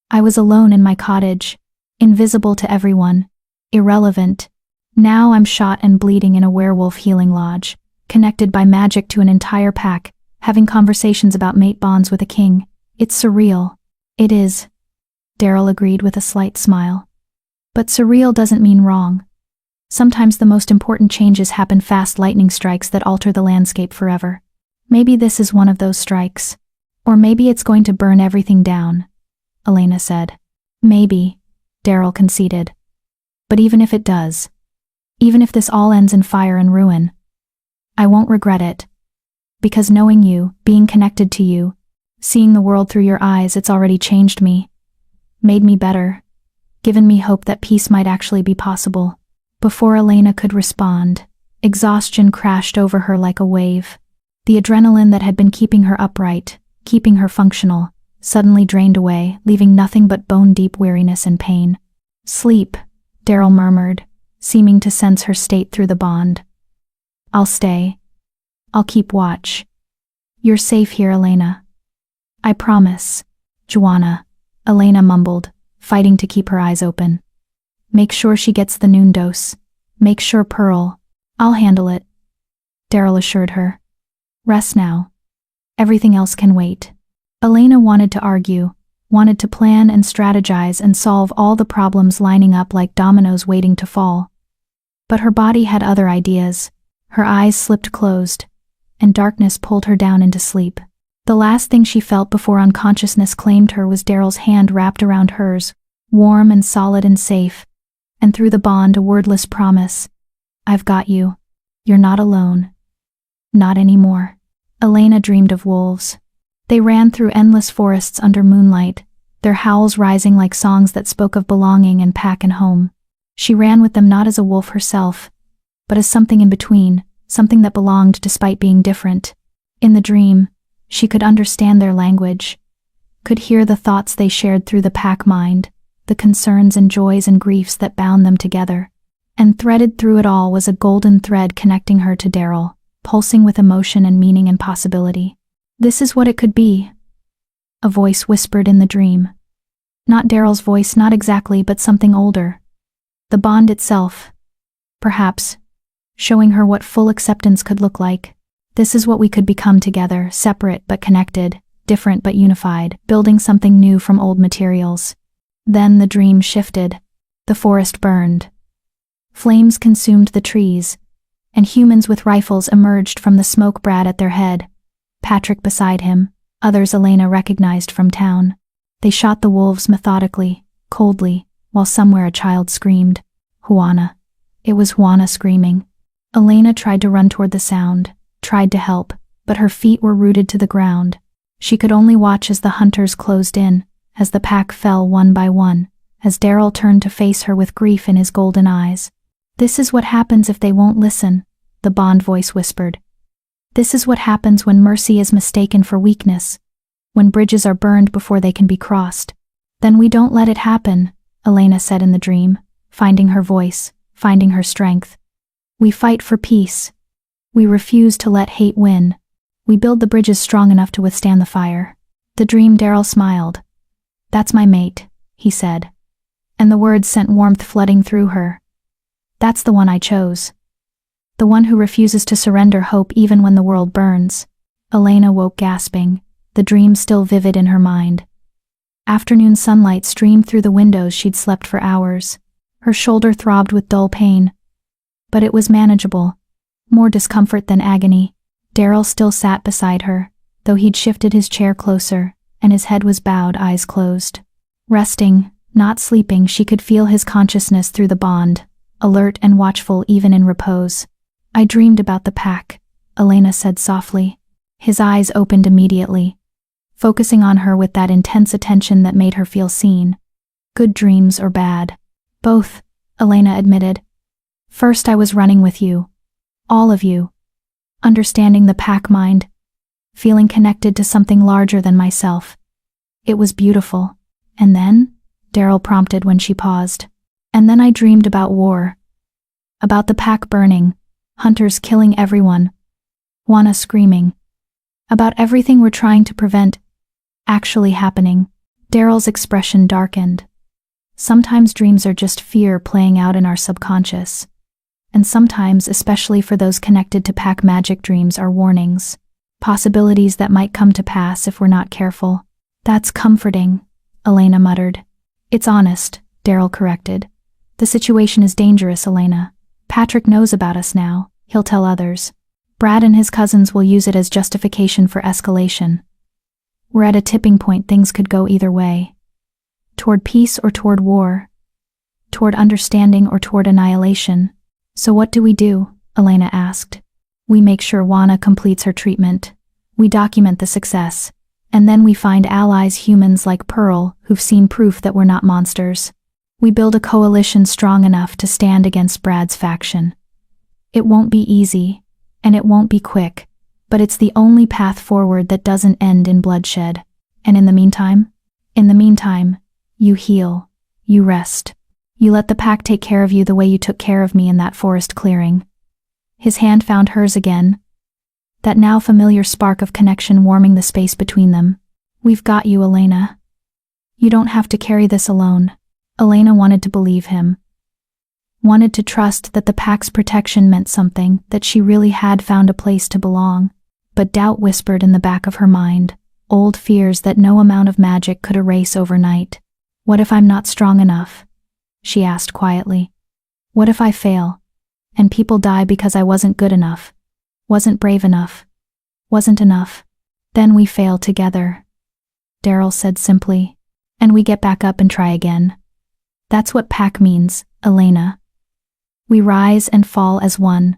I was alone in my cottage, invisible to everyone, irrelevant. Now I'm shot and bleeding in a werewolf healing lodge, connected by magic to an entire pack, having conversations about mate bonds with a king. It's surreal. It is, Daryl agreed with a slight smile. But surreal doesn't mean wrong. Sometimes the most important changes happen fast lightning strikes that alter the landscape forever. Maybe this is one of those strikes. Or maybe it's going to burn everything down, Elena said. Maybe, Daryl conceded. But even if it does, even if this all ends in fire and ruin, I won't regret it. Because knowing you, being connected to you, seeing the world through your eyes, it's already changed me, made me better, given me hope that peace might actually be possible. Before Elena could respond, exhaustion crashed over her like a wave. The adrenaline that had been keeping her upright, keeping her functional, suddenly drained away, leaving nothing but bone-deep weariness and pain. Sleep, Daryl murmured, seeming to sense her state through the bond. I'll stay. I'll keep watch. You're safe here, Elena. I promise. Joanna, Elena mumbled, fighting to keep her eyes open. Make sure she gets the noon dose. Make sure Pearl. I'll handle it, Daryl assured her. Rest now. Everything else can wait. Elena wanted to argue, wanted to plan and strategize and solve all the problems lining up like dominoes waiting to fall. But her body had other ideas. Her eyes slipped closed, and darkness pulled her down into sleep. The last thing she felt before unconsciousness claimed her was Daryl's hand wrapped around hers, warm and solid and safe, and through the bond a wordless promise. I've got you. You're not alone. Not anymore. Elena dreamed of wolves. They ran through endless forests under moonlight, their howls rising like songs that spoke of belonging and pack and home. She ran with them not as a wolf herself, but as something in between, something that belonged despite being different. In the dream, she could understand their language, could hear the thoughts they shared through the pack mind, the concerns and joys and griefs that bound them together. And threaded through it all was a golden thread connecting her to Daryl, pulsing with emotion and meaning and possibility. This is what it could be. A voice whispered in the dream. Not Daryl's voice, not exactly, but something older. The bond itself, perhaps, showing her what full acceptance could look like. This is what we could become together, separate but connected, different but unified, building something new from old materials. Then the dream shifted. The forest burned. Flames consumed the trees, and humans with rifles emerged from the smoke. Brad at their head, Patrick beside him, others Elena recognized from town. They shot the wolves methodically, coldly, while somewhere a child screamed. Juana. It was Juana screaming. Elena tried to run toward the sound, tried to help, but her feet were rooted to the ground. She could only watch as the hunters closed in, as the pack fell one by one, as Daryl turned to face her with grief in his golden eyes. This is what happens if they won't listen, the Bond voice whispered. This is what happens when mercy is mistaken for weakness, when bridges are burned before they can be crossed. Then we don't let it happen, Elena said in the dream, finding her voice, finding her strength. We fight for peace. We refuse to let hate win. We build the bridges strong enough to withstand the fire. The dream. Daryl smiled. That's my mate, he said. And the words sent warmth flooding through her. That's the one I chose. The one who refuses to surrender hope even when the world burns. Elena woke gasping, the dream still vivid in her mind. Afternoon sunlight streamed through the windows she'd slept for hours. Her shoulder throbbed with dull pain. But it was manageable. More discomfort than agony. Daryl still sat beside her, though he'd shifted his chair closer, and his head was bowed, eyes closed. Resting, not sleeping, she could feel his consciousness through the bond, alert and watchful even in repose. I dreamed about the pack, Elena said softly. His eyes opened immediately, focusing on her with that intense attention that made her feel seen. Good dreams or bad? Both, Elena admitted. First I was running with you. All of you. Understanding the pack mind. Feeling connected to something larger than myself. It was beautiful. And then? Daryl prompted when she paused. And then I dreamed about war. About the pack burning, hunters killing everyone. Juana screaming. About everything we're trying to prevent actually happening. Daryl's expression darkened. Sometimes dreams are just fear playing out in our subconscious. And sometimes, especially for those connected to pack magic, dreams are warnings. Possibilities that might come to pass if we're not careful. That's comforting, Elena muttered. It's honest, Daryl corrected. The situation is dangerous, Elena. Patrick knows about us now. He'll tell others. Brad and his cousins will use it as justification for escalation. We're at a tipping point. Things could go either way. Toward peace or toward war. Toward understanding or toward annihilation. So what do we do? Elena asked. We make sure Juana completes her treatment. We document the success. And then we find allies, humans like Pearl, who've seen proof that we're not monsters. We build a coalition strong enough to stand against Brad's faction. It won't be easy, and it won't be quick, but it's the only path forward that doesn't end in bloodshed. And in the meantime? In the meantime, you heal. You rest. You let the pack take care of you the way you took care of me in that forest clearing. His hand found hers again. That now familiar spark of connection warming the space between them. We've got you, Elena. You don't have to carry this alone. Elena wanted to believe him. Wanted to trust that the pack's protection meant something, that she really had found a place to belong. But doubt whispered in the back of her mind, old fears that no amount of magic could erase overnight. What if I'm not strong enough? She asked quietly. What if I fail? And people die because I wasn't good enough, wasn't brave enough, wasn't enough? Then we fail together, Daryl said simply. And we get back up and try again. That's what pack means, Elena. We rise and fall as one.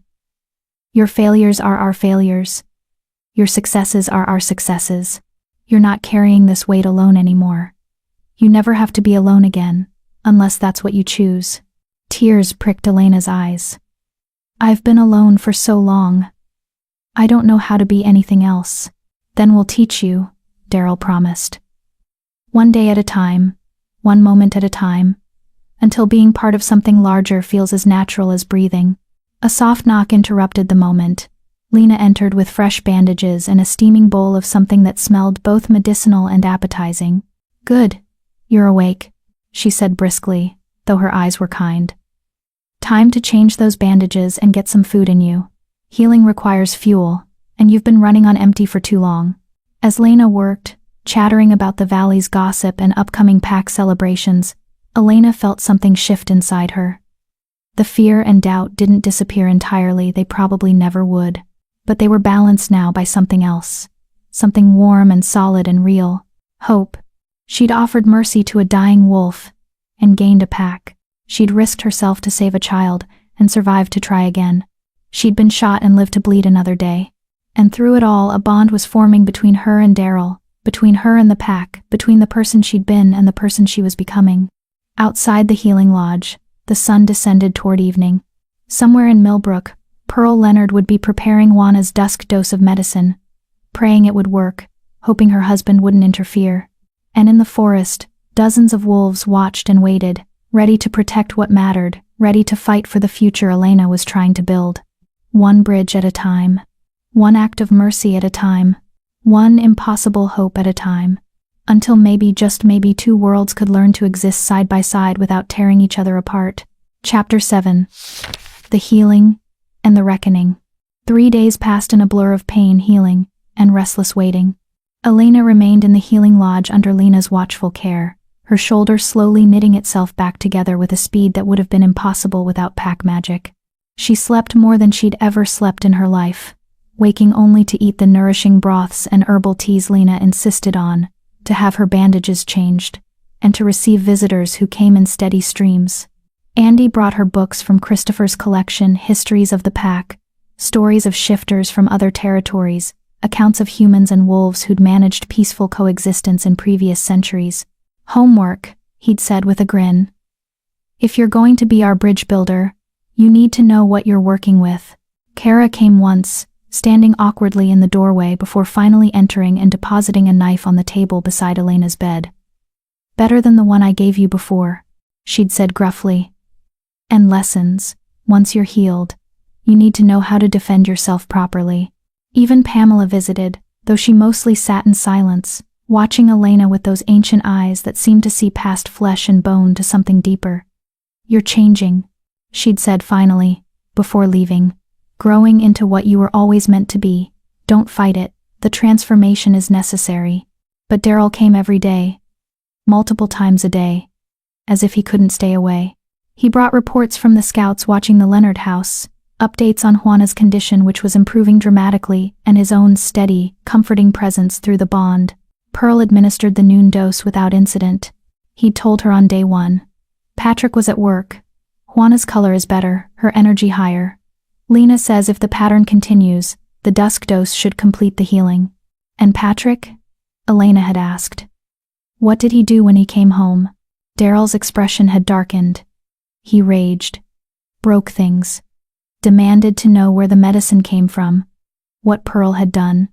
Your failures are our failures. Your successes are our successes. You're not carrying this weight alone anymore. You never have to be alone again, unless that's what you choose. Tears pricked Elena's eyes. I've been alone for so long. I don't know how to be anything else. Then we'll teach you, Daryl promised. One day at a time, one moment at a time, until being part of something larger feels as natural as breathing. A soft knock interrupted the moment. Lena entered with fresh bandages and a steaming bowl of something that smelled both medicinal and appetizing. Good. You're awake, she said briskly, though her eyes were kind. Time to change those bandages and get some food in you. Healing requires fuel, and you've been running on empty for too long. As Lena worked, chattering about the valley's gossip and upcoming pack celebrations, Elena felt something shift inside her. The fear and doubt didn't disappear entirely, they probably never would. But they were balanced now by something else. Something warm and solid and real. Hope. She'd offered mercy to a dying wolf and gained a pack. She'd risked herself to save a child and survived to try again. She'd been shot and lived to bleed another day. And through it all, a bond was forming between her and Daryl, between her and the pack, between the person she'd been and the person she was becoming. Outside the healing lodge, the sun descended toward evening. Somewhere in Millbrook, Pearl Leonard would be preparing Juana's dusk dose of medicine, praying it would work, hoping her husband wouldn't interfere. And in the forest, dozens of wolves watched and waited, ready to protect what mattered, ready to fight for the future Elena was trying to build. One bridge at a time. One act of mercy at a time. One impossible hope at a time. Until maybe, just maybe, two worlds could learn to exist side by side without tearing each other apart. Chapter 7. The Healing and the Reckoning. 3 days passed in a blur of pain, healing, and restless waiting. Elena remained in the healing lodge under Lena's watchful care, her shoulder slowly knitting itself back together with a speed that would have been impossible without pack magic. She slept more than she'd ever slept in her life, waking only to eat the nourishing broths and herbal teas Lena insisted on, to have her bandages changed, and to receive visitors who came in steady streams. Andy brought her books from Christopher's collection, histories of the pack, stories of shifters from other territories, accounts of humans and wolves who'd managed peaceful coexistence in previous centuries. Homework, he'd said with a grin. If you're going to be our bridge builder, you need to know what you're working with. Kara came once, standing awkwardly in the doorway before finally entering and depositing a knife on the table beside Elena's bed. Better than the one I gave you before, she'd said gruffly. And lessons, once you're healed, you need to know how to defend yourself properly. Even Pamela visited, though she mostly sat in silence, watching Elena with those ancient eyes that seemed to see past flesh and bone to something deeper. You're changing, she'd said finally, before leaving. Growing into what you were always meant to be. Don't fight it, the transformation is necessary. But Daryl came every day. Multiple times a day. As if he couldn't stay away. He brought reports from the scouts watching the Leonard house, updates on Juana's condition which was improving dramatically, and his own steady, comforting presence through the bond. Pearl administered the noon dose without incident. He'd told her on day 1. Patrick was at work. Juana's color is better, her energy higher. Lena says if the pattern continues, the dusk dose should complete the healing. And Patrick? Elena had asked. What did he do when he came home? Daryl's expression had darkened. He raged. Broke things. Demanded to know where the medicine came from. What Pearl had done.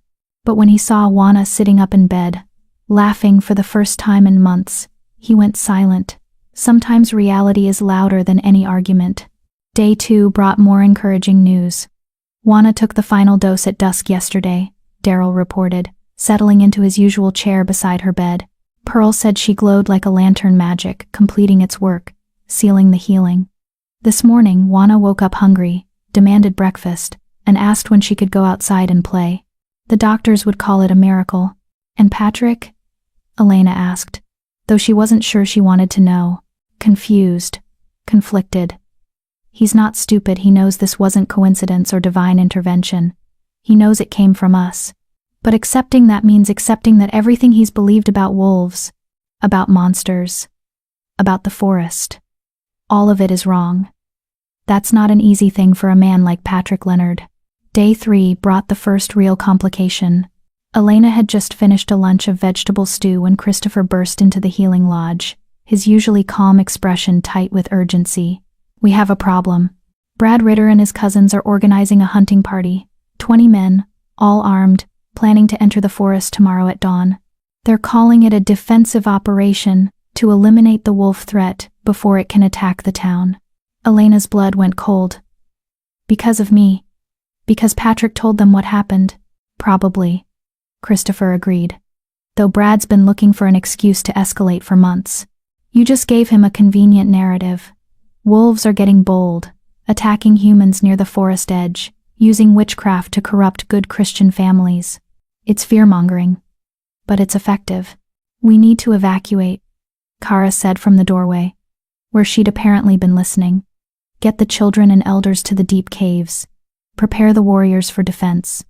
But when he saw Juana sitting up in bed, laughing for the first time in months, he went silent. Sometimes reality is louder than any argument. Day 2 brought more encouraging news. Juana took the final dose at dusk yesterday, Daryl reported, settling into his usual chair beside her bed. Pearl said she glowed like a lantern magic, completing its work, sealing the healing. This morning, Juana woke up hungry, demanded breakfast, and asked when she could go outside and play. The doctors would call it a miracle. And Patrick? Elena asked, though she wasn't sure she wanted to know. Confused. Conflicted. He's not stupid, he knows this wasn't coincidence or divine intervention. He knows it came from us. But accepting that means accepting that everything he's believed about wolves, about monsters, about the forest, all of it is wrong. That's not an easy thing for a man like Patrick Leonard. Day 3 brought the first real complication. Elena had just finished a lunch of vegetable stew when Christopher burst into the healing lodge, his usually calm expression tight with urgency. "We have a problem. Brad Ritter and his cousins are organizing a hunting party. 20 men, all armed, planning to enter the forest tomorrow at dawn. They're calling it a defensive operation to eliminate the wolf threat before it can attack the town." Elena's blood went cold. "Because of me. Because Patrick told them what happened." "Probably," Christopher agreed. "Though Brad's been looking for an excuse to escalate for months. You just gave him a convenient narrative. Wolves are getting bold, attacking humans near the forest edge, using witchcraft to corrupt good Christian families. It's fear-mongering. But it's effective. We need to evacuate," Kara said from the doorway, where she'd apparently been listening. "Get the children and elders to the deep caves. Prepare the warriors for defense.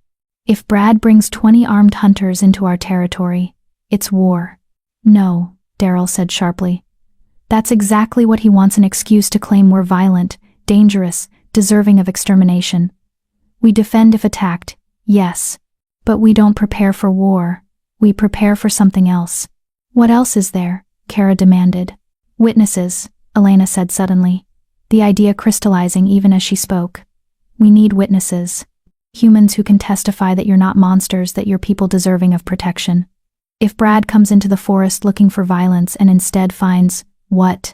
If Brad brings 20 armed hunters into our territory, it's war." "No," Daryl said sharply. "That's exactly what he wants, an excuse to claim we're violent, dangerous, deserving of extermination. We defend if attacked, yes. But we don't prepare for war. We prepare for something else." "What else is there?" Kara demanded. "Witnesses," Elena said suddenly, the idea crystallizing even as she spoke. "We need witnesses. Humans who can testify that you're not monsters, that you're people deserving of protection. If Brad comes into the forest looking for violence and instead finds, what?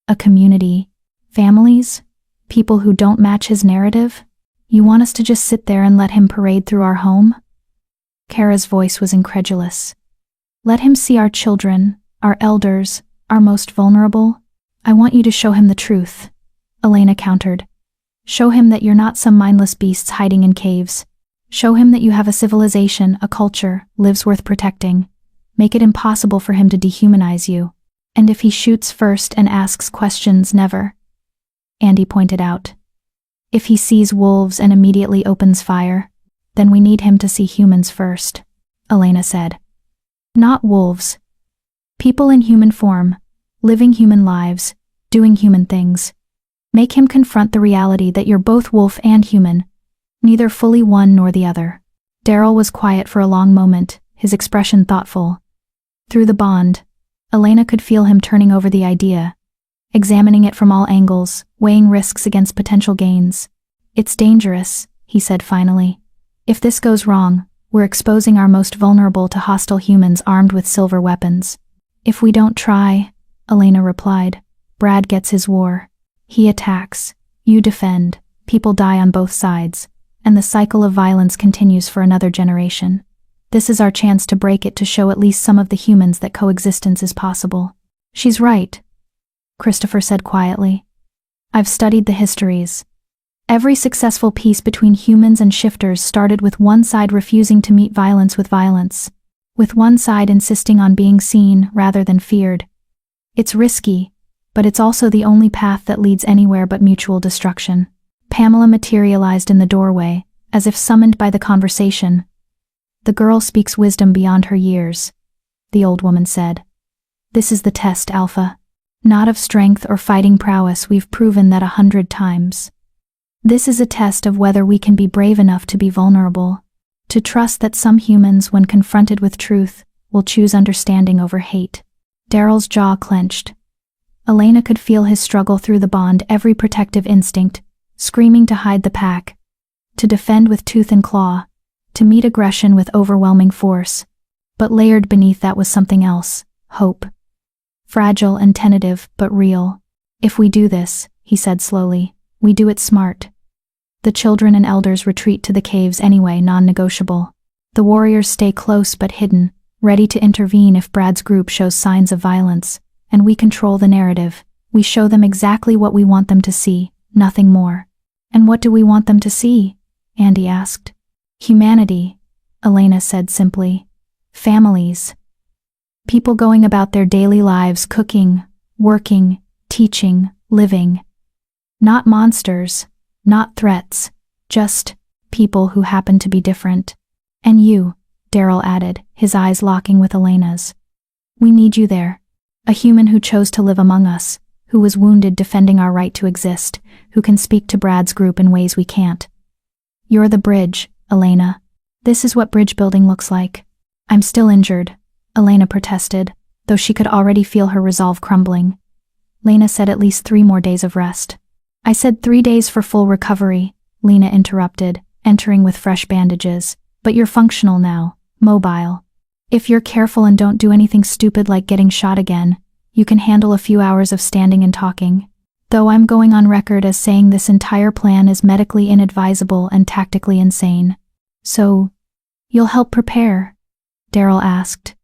A community? Families? People who don't match his narrative? You want us to just sit there and let him parade through our home?" Kara's voice was incredulous. "Let him see our children, our elders, our most vulnerable. I want you to show him the truth," Elena countered. "Show him that you're not some mindless beasts hiding in caves. Show him that you have a civilization, a culture, lives worth protecting. Make it impossible for him to dehumanize you. And if he shoots first and asks questions, never," Andy pointed out. "If he sees wolves and immediately opens fire, then we need him to see humans first," Elena said. "Not wolves. People in human form, living human lives, doing human things. Make him confront the reality that you're both wolf and human, neither fully one nor the other." Daryl was quiet for a long moment, his expression thoughtful. Through the bond, Elena could feel him turning over the idea, examining it from all angles, weighing risks against potential gains. "It's dangerous," he said finally. "If this goes wrong, we're exposing our most vulnerable to hostile humans armed with silver weapons." "If we don't try," Elena replied, "Brad gets his war. He attacks, you defend, people die on both sides, and the cycle of violence continues for another generation. This is our chance to break it, to show at least some of the humans that coexistence is possible." "She's right," Christopher said quietly. "I've studied the histories. Every successful peace between humans and shifters started with one side refusing to meet violence, with one side insisting on being seen rather than feared. It's risky, but it's also the only path that leads anywhere but mutual destruction." Pamela materialized in the doorway, as if summoned by the conversation. "The girl speaks wisdom beyond her years," the old woman said. "This is the test, Alpha. Not of strength or fighting prowess, we've proven that 100 times. This is a test of whether we can be brave enough to be vulnerable, to trust that some humans, when confronted with truth, will choose understanding over hate." Daryl's jaw clenched. Elena could feel his struggle through the bond, every protective instinct, screaming to hide the pack, to defend with tooth and claw, to meet aggression with overwhelming force. But layered beneath that was something else, hope. Fragile and tentative, but real. "If we do this," he said slowly, "we do it smart. The children and elders retreat to the caves anyway, non-negotiable. The warriors stay close but hidden, ready to intervene if Brad's group shows signs of violence, and we control the narrative. We show them exactly what we want them to see, nothing more." "And what do we want them to see?" Andy asked. "Humanity," Elena said simply. "Families. People going about their daily lives, cooking, working, teaching, living. Not monsters, not threats, just people who happen to be different. And you," Daryl added, his eyes locking with Elena's. "We need you there. A human who chose to live among us, who was wounded defending our right to exist, who can speak to Brad's group in ways we can't." You're the bridge, Elena. This is what bridge building looks like. I'm still injured, Elena protested, though she could already feel her resolve crumbling. Lena said at least 3 more days of rest. I said 3 days for full recovery, Lena interrupted, entering with fresh bandages. But you're functional now, mobile. If you're careful and don't do anything stupid like getting shot again, you can handle a few hours of standing and talking. Though I'm going on record as saying this entire plan is medically inadvisable and tactically insane. So, you'll help prepare? Daryl asked.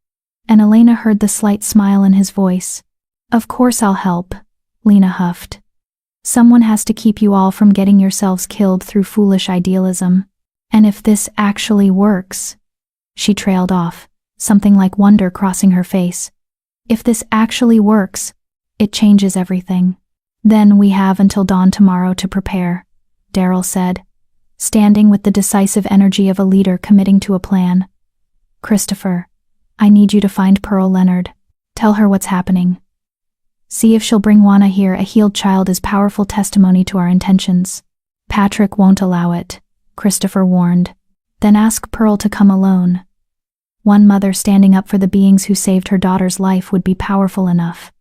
And Elena heard the slight smile in his voice. Of course I'll help, Lena huffed. Someone has to keep you all from getting yourselves killed through foolish idealism. And if this actually works, she trailed off, something like wonder crossing her face. If this actually works, it changes everything. Then we have until dawn tomorrow to prepare, Daryl said, standing with the decisive energy of a leader committing to a plan. Christopher, I need you to find Pearl Leonard. Tell her what's happening. See if she'll bring Juana here. A healed child is powerful testimony to our intentions. Patrick won't allow it, Christopher warned. Then ask Pearl to come alone. One mother standing up for the beings who saved her daughter's life would be powerful enough.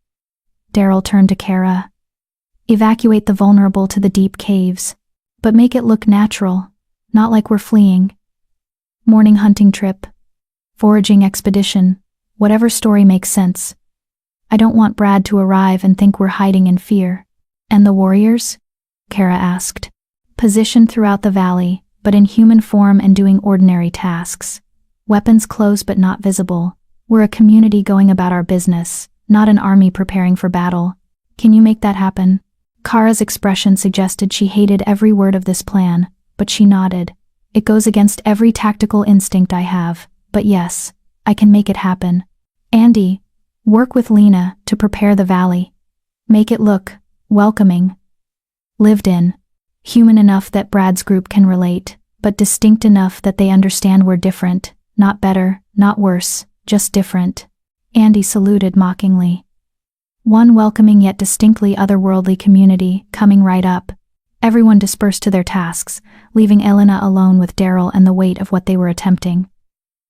Daryl turned to Kara. Evacuate the vulnerable to the deep caves, but make it look natural, not like we're fleeing. Morning hunting trip, foraging expedition, whatever story makes sense. I don't want Brad to arrive and think we're hiding in fear. And the warriors? Kara asked. Positioned throughout the valley, but in human form and doing ordinary tasks. Weapons close but not visible. We're a community going about our business, not an army preparing for battle. Can you make that happen? Kara's expression suggested she hated every word of this plan, but she nodded. It goes against every tactical instinct I have, but yes, I can make it happen. Andy, work with Lena to prepare the valley. Make it look welcoming. Lived in. Human enough that Brad's group can relate, but distinct enough that they understand we're different, not better, not worse, just different. Andy saluted mockingly. One welcoming yet distinctly otherworldly community, coming right up. Everyone dispersed to their tasks, leaving Elena alone with Daryl and the weight of what they were attempting.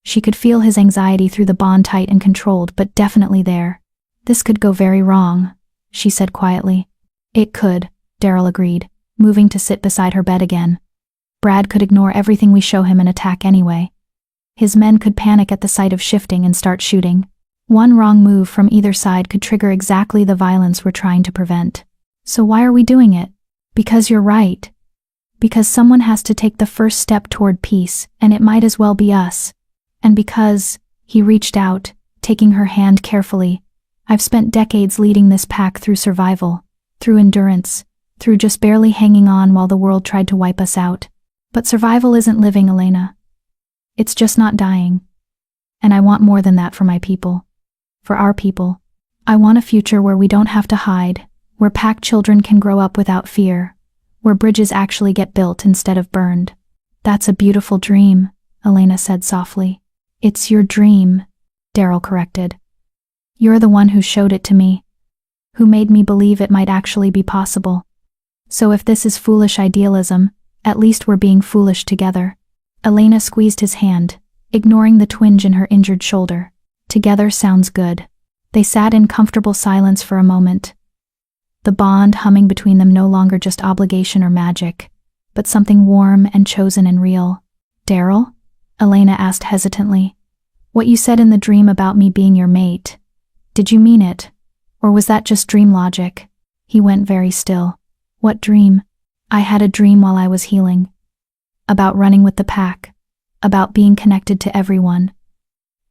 She could feel his anxiety through the bond, tight and controlled, but definitely there. This could go very wrong, she said quietly. It could, Daryl agreed, moving to sit beside her bed again. Brad could ignore everything we show him and attack anyway. His men could panic at the sight of shifting and start shooting. One wrong move from either side could trigger exactly the violence we're trying to prevent. So why are we doing it? Because you're right. Because someone has to take the first step toward peace, and it might as well be us. And because, he reached out, taking her hand carefully, I've spent decades leading this pack through survival, through endurance, through just barely hanging on while the world tried to wipe us out. But survival isn't living, Elena. It's just not dying. And I want more than that for my people. For our people. I want a future where we don't have to hide, where pack children can grow up without fear, where bridges actually get built instead of burned. That's a beautiful dream, Elena said softly. It's your dream, Daryl corrected. You're the one who showed it to me, who made me believe it might actually be possible. So if this is foolish idealism, at least we're being foolish together. Elena squeezed his hand, ignoring the twinge in her injured shoulder. Together sounds good. They sat in comfortable silence for a moment. The bond humming between them no longer just obligation or magic, but something warm and chosen and real. Daryl? Elena asked hesitantly. What you said in the dream about me being your mate, did you mean it? Or was that just dream logic? He went very still. What dream? I had a dream while I was healing. About running with the pack. About being connected to everyone.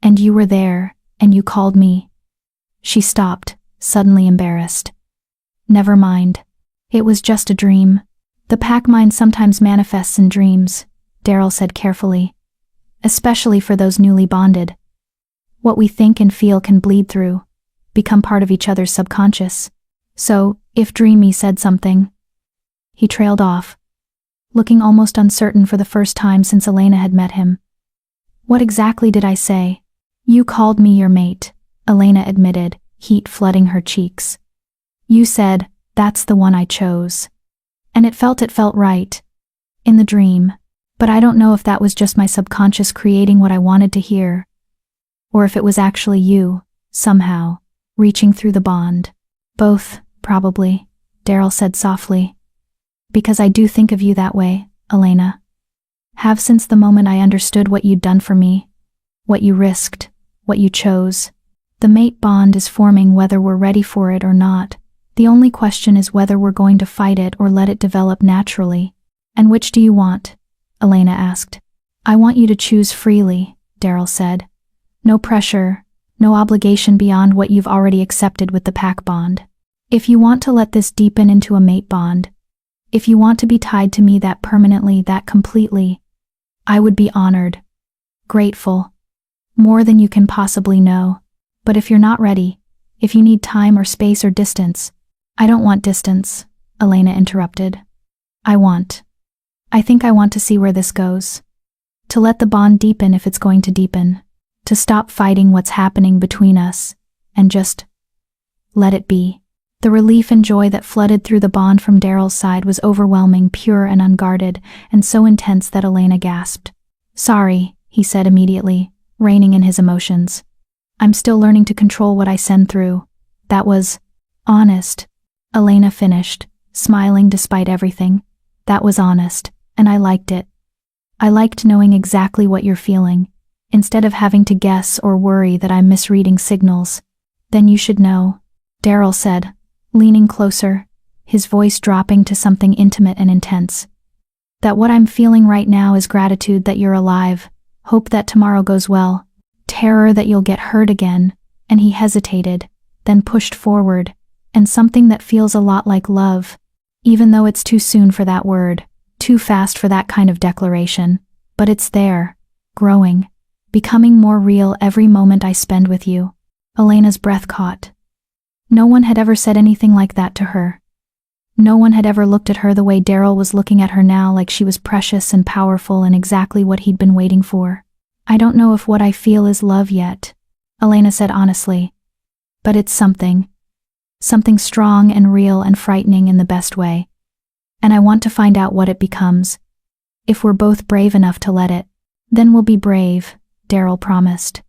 And you were there, and you called me. She stopped, suddenly embarrassed. Never mind. It was just a dream. The pack mind sometimes manifests in dreams, Daryl said carefully. Especially for those newly bonded. What we think and feel can bleed through, become part of each other's subconscious. So, if Dreamy said something. He trailed off, looking almost uncertain for the first time since Elena had met him. What exactly did I say? You called me your mate, Elena admitted, heat flooding her cheeks. You said, that's the one I chose. And it felt right. In the dream. But I don't know if that was just my subconscious creating what I wanted to hear, or if it was actually you, somehow, reaching through the bond. Both, probably, Daryl said softly. Because I do think of you that way, Elena. Have since the moment I understood what you'd done for me, what you risked, what you chose. The mate bond is forming whether we're ready for it or not. The only question is whether we're going to fight it or let it develop naturally. And which do you want? Elena asked. I want you to choose freely, Daryl said. No pressure, no obligation beyond what you've already accepted with the pack bond. If you want to let this deepen into a mate bond, if you want to be tied to me that permanently, that completely, I would be honored, grateful, more than you can possibly know. But if you're not ready, if you need time or space or distance, I don't want distance, Elena interrupted. I think I want to see where this goes. To let the bond deepen if it's going to deepen. To stop fighting what's happening between us, and just let it be. The relief and joy that flooded through the bond from Daryl's side was overwhelming, pure and unguarded, and so intense that Elena gasped. Sorry, he said immediately, reining in his emotions. I'm still learning to control what I send through. That was honest. Elena finished, smiling despite everything. That was honest, and I liked it. I liked knowing exactly what you're feeling, instead of having to guess or worry that I'm misreading signals. Then you should know, Daryl said, leaning closer, his voice dropping to something intimate and intense. That what I'm feeling right now is gratitude that you're alive, hope that tomorrow goes well, terror that you'll get hurt again, and he hesitated, then pushed forward, and something that feels a lot like love, even though it's too soon for that word, too fast for that kind of declaration, but it's there, growing, becoming more real every moment I spend with you. Elena's breath caught. No one had ever said anything like that to her. No one had ever looked at her the way Daryl was looking at her now, like she was precious and powerful and exactly what he'd been waiting for. I don't know if what I feel is love yet, Elena said honestly. But it's something. Something strong and real and frightening in the best way. And I want to find out what it becomes. If we're both brave enough to let it, then we'll be brave, Daryl promised.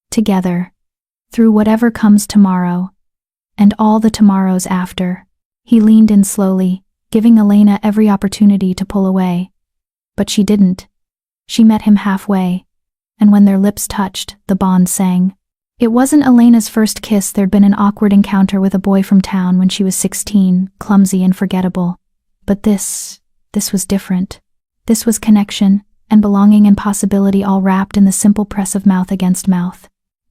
Together. Through whatever comes tomorrow. And all the tomorrows after. He leaned in slowly, giving Elena every opportunity to pull away. But she didn't. She met him halfway, and when their lips touched, the bond sang. It wasn't Elena's first kiss. There'd been an awkward encounter with a boy from town when she was 16, clumsy and forgettable. But this was different. This was connection, and belonging and possibility all wrapped in the simple press of mouth against mouth.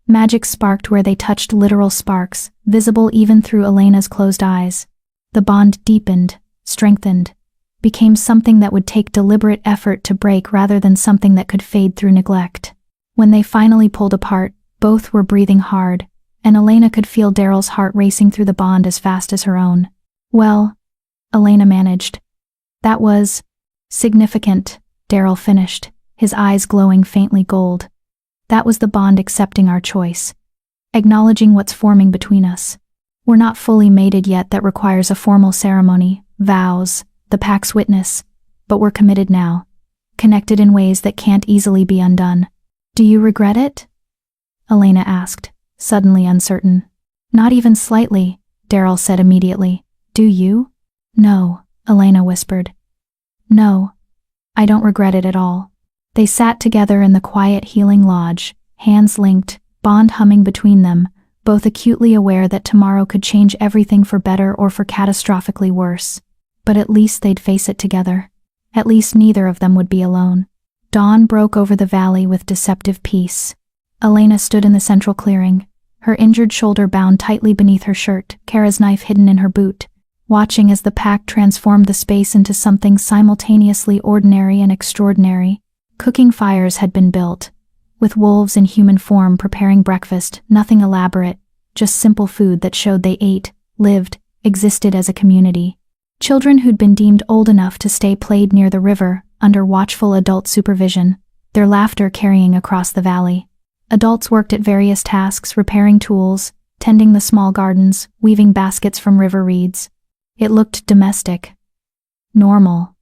Magic sparked where they touched, literal sparks, visible even through Elena's closed eyes. The bond deepened, strengthened, became something that would take deliberate effort to break rather than something that could fade through neglect. When they finally pulled apart, both were breathing hard, and Elena could feel Daryl's heart racing through the bond as fast as her own. Well, Elena managed. That was significant, Daryl finished, his eyes glowing faintly gold. That was the bond accepting our choice, acknowledging what's forming between us. We're not fully mated yet. That requires a formal ceremony, vows, the pack's witness, but we're committed now, connected in ways that can't easily be undone. Do you regret it? Elena asked, suddenly uncertain. Not even slightly, Daryl said immediately. Do you? No, Elena whispered. No, I don't regret it at all. They sat together in the quiet healing lodge, hands linked, bond humming between them, both acutely aware that tomorrow could change everything for better or for catastrophically worse. But at least they'd face it together. At least neither of them would be alone. Dawn broke over the valley with deceptive peace. Elena stood in the central clearing, her injured shoulder bound tightly beneath her shirt, Kara's knife hidden in her boot, watching as the pack transformed the space into something simultaneously ordinary and extraordinary. Cooking fires had been built, with wolves in human form preparing breakfast, nothing elaborate, just simple food that showed they ate, lived, existed as a community. Children who'd been deemed old enough to stay played near the river, under watchful adult supervision, their laughter carrying across the valley. Adults worked at various tasks, repairing tools, tending the small gardens, weaving baskets from river reeds. It looked domestic, normal,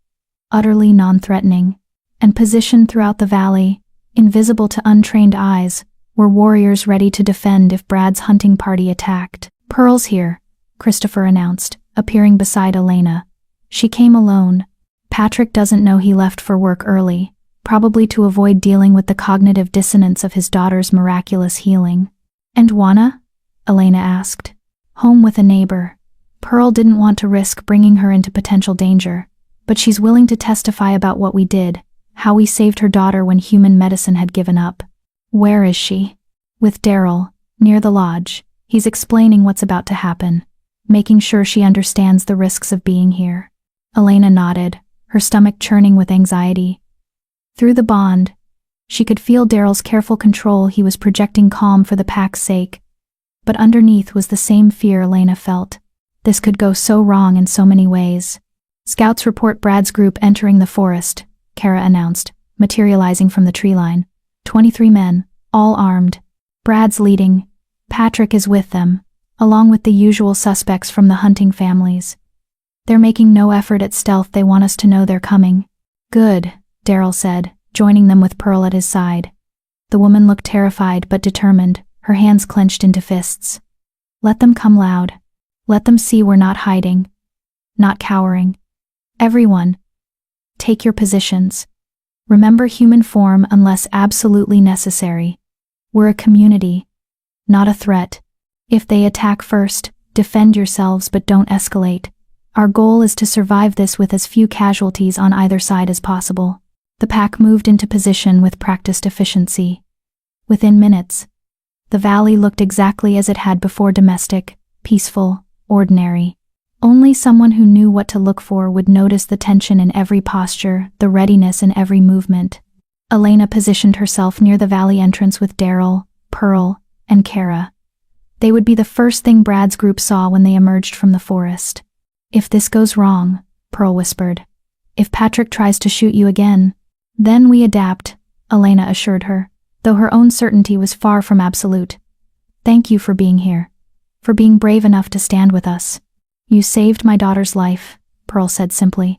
utterly non-threatening. and positioned throughout the valley, invisible to untrained eyes, were warriors ready to defend if Brad's hunting party attacked. "Pearl's here," Christopher announced, appearing beside Elena. "She came alone. Patrick doesn't know he left for work early, probably to avoid dealing with the cognitive dissonance of his daughter's miraculous healing." "And Juana?" Elena asked. "Home with a neighbor. Pearl didn't want to risk bringing her into potential danger, but she's willing to testify about what we did, how we saved her daughter when human medicine had given up." "Where is she?" "With Daryl, near the lodge. He's explaining what's about to happen, making sure she understands the risks of being here." Elena nodded, her stomach churning with anxiety. Through the bond, she could feel Daryl's careful control. He was projecting calm for the pack's sake, but underneath was the same fear Elena felt. This could go so wrong in so many ways. "Scouts report Brad's group entering the forest," Kara announced, materializing from the tree line. 23 men, all armed. Brad's leading. Patrick is with them, along with the usual suspects from the hunting families. "They're making no effort at stealth. They want us to know they're coming." "Good," Daryl said, joining them with Pearl at his side. The woman looked terrified but determined, her hands clenched into fists. "Let them come loud. Let them see we're not hiding. Not cowering. Everyone, take your positions. Remember human form unless absolutely necessary. We're a community, not a threat. If they attack first, defend yourselves but don't escalate. Our goal is to survive this with as few casualties on either side as possible." The pack moved into position with practiced efficiency. Within minutes, the valley looked exactly as it had before: domestic, peaceful, ordinary. Only someone who knew what to look for would notice the tension in every posture, the readiness in every movement. Elena positioned herself near the valley entrance with Daryl, Pearl, and Kara. They would be the first thing Brad's group saw when they emerged from the forest. "If this goes wrong," Pearl whispered. "If Patrick tries to shoot you again, then we adapt," Elena assured her, though her own certainty was far from absolute. "Thank you for being here, for being brave enough to stand with us." "You saved my daughter's life," Pearl said simply.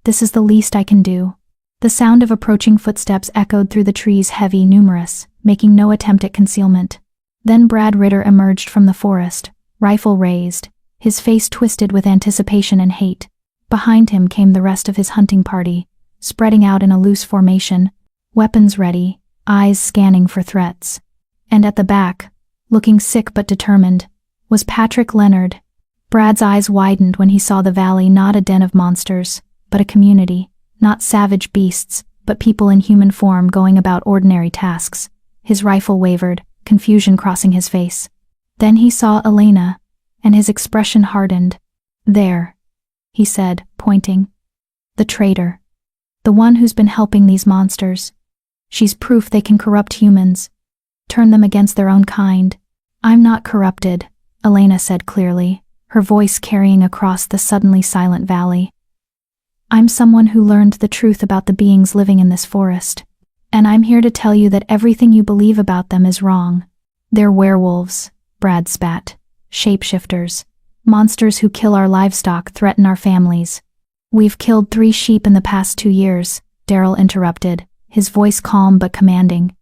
"This is the least I can do." The sound of approaching footsteps echoed through the trees, heavy, numerous, making no attempt at concealment. Then Brad Ritter emerged from the forest, rifle raised, his face twisted with anticipation and hate. Behind him came the rest of his hunting party, spreading out in a loose formation, weapons ready, eyes scanning for threats. And at the back, looking sick but determined, was Patrick Leonard. Brad's eyes widened when he saw the valley, not a den of monsters, but a community, not savage beasts, but people in human form going about ordinary tasks. His rifle wavered, confusion crossing his face. Then he saw Elena, and his expression hardened. "There," he said, pointing. "The traitor. The one who's been helping these monsters. She's proof they can corrupt humans, turn them against their own kind." "I'm not corrupted," Elena said clearly, her voice carrying across the suddenly silent valley. "I'm someone who learned the truth about the beings living in this forest. And I'm here to tell you that everything you believe about them is wrong. They're werewolves," Brad spat. "Shapeshifters. Monsters who kill our livestock, threaten our families." "We've killed 3 sheep in the past 2 years, Daryl interrupted, his voice calm but commanding.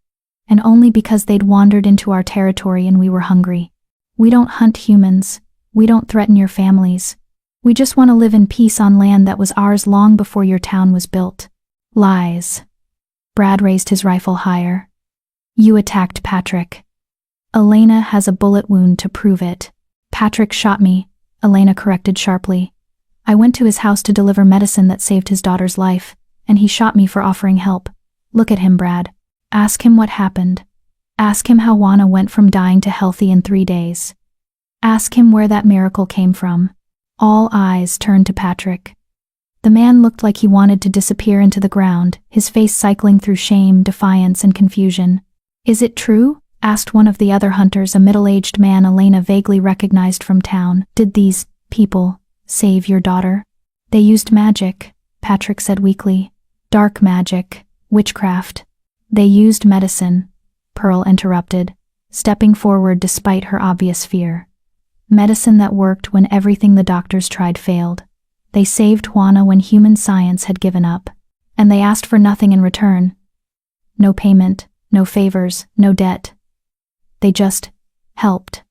"And only because they'd wandered into our territory and we were hungry. We don't hunt humans. We don't threaten your families. We just want to live in peace on land that was ours long before your town was built." "Lies." Brad raised his rifle higher. "You attacked Patrick. Elena has a bullet wound to prove it." "Patrick shot me," Elena corrected sharply. "I went to his house to deliver medicine that saved his daughter's life, and he shot me for offering help. Look at him, Brad. Ask him what happened. Ask him how Juana went from dying to healthy in 3 days. Ask him where that miracle came from." All eyes turned to Patrick. The man looked like he wanted to disappear into the ground, his face cycling through shame, defiance, and confusion. "Is it true?" asked one of the other hunters, a middle-aged man Elena vaguely recognized from town. "Did these people save your daughter?" "They used magic," Patrick said weakly. "Dark magic, witchcraft." "They used medicine," Pearl interrupted, stepping forward despite her obvious fear. "Medicine that worked when everything the doctors tried failed. They saved Juana when human science had given up." And they asked for nothing in return. No payment, no favors, no debt. They just helped.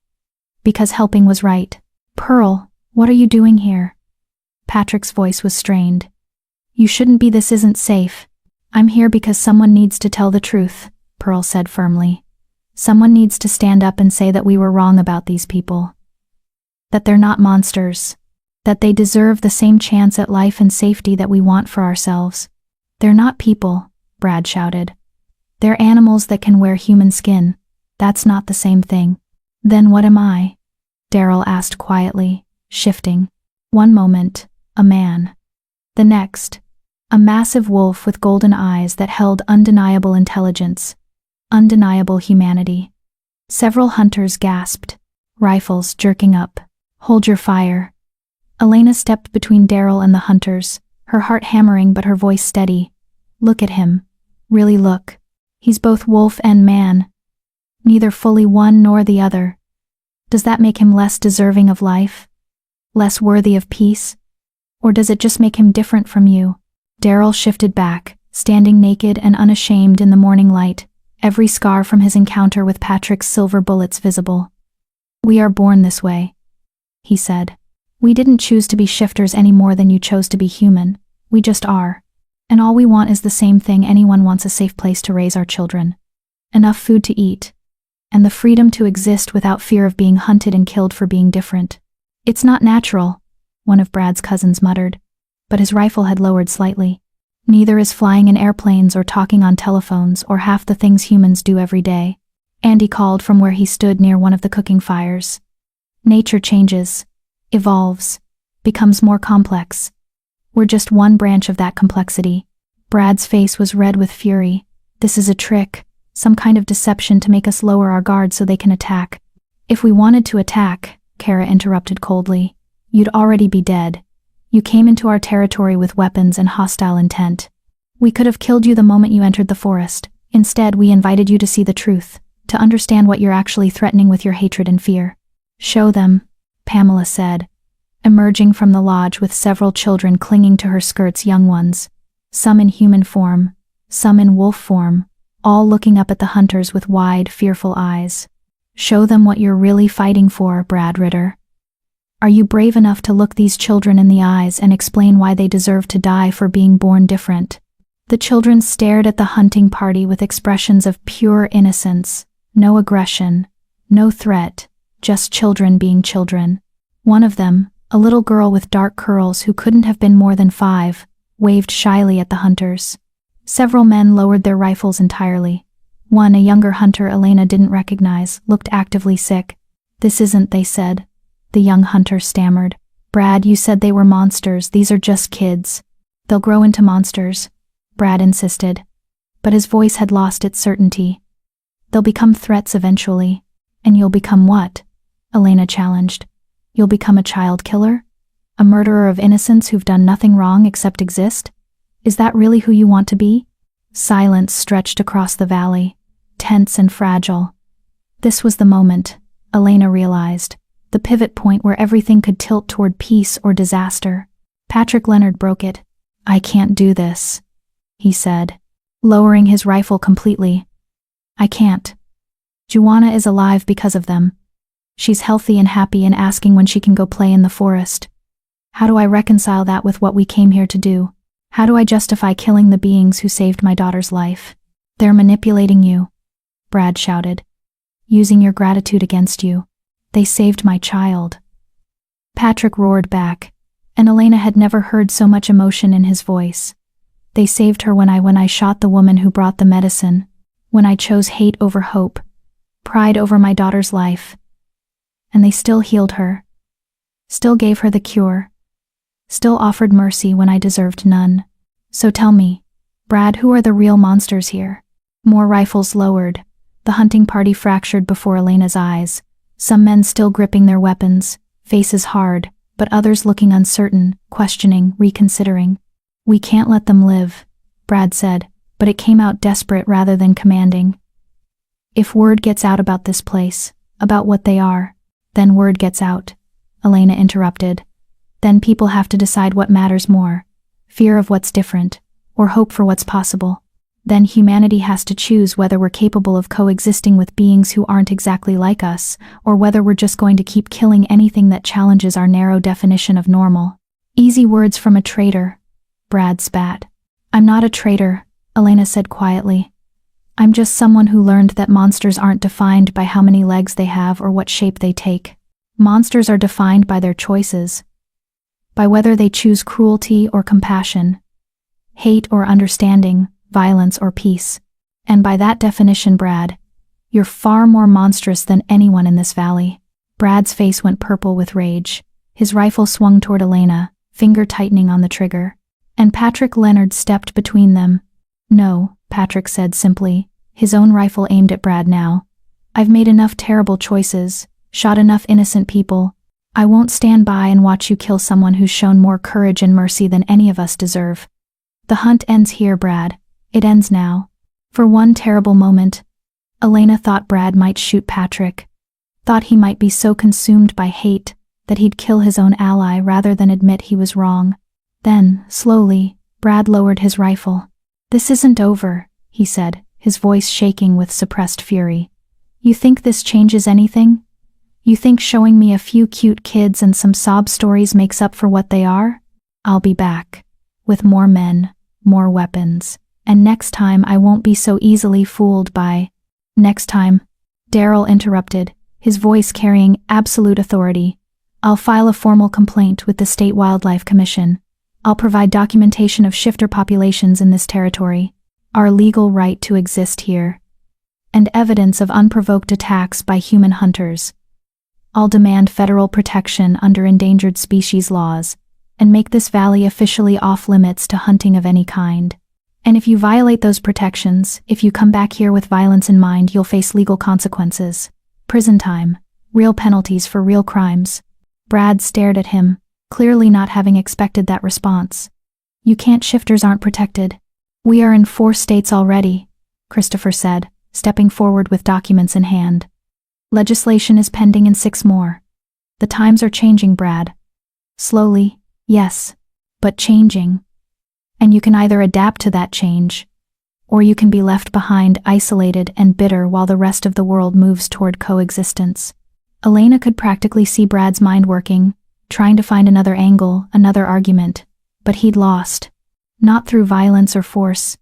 Because helping was right. Pearl, what are you doing here? Patrick's voice was strained. You shouldn't be. This isn't safe. I'm here because someone needs to tell the truth, Pearl said firmly. Someone needs to stand up and say that we were wrong about these people. That they're not monsters. That they deserve the same chance at life and safety that we want for ourselves. They're not people, Brad shouted. They're animals that can wear human skin. That's not the same thing. Then what am I? Daryl asked quietly, shifting. One moment, a man. The next, a massive wolf with golden eyes that held undeniable intelligence, undeniable humanity. Several hunters gasped, rifles jerking up. Hold your fire. Elena stepped between Daryl and the hunters, her heart hammering but her voice steady. Look at him. Really look. He's both wolf and man. Neither fully one nor the other. Does that make him less deserving of life? Less worthy of peace? Or does it just make him different from you? Daryl shifted back, standing naked and unashamed in the morning light, every scar from his encounter with Patrick's silver bullets visible. We are born this way, he said. We didn't choose to be shifters any more than you chose to be human. We just are. And all we want is the same thing anyone wants: a safe place to raise our children. Enough food to eat. And the freedom to exist without fear of being hunted and killed for being different. It's not natural, one of Brad's cousins muttered, but his rifle had lowered slightly. Neither is flying in airplanes or talking on telephones or half the things humans do every day. Andy called from where he stood near one of the cooking fires. Nature changes, evolves, becomes more complex. We're just one branch of that complexity. Brad's face was red with fury. This is a trick, some kind of deception to make us lower our guard so they can attack. If we wanted to attack, Kara interrupted coldly, you'd already be dead. You came into our territory with weapons and hostile intent. We could have killed you the moment you entered the forest. Instead, we invited you to see the truth, to understand what you're actually threatening with your hatred and fear. Show them, Pamela said, emerging from the lodge with several children clinging to her skirts, young ones, some in human form, some in wolf form, all looking up at the hunters with wide, fearful eyes. Show them what you're really fighting for, Brad Ritter. Are you brave enough to look these children in the eyes and explain why they deserve to die for being born different? The children stared at the hunting party with expressions of pure innocence, no aggression, no threat, just children being children. One of them, a little girl with dark curls who couldn't have been more than 5, waved shyly at the hunters. Several men lowered their rifles entirely. One, a younger hunter Elena didn't recognize, looked actively sick. This isn't, they said. The young hunter stammered. Brad, you said they were monsters. These are just kids. They'll grow into monsters, Brad insisted. But his voice had lost its certainty. They'll become threats eventually. And you'll become what? Elena challenged. You'll become a child killer? A murderer of innocents who've done nothing wrong except exist? Is that really who you want to be? Silence stretched across the valley, tense and fragile. This was the moment, Elena realized, the pivot point where everything could tilt toward peace or disaster. Patrick Leonard broke it. I can't do this, he said, lowering his rifle completely. I can't. Juana is alive because of them. She's healthy and happy and asking when she can go play in the forest. How do I reconcile that with what we came here to do? How do I justify killing the beings who saved my daughter's life? They're manipulating you, Brad shouted, using your gratitude against you. They saved my child. Patrick roared back, and Elena had never heard so much emotion in his voice. They saved her when I shot the woman who brought the medicine, when I chose hate over hope, pride over my daughter's life. And they still healed her, still gave her the cure, still offered mercy when I deserved none. So tell me, Brad, who are the real monsters here? More rifles lowered, the hunting party fractured before Elena's eyes, some men still gripping their weapons, faces hard, but others looking uncertain, questioning, reconsidering. We can't let them live, Brad said, but it came out desperate rather than commanding. If word gets out about this place, about what they are, then word gets out, Elena interrupted. Then people have to decide what matters more, fear of what's different, or hope for what's possible. Then humanity has to choose whether we're capable of coexisting with beings who aren't exactly like us, or whether we're just going to keep killing anything that challenges our narrow definition of normal. Easy words from a traitor, Brad spat. I'm not a traitor, Elena said quietly. I'm just someone who learned that monsters aren't defined by how many legs they have or what shape they take. Monsters are defined by their choices, by whether they choose cruelty or compassion, hate or understanding, violence or peace. And by that definition, Brad, you're far more monstrous than anyone in this valley. Brad's face went purple with rage. His rifle swung toward Elena, finger tightening on the trigger. And Patrick Leonard stepped between them. No, Patrick said simply, his own rifle aimed at Brad now. I've made enough terrible choices, shot enough innocent people. I won't stand by and watch you kill someone who's shown more courage and mercy than any of us deserve. The hunt ends here, Brad. It ends now. For one terrible moment, Elena thought Brad might shoot Patrick, thought he might be so consumed by hate that he'd kill his own ally rather than admit he was wrong. Then, slowly, Brad lowered his rifle. This isn't over, he said, his voice shaking with suppressed fury. You think this changes anything? You think showing me a few cute kids and some sob stories makes up for what they are? I'll be back. With more men, more weapons. And next time I won't be so easily fooled by... Next time, Daryl interrupted, his voice carrying absolute authority. I'll file a formal complaint with the State Wildlife Commission. I'll provide documentation of shifter populations in this territory, our legal right to exist here, and evidence of unprovoked attacks by human hunters. I'll demand federal protection under endangered species laws, and make this valley officially off-limits to hunting of any kind. And if you violate those protections, if you come back here with violence in mind, you'll face legal consequences. Prison time. Real penalties for real crimes. Brad stared at him, clearly not having expected that response. You can't, shifters aren't protected. We are in 4 states already, Christopher said, stepping forward with documents in hand. Legislation is pending in 6 more. The times are changing, Brad. Slowly, yes, but changing. And you can either adapt to that change, or you can be left behind, isolated and bitter while the rest of the world moves toward coexistence. Elena could practically see Brad's mind working, trying to find another angle, another argument, but he'd lost. Not through violence or force,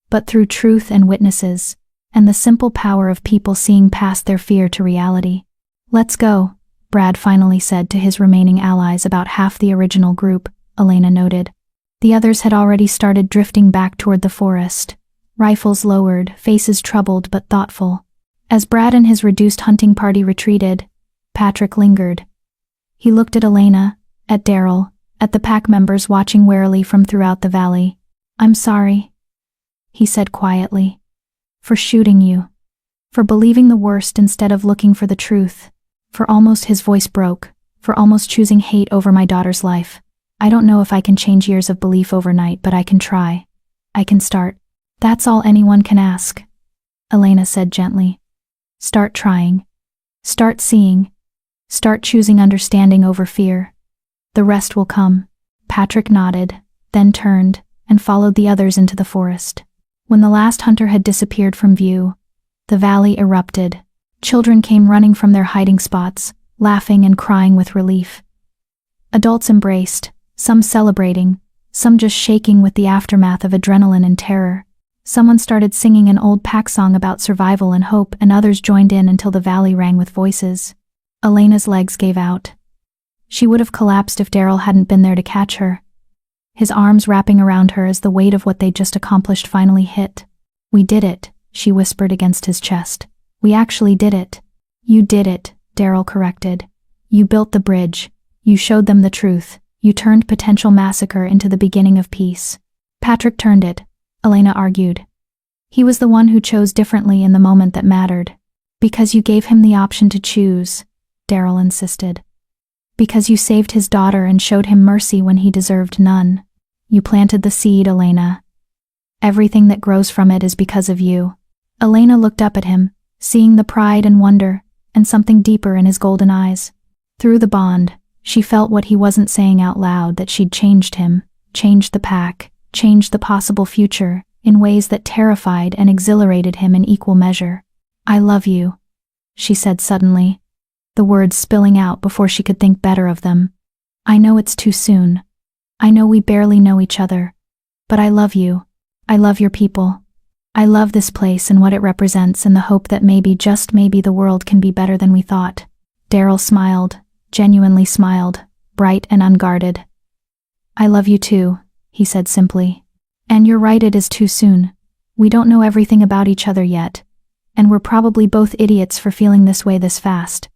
but through truth and witnesses, and the simple power of people seeing past their fear to reality. Let's go, Brad finally said to his remaining allies, about half the original group, Elena noted. The others had already started drifting back toward the forest, rifles lowered, faces troubled but thoughtful. As Brad and his reduced hunting party retreated, Patrick lingered. He looked at Elena, at Daryl, at the pack members watching warily from throughout the valley. I'm sorry, he said quietly, for shooting you, for believing the worst instead of looking for the truth, for almost, his voice broke, for almost choosing hate over my daughter's life. I don't know if I can change years of belief overnight, but I can try. I can start. That's all anyone can ask, Elena said gently. Start trying. Start seeing. Start choosing understanding over fear. The rest will come. Patrick nodded, then turned, and followed the others into the forest. When the last hunter had disappeared from view, the valley erupted. Children came running from their hiding spots, laughing and crying with relief. Adults embraced, some celebrating, some just shaking with the aftermath of adrenaline and terror. Someone started singing an old pack song about survival and hope, and others joined in until the valley rang with voices. Elena's legs gave out. She would have collapsed if Daryl hadn't been there to catch her, his arms wrapping around her as the weight of what they'd just accomplished finally hit. We did it, she whispered against his chest. We actually did it. You did it, Daryl corrected. You built the bridge. You showed them the truth. You turned potential massacre into the beginning of peace. Patrick turned it, Elena argued. He was the one who chose differently in the moment that mattered. Because you gave him the option to choose, Daryl insisted. Because you saved his daughter and showed him mercy when he deserved none. You planted the seed, Elena. Everything that grows from it is because of you. Elena looked up at him, seeing the pride and wonder, and something deeper in his golden eyes. Through the bond, she felt what he wasn't saying out loud, that she'd changed him, changed the pack, change the possible future in ways that terrified and exhilarated him in equal measure. "I love you," she said suddenly, the words spilling out before she could think better of them. "I know it's too soon. I know we barely know each other. But I love you. I love your people. I love this place and what it represents and the hope that maybe, just maybe, the world can be better than we thought." Daryl smiled, genuinely smiled, bright and unguarded. "I love you too," he said simply. "And you're right, it is too soon. We don't know everything about each other yet. And we're probably both idiots for feeling this way this fast.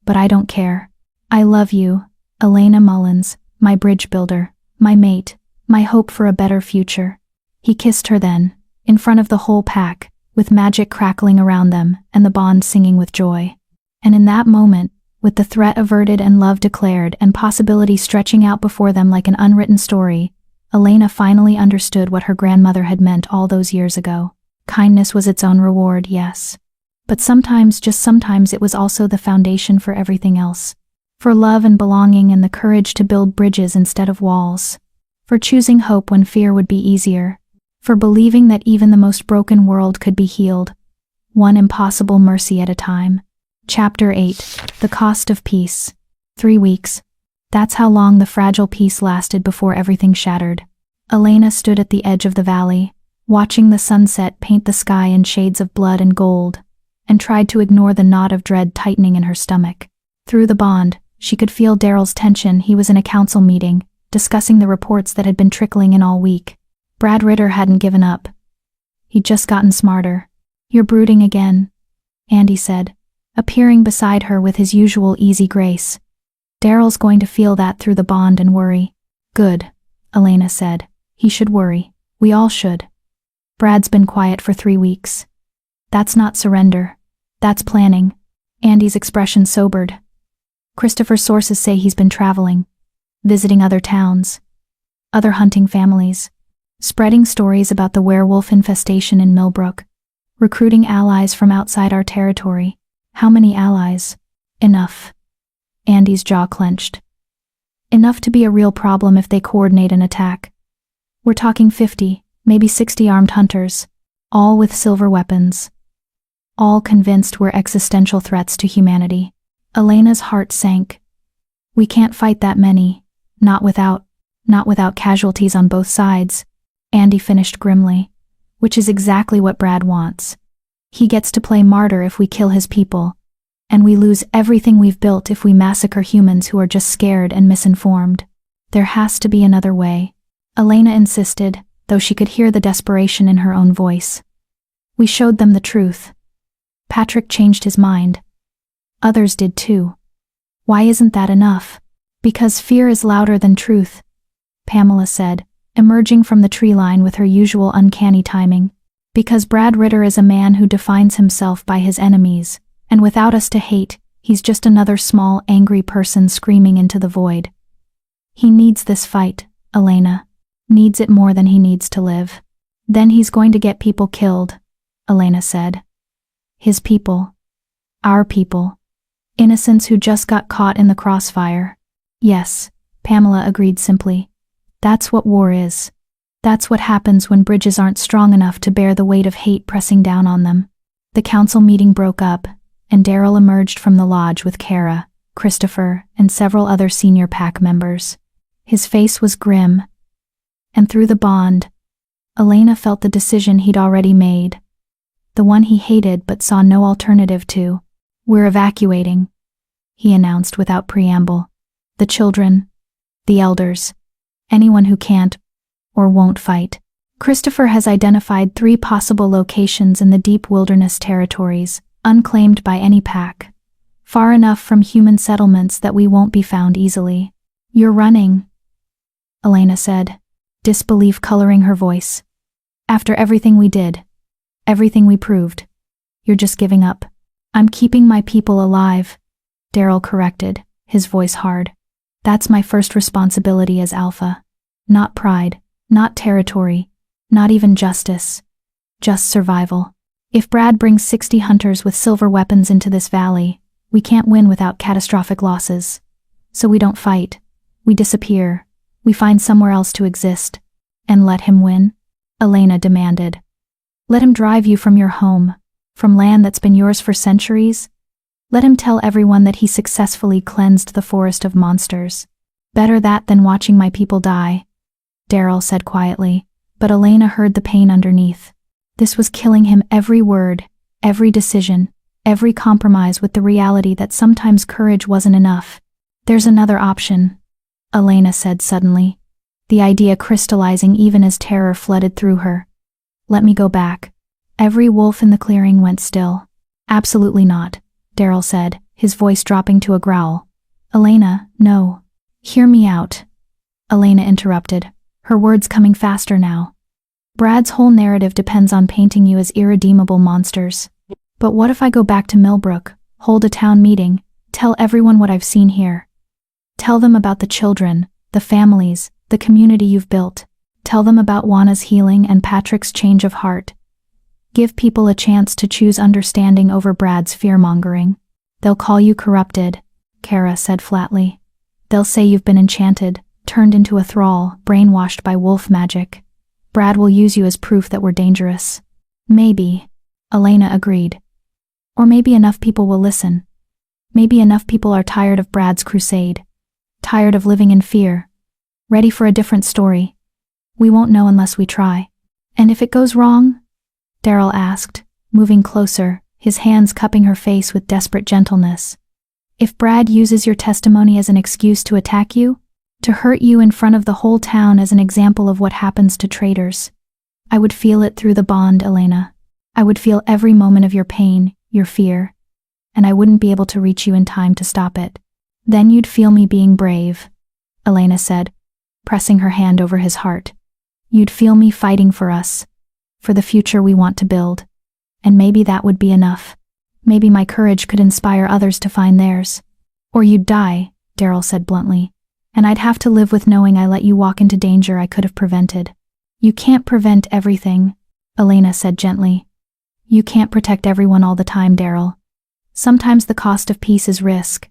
But I don't care. I love you, Elena Mullins, my bridge builder, my mate, my hope for a better future." He kissed her then, in front of the whole pack, with magic crackling around them and the bond singing with joy. And in that moment, with the threat averted and love declared and possibility stretching out before them like an unwritten story, Elena finally understood what her grandmother had meant all those years ago. Kindness was its own reward, yes. But sometimes, just sometimes, it was also the foundation for everything else. For love and belonging and the courage to build bridges instead of walls. For choosing hope when fear would be easier. For believing that even the most broken world could be healed, one impossible mercy at a time. Chapter 8. The Cost of Peace. 3 weeks. That's how long the fragile peace lasted before everything shattered. Elena stood at the edge of the valley, watching the sunset paint the sky in shades of blood and gold, and tried to ignore the knot of dread tightening in her stomach. Through the bond, she could feel Daryl's tension. He was in a council meeting, discussing the reports that had been trickling in all week. Brad Ritter hadn't given up. He'd just gotten smarter. "You're brooding again," Andy said, appearing beside her with his usual easy grace. "Daryl's going to feel that through the bond and worry." "Good," Elena said. "He should worry. We all should." "Brad's been quiet for 3 weeks. That's not surrender. That's planning." Andy's expression sobered. "Christopher's sources say he's been traveling, visiting other towns, other hunting families, spreading stories about the werewolf infestation in Millbrook, recruiting allies from outside our territory." "How many allies?" "Enough." Andy's jaw clenched. "Enough to be a real problem if they coordinate an attack. We're talking 50, maybe 60 armed hunters, all with silver weapons. All convinced we're existential threats to humanity." Elena's heart sank. "We can't fight that many, not without casualties on both sides," Andy finished grimly. "Which is exactly what Brad wants. He gets to play martyr if we kill his people, and we lose everything we've built if we massacre humans who are just scared and misinformed. There has to be another way," Elena insisted, though she could hear the desperation in her own voice. "We showed them the truth. Patrick changed his mind. Others did too. Why isn't that enough?" "Because fear is louder than truth," Pamela said, emerging from the tree line with her usual uncanny timing. "Because Brad Ritter is a man who defines himself by his enemies, and without us to hate, he's just another small, angry person screaming into the void. He needs this fight, Elena. Needs it more than he needs to live. Then he's going to get people killed," Elena said. "His people. Our people. Innocents who just got caught in the crossfire." "Yes," Pamela agreed simply. "That's what war is. That's what happens when bridges aren't strong enough to bear the weight of hate pressing down on them." The council meeting broke up, and Daryl emerged from the lodge with Kara, Christopher, and several other senior pack members. His face was grim, and through the bond, Elena felt the decision he'd already made. The one he hated but saw no alternative to. "We're evacuating," he announced without preamble. "The children, the elders, anyone who can't or won't fight." Christopher has identified 3 possible locations in the deep wilderness territories, unclaimed by any pack, far enough from human settlements that we won't be found easily. "You're running," Elena said, disbelief coloring her voice. "After everything we did, everything we proved, you're just giving up." "I'm keeping my people alive," Daryl corrected, his voice hard. "That's my first responsibility as Alpha. Not pride, not territory, not even justice. Just survival. If Brad brings 60 hunters with silver weapons into this valley, we can't win without catastrophic losses. So we don't fight. We disappear. We find somewhere else to exist. And let him win? Elena demanded. Let him drive you from your home, from land that's been yours for centuries? Let him tell everyone that he successfully cleansed the forest of monsters. Better that than watching my people die, Daryl said quietly, but Elena heard the pain underneath. This was killing him, every word, every decision, every compromise, with the reality that sometimes courage wasn't enough. There's another option, Elena said suddenly, the idea crystallizing even as terror flooded through her. Let me go back. Every wolf in the clearing went still. Absolutely not, Daryl said, his voice dropping to a growl. Elena, no. Hear me out. Elena interrupted, her words coming faster now. Brad's whole narrative depends on painting you as irredeemable monsters. But what if I go back to Millbrook, hold a town meeting, tell everyone what I've seen here? Tell them about the children, the families, the community you've built. Tell them about Juana's healing and Patrick's change of heart. Give people a chance to choose understanding over Brad's fear-mongering. They'll call you corrupted, Kara said flatly. They'll say you've been enchanted, turned into a thrall, brainwashed by wolf magic. Brad will use you as proof that we're dangerous. Maybe, Elena agreed. Or maybe enough people will listen. Maybe enough people are tired of Brad's crusade. Tired of living in fear. Ready for a different story. We won't know unless we try. And if it goes wrong? Daryl asked, moving closer, his hands cupping her face with desperate gentleness. If Brad uses your testimony as an excuse to attack you, to hurt you in front of the whole town as an example of what happens to traitors, I would feel it through the bond, Elena. I would feel every moment of your pain, your fear, and I wouldn't be able to reach you in time to stop it. Then you'd feel me being brave, Elena said, pressing her hand over his heart. You'd feel me fighting for us, for the future we want to build. And maybe that would be enough. Maybe my courage could inspire others to find theirs. Or you'd die, Daryl said bluntly, and I'd have to live with knowing I let you walk into danger I could have prevented. You can't prevent everything, Elena said gently. You can't protect everyone all the time, Daryl. Sometimes the cost of peace is risk.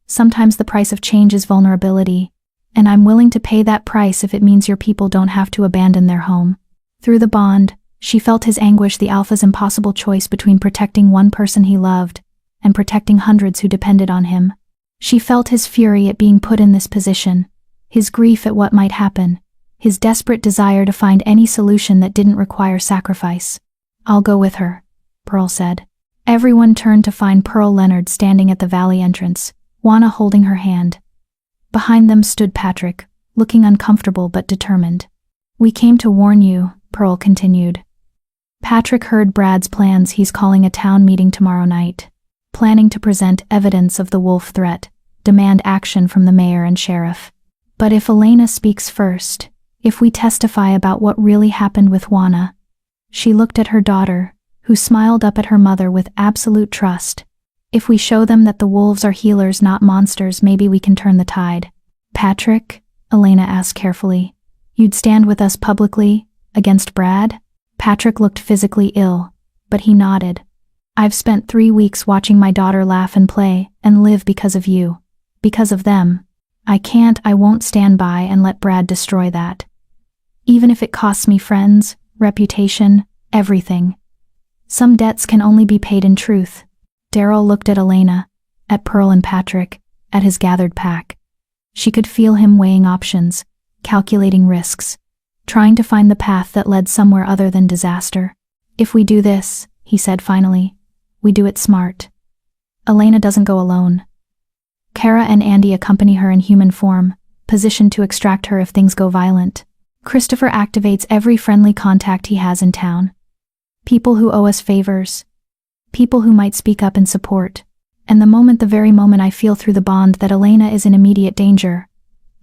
Sometimes the price of change is vulnerability, and I'm willing to pay that price if it means your people don't have to abandon their home. Through the bond, she felt his anguish, the Alpha's impossible choice between protecting one person he loved and protecting hundreds who depended on him. She felt his fury at being put in this position, his grief at what might happen, his desperate desire to find any solution that didn't require sacrifice. I'll go with her, Pearl said. Everyone turned to find Pearl Leonard standing at the valley entrance, Juana holding her hand. Behind them stood Patrick, looking uncomfortable but determined. We came to warn you, Pearl continued. Patrick heard Brad's plans. He's calling a town meeting tomorrow night, planning to present evidence of the wolf threat, demand action from the mayor and sheriff. But if Elena speaks first, if we testify about what really happened with Juana, she looked at her daughter, who smiled up at her mother with absolute trust. If we show them that the wolves are healers, not monsters, maybe we can turn the tide. Patrick, Elena asked carefully, you'd stand with us publicly, against Brad? Patrick looked physically ill, but he nodded. I've spent 3 weeks watching my daughter laugh and play and live because of you. Because of them. I won't stand by and let Brad destroy that. Even if it costs me friends, reputation, everything. Some debts can only be paid in truth. Daryl looked at Elena, at Pearl and Patrick, at his gathered pack. She could feel him weighing options, calculating risks, trying to find the path that led somewhere other than disaster. If we do this, he said finally, we do it smart. Elena doesn't go alone. Kara and Andy accompany her in human form, positioned to extract her if things go violent. Christopher activates every friendly contact he has in town. People who owe us favors. People who might speak up in support. And the very moment I feel through the bond that Elena is in immediate danger,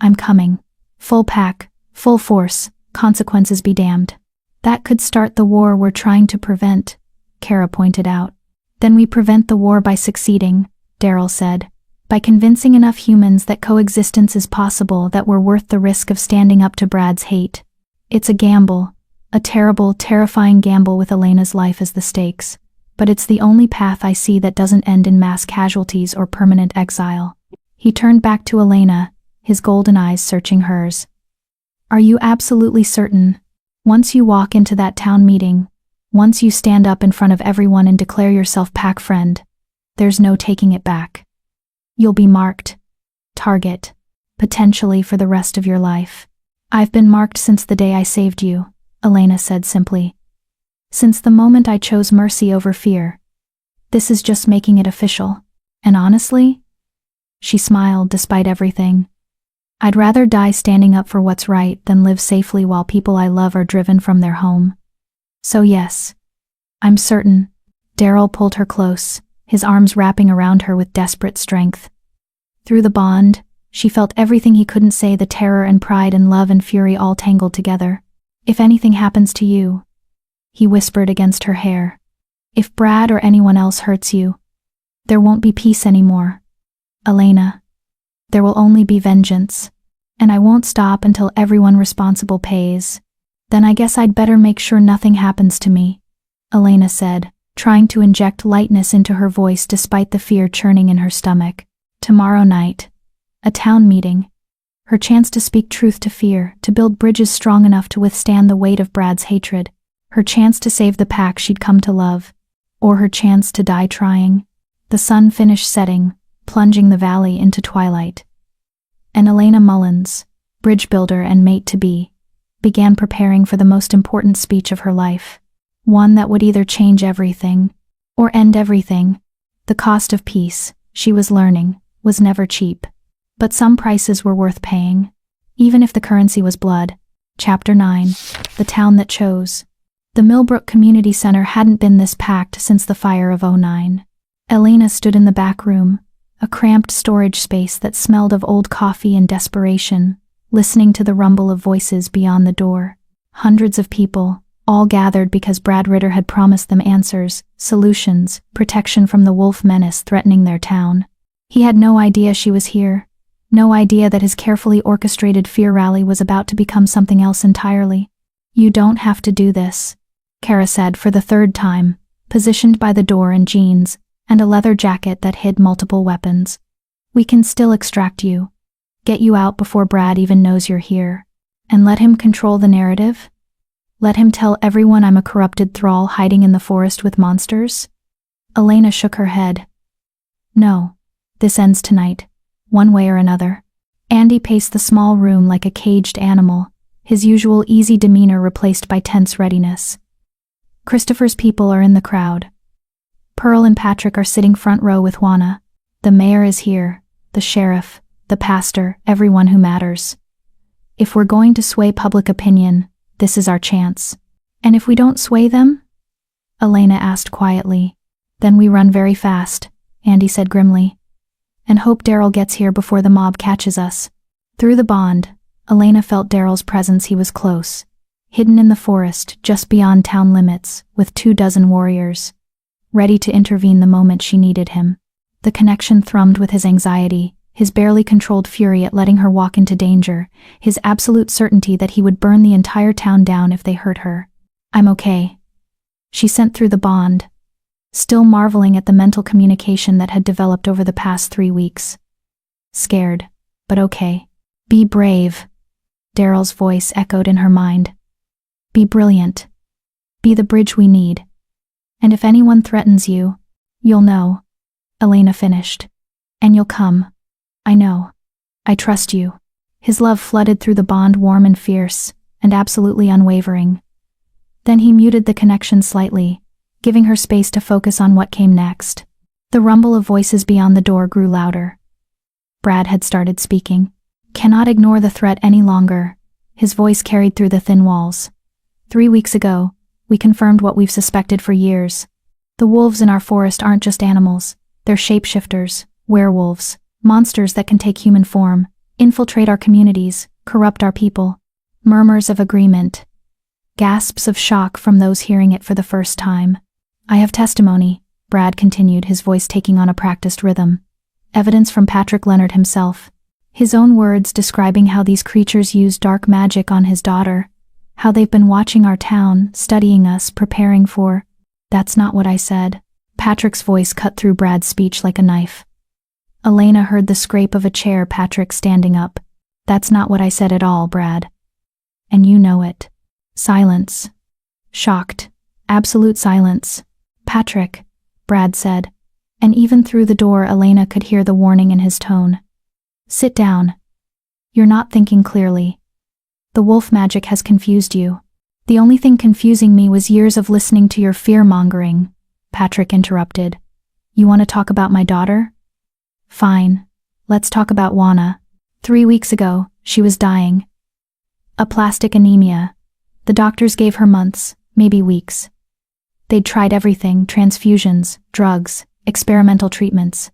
I'm coming. Full pack, full force, consequences be damned. That could start the war we're trying to prevent, Kara pointed out. Then we prevent the war by succeeding, Daryl said. By convincing enough humans that coexistence is possible, that we're worth the risk of standing up to Brad's hate. It's a gamble, a terrible, terrifying gamble with Elena's life as the stakes. But it's the only path I see that doesn't end in mass casualties or permanent exile. He turned back to Elena, his golden eyes searching hers. Are you absolutely certain? Once you walk into that town meeting, once you stand up in front of everyone and declare yourself pack friend, there's no taking it back. You'll be marked. Target. Potentially for the rest of your life. I've been marked since the day I saved you, Elena said simply. Since the moment I chose mercy over fear. This is just making it official. And honestly, she smiled despite everything. I'd rather die standing up for what's right than live safely while people I love are driven from their home. So yes, I'm certain. Daryl pulled her close, his arms wrapping around her with desperate strength. Through the bond, she felt everything he couldn't say, the terror and pride and love and fury all tangled together. If anything happens to you, he whispered against her hair. If Brad or anyone else hurts you, there won't be peace anymore. Elena. There will only be vengeance. And I won't stop until everyone responsible pays. Then I guess I'd better make sure nothing happens to me, Elena said, trying to inject lightness into her voice despite the fear churning in her stomach. Tomorrow night. A town meeting. Her chance to speak truth to fear, to build bridges strong enough to withstand the weight of Brad's hatred. Her chance to save the pack she'd come to love. Or her chance to die trying. The sun finished setting, plunging the valley into twilight. And Elena Mullins, bridge builder and mate-to-be, began preparing for the most important speech of her life. One that would either change everything, or end everything. The cost of peace, she was learning, was never cheap. But some prices were worth paying, even if the currency was blood. Chapter 9. The Town That Chose. The Millbrook Community Center hadn't been this packed since the fire of '09. Elena stood in the back room, a cramped storage space that smelled of old coffee and desperation, listening to the rumble of voices beyond the door. Hundreds of people, all gathered because Brad Ritter had promised them answers, solutions, protection from the wolf menace threatening their town. He had no idea she was here, no idea that his carefully orchestrated fear rally was about to become something else entirely. You don't have to do this, Kara said for the third time, positioned by the door in jeans and a leather jacket that hid multiple weapons. We can still extract you, get you out before Brad even knows you're here, and let him control the narrative? Let him tell everyone I'm a corrupted thrall hiding in the forest with monsters? Elena shook her head. No, this ends tonight, one way or another. Andy paced the small room like a caged animal, his usual easy demeanor replaced by tense readiness. Christopher's people are in the crowd. Pearl and Patrick are sitting front row with Juana. The mayor is here, the sheriff, the pastor, everyone who matters. If we're going to sway public opinion, this is our chance. And if we don't sway them? Elena asked quietly. Then we run very fast, Andy said grimly. And hope Daryl gets here before the mob catches us. Through the bond, Elena felt Daryl's presence. He was close, hidden in the forest just beyond town limits, with 24 warriors, ready to intervene the moment she needed him. The connection thrummed with his anxiety, his barely controlled fury at letting her walk into danger, his absolute certainty that he would burn the entire town down if they hurt her. I'm okay, she sent through the bond, still marveling at the mental communication that had developed over the past 3 weeks. Scared, but okay. Be brave, Daryl's voice echoed in her mind. Be brilliant. Be the bridge we need. And if anyone threatens you, you'll know, Elena finished. And you'll come. I know. I trust you. His love flooded through the bond, warm and fierce, and absolutely unwavering. Then he muted the connection slightly, giving her space to focus on what came next. The rumble of voices beyond the door grew louder. Brad had started speaking. Cannot ignore the threat any longer. His voice carried through the thin walls. 3 weeks ago, we confirmed what we've suspected for years. The wolves in our forest aren't just animals. They're shapeshifters, werewolves, monsters that can take human form, infiltrate our communities, corrupt our people. Murmurs of agreement. Gasps of shock from those hearing it for the first time. I have testimony, Brad continued, his voice taking on a practiced rhythm. Evidence from Patrick Leonard himself. His own words describing how these creatures use dark magic on his daughter. How they've been watching our town, studying us, preparing for... That's not what I said. Patrick's voice cut through Brad's speech like a knife. Elena heard the scrape of a chair, Patrick standing up. That's not what I said at all, Brad. and you know it. Silence. Shocked. Absolute silence. Patrick, Brad said, and even through the door Elena could hear the warning in his tone. Sit down. You're not thinking clearly. The wolf magic has confused you. The only thing confusing me was years of listening to your fear-mongering, Patrick interrupted. You want to talk about my daughter? Fine. Let's talk about Juana. 3 weeks ago, she was dying. Aplastic anemia. The doctors gave her months, maybe weeks. They'd tried everything, transfusions, drugs, experimental treatments.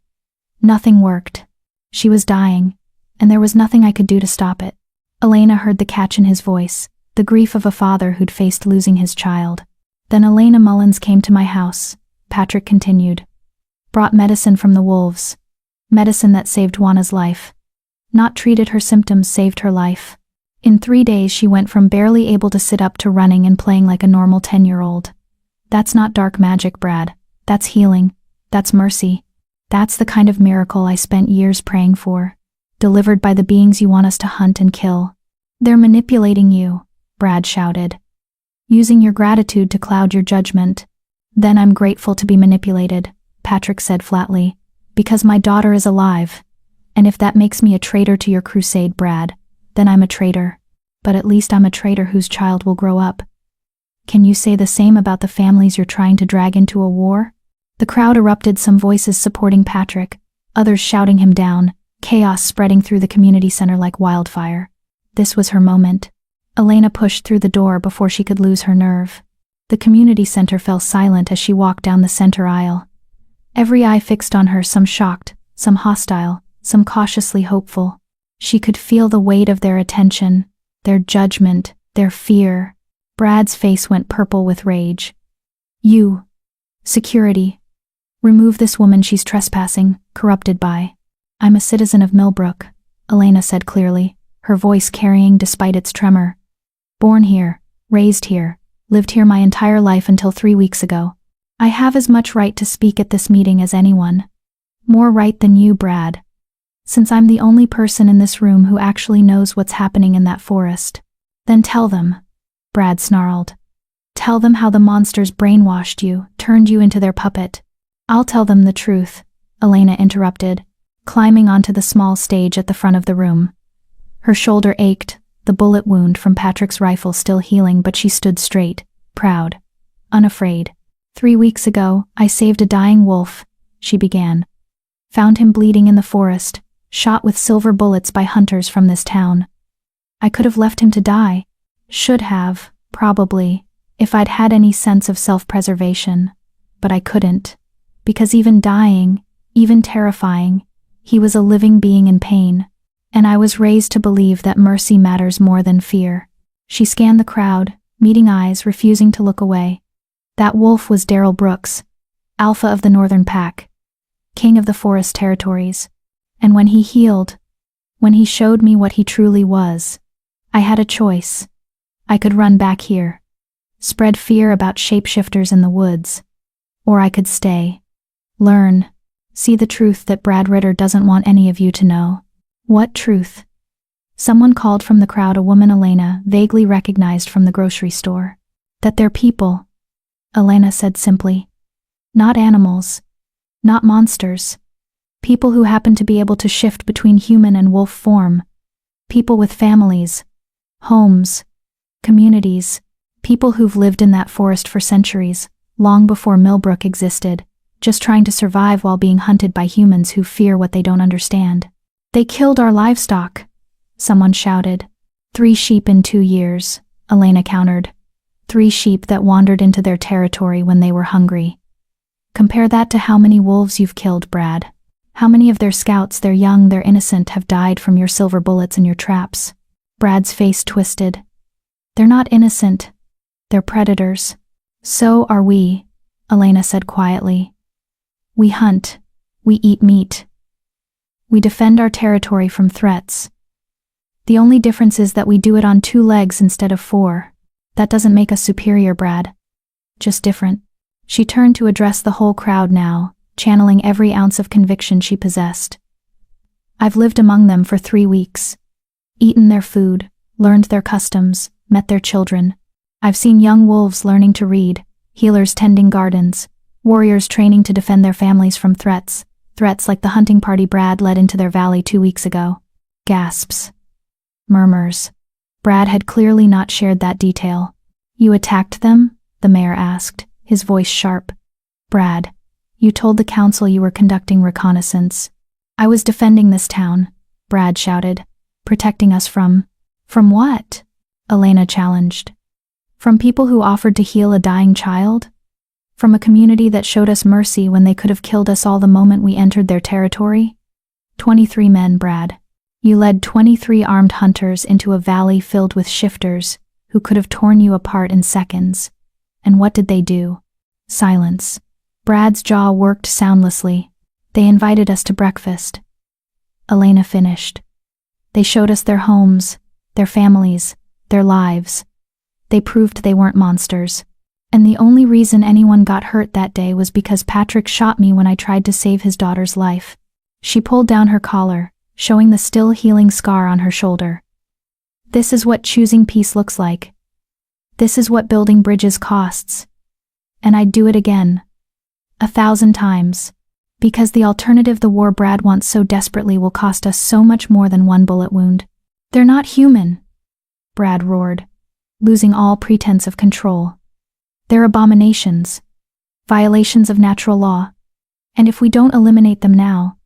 Nothing worked. She was dying, and there was nothing I could do to stop it. Elena heard the catch in his voice, the grief of a father who'd faced losing his child. Then Elena Mullins came to my house, Patrick continued. Brought medicine from the wolves. Medicine that saved Juana's life. Not treated her symptoms, saved her life. In 3 days she went from barely able to sit up to running and playing like a normal 10-year-old. That's not dark magic, Brad. That's healing. That's mercy. That's the kind of miracle I spent years praying for. Delivered by the beings you want us to hunt and kill. They're manipulating you, Brad shouted. Using your gratitude to cloud your judgment. Then I'm grateful to be manipulated, Patrick said flatly, because my daughter is alive. And if that makes me a traitor to your crusade, Brad, then I'm a traitor. But at least I'm a traitor whose child will grow up. Can you say the same about the families you're trying to drag into a war? The crowd erupted, some voices supporting Patrick, others shouting him down, chaos spreading through the community center like wildfire. This was her moment. Elena pushed through the door before she could lose her nerve. The community center fell silent as she walked down the center aisle. Every eye fixed on her, some shocked, some hostile, some cautiously hopeful. She could feel the weight of their attention, their judgment, their fear. Brad's face went purple with rage. You. Security. Remove this woman, she's trespassing, corrupted by. I'm a citizen of Millbrook, Elena said clearly, her voice carrying despite its tremor. Born here, raised here, lived here my entire life until 3 weeks ago. I have as much right to speak at this meeting as anyone. More right than you, Brad. Since I'm the only person in this room who actually knows what's happening in that forest. Then tell them, Brad snarled. Tell them how the monsters brainwashed you, turned you into their puppet. I'll tell them the truth, Elena interrupted, climbing onto the small stage at the front of the room. Her shoulder ached, the bullet wound from Patrick's rifle still healing, but she stood straight, proud, unafraid. 3 weeks ago, I saved a dying wolf, she began. Found him bleeding in the forest, shot with silver bullets by hunters from this town. I could have left him to die. Should have, probably, if I'd had any sense of self-preservation. But I couldn't. Because even dying, even terrifying, he was a living being in pain. And I was raised to believe that mercy matters more than fear. She scanned the crowd, meeting eyes, refusing to look away. That wolf was Darrell Brooks, alpha of the Northern Pack, king of the forest territories. And when he healed, when he showed me what he truly was, I had a choice. I could run back here, spread fear about shapeshifters in the woods, or I could stay, learn, see the truth that Brad Ritter doesn't want any of you to know. What truth? Someone called from the crowd, a woman Elena vaguely recognized from the grocery store. That they're people, Elena said simply. Not animals, not monsters. People who happen to be able to shift between human and wolf form. People with families, homes, communities. People who've lived in that forest for centuries, long before Millbrook existed, just trying to survive while being hunted by humans who fear what they don't understand. They killed our livestock, someone shouted. 3 sheep in 2 years, Elena countered. 3 sheep that wandered into their territory when they were hungry. Compare that to how many wolves you've killed, Brad. How many of their scouts, their young, their innocent, have died from your silver bullets and your traps? Brad's face twisted. They're not innocent. They're predators. So are we, Elena said quietly. We hunt. We eat meat. We defend our territory from threats. The only difference is that we do it on 2 legs instead of 4. That doesn't make us superior, Brad. Just different. She turned to address the whole crowd now, channeling every ounce of conviction she possessed. I've lived among them for 3 weeks. Eaten their food, learned their customs, met their children. I've seen young wolves learning to read, healers tending gardens, warriors training to defend their families from threats like the hunting party Brad led into their valley 2 weeks ago. Gasps. Murmurs. Brad had clearly not shared that detail. You attacked them? The mayor asked, his voice sharp. Brad, you told the council you were conducting reconnaissance. I was defending this town, Brad shouted, protecting us from what? Elena challenged. From people who offered to heal a dying child? From a community that showed us mercy when they could have killed us all the moment we entered their territory? 23 men, Brad. You led 23 armed hunters into a valley filled with shifters who could have torn you apart in seconds. And what did they do? Silence. Brad's jaw worked soundlessly. They invited us to breakfast. Elena finished. They showed us their homes, their families, their lives. They proved they weren't monsters. And the only reason anyone got hurt that day was because Patrick shot me when I tried to save his daughter's life. She pulled down her collar, showing the still healing scar on her shoulder. This is what choosing peace looks like. This is what building bridges costs. And I'd do it again. 1,000 times. Because the alternative the war Brad wants so desperately will cost us so much more than one bullet wound. They're not human, Brad roared, losing all pretense of control. They're abominations. Violations of natural law. And if we don't eliminate them now,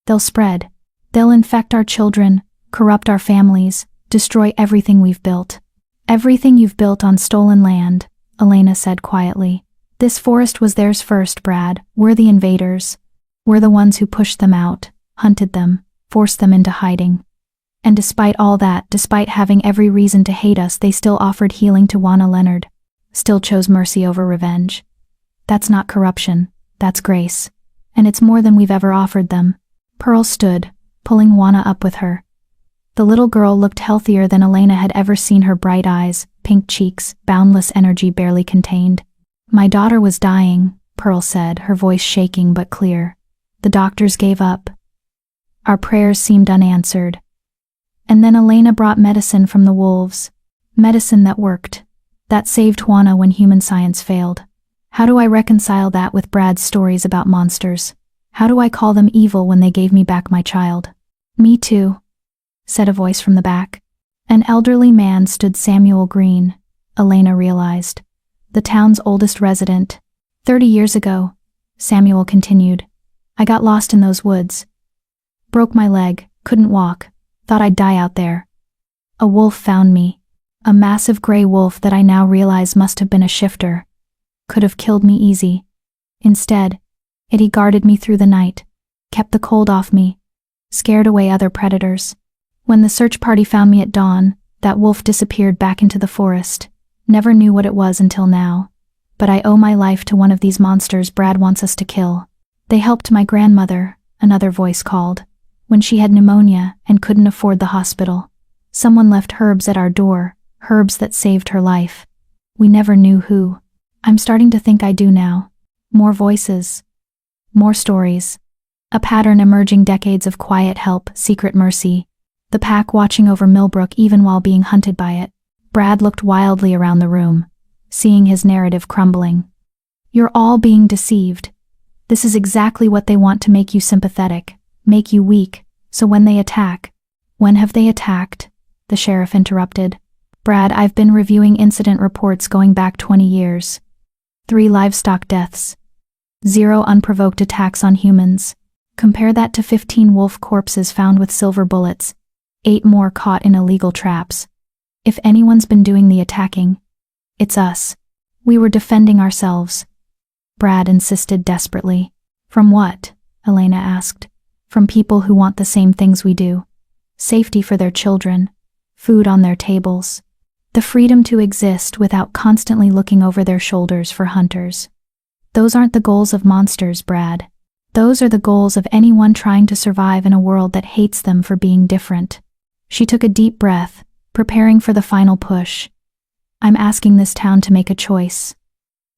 they'll spread. They'll infect our children, corrupt our families, destroy everything we've built. Everything you've built on stolen land, Elena said quietly. This forest was theirs first, Brad. We're the invaders. We're the ones who pushed them out, hunted them, forced them into hiding. And despite all that, despite having every reason to hate us, they still offered healing to Juana Leonard. Still chose mercy over revenge. That's not corruption, that's grace. And it's more than we've ever offered them. Pearl stood, pulling Juana up with her. The little girl looked healthier than Elena had ever seen, her bright eyes, pink cheeks, boundless energy barely contained. My daughter was dying, Pearl said, her voice shaking but clear. The doctors gave up. Our prayers seemed unanswered. And then Elena brought medicine from the wolves. Medicine that worked. That saved Juana when human science failed. How do I reconcile that with Brad's stories about monsters? How do I call them evil when they gave me back my child? Me too, said a voice from the back. An elderly man stood. Samuel Green, Elena realized. The town's oldest resident. 30 years ago, Samuel continued. I got lost in those woods. Broke my leg, couldn't walk, thought I'd die out there. A wolf found me. A massive gray wolf that I now realize must have been a shifter. Could have killed me easy. Instead, he guarded me through the night, kept the cold off me, scared away other predators. When the search party found me at dawn, that wolf disappeared back into the forest. Never knew what it was until now. But I owe my life to one of these monsters Brad wants us to kill. They helped my grandmother, another voice called, when she had pneumonia and couldn't afford the hospital. Someone left herbs at our door, herbs that saved her life. We never knew who. I'm starting to think I do now. More voices. More stories. A pattern emerging, decades of quiet help, secret mercy. The pack watching over Millbrook even while being hunted by it. Brad looked wildly around the room, seeing his narrative crumbling. You're all being deceived. This is exactly what they want, to make you sympathetic, make you weak, so when they attack. When have they attacked? The sheriff interrupted. Brad, I've been reviewing incident reports going back 20 years. 3 livestock deaths. 0 unprovoked attacks on humans. Compare that to 15 wolf corpses found with silver bullets. 8 more caught in illegal traps. If anyone's been doing the attacking, it's us. We were defending ourselves. Brad insisted desperately. From what? Elena asked. From people who want the same things we do. Safety for their children. Food on their tables. The freedom to exist without constantly looking over their shoulders for hunters. Those aren't the goals of monsters, Brad. Those are the goals of anyone trying to survive in a world that hates them for being different. She took a deep breath, preparing for the final push. I'm asking this town to make a choice.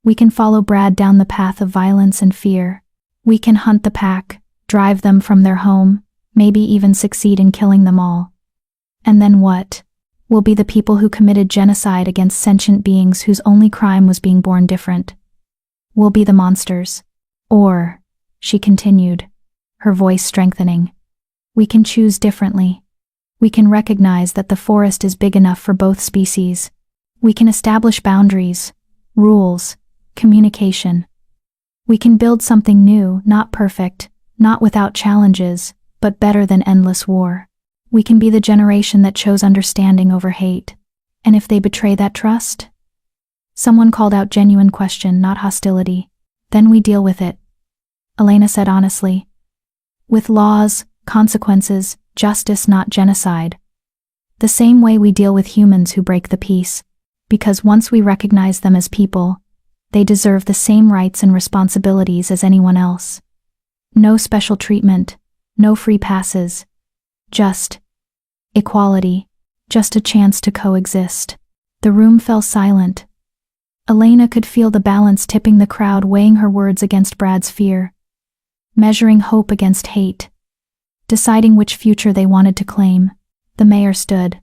We can follow Brad down the path of violence and fear. We can hunt the pack, drive them from their home, maybe even succeed in killing them all. And then what? We'll be the people who committed genocide against sentient beings whose only crime was being born different. We'll be the monsters. Or, she continued, her voice strengthening, we can choose differently. We can recognize that the forest is big enough for both species. We can establish boundaries, rules, communication. We can build something new, not perfect, not without challenges, but better than endless war. We can be the generation that chose understanding over hate. And if they betray that trust? Someone called out genuine question, not hostility. Then we deal with it. Elena said honestly. With laws, consequences, justice, not genocide. The same way we deal with humans who break the peace. Because once we recognize them as people, they deserve the same rights and responsibilities as anyone else. No special treatment, no free passes. Just equality, just a chance to coexist. The room fell silent. Elena could feel the balance tipping the crowd, weighing her words against Brad's fear, measuring hope against hate, deciding which future they wanted to claim. The mayor stood.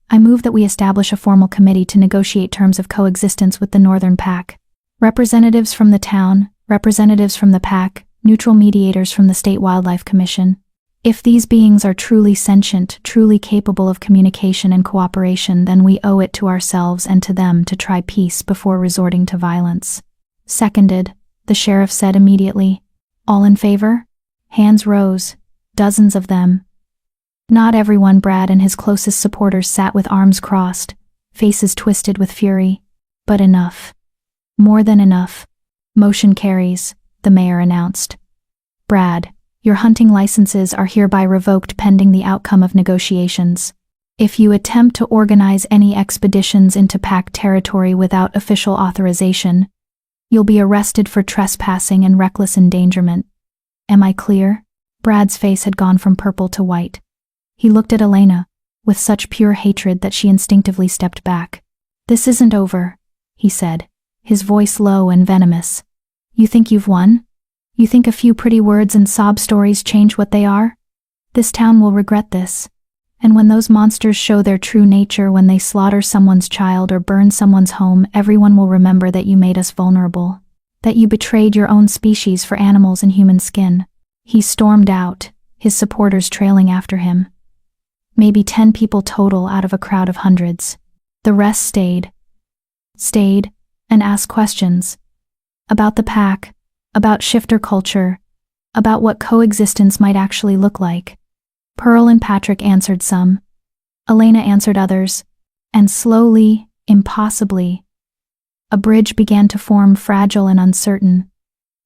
I move that we establish a formal committee to negotiate terms of coexistence with the Northern Pack. Representatives from the town, representatives from the pack, neutral mediators from the State Wildlife Commission. If these beings are truly sentient, truly capable of communication and cooperation, then we owe it to ourselves and to them to try peace before resorting to violence. Seconded, the sheriff said immediately. All in favor? Hands rose, dozens of them. Not everyone. Brad and his closest supporters sat with arms crossed, faces twisted with fury. But enough. More than enough. Motion carries, the mayor announced. Brad, your hunting licenses are hereby revoked pending the outcome of negotiations. If you attempt to organize any expeditions into pack territory without official authorization, you'll be arrested for trespassing and reckless endangerment. Am I clear? Brad's face had gone from purple to white. He looked at Elena, with such pure hatred that she instinctively stepped back. This isn't over, he said, his voice low and venomous. You think you've won? You think a few pretty words and sob stories change what they are? This town will regret this. And when those monsters show their true nature, when they slaughter someone's child or burn someone's home, everyone will remember that you made us vulnerable, that you betrayed your own species for animals in human skin. He stormed out, his supporters trailing after him. Maybe 10 people total out of a crowd of hundreds. The rest stayed, and asked questions. About the pack, about shifter culture, about what coexistence might actually look like. Pearl and Patrick answered some. Elena answered others. And slowly, impossibly, a bridge began to form, fragile and uncertain,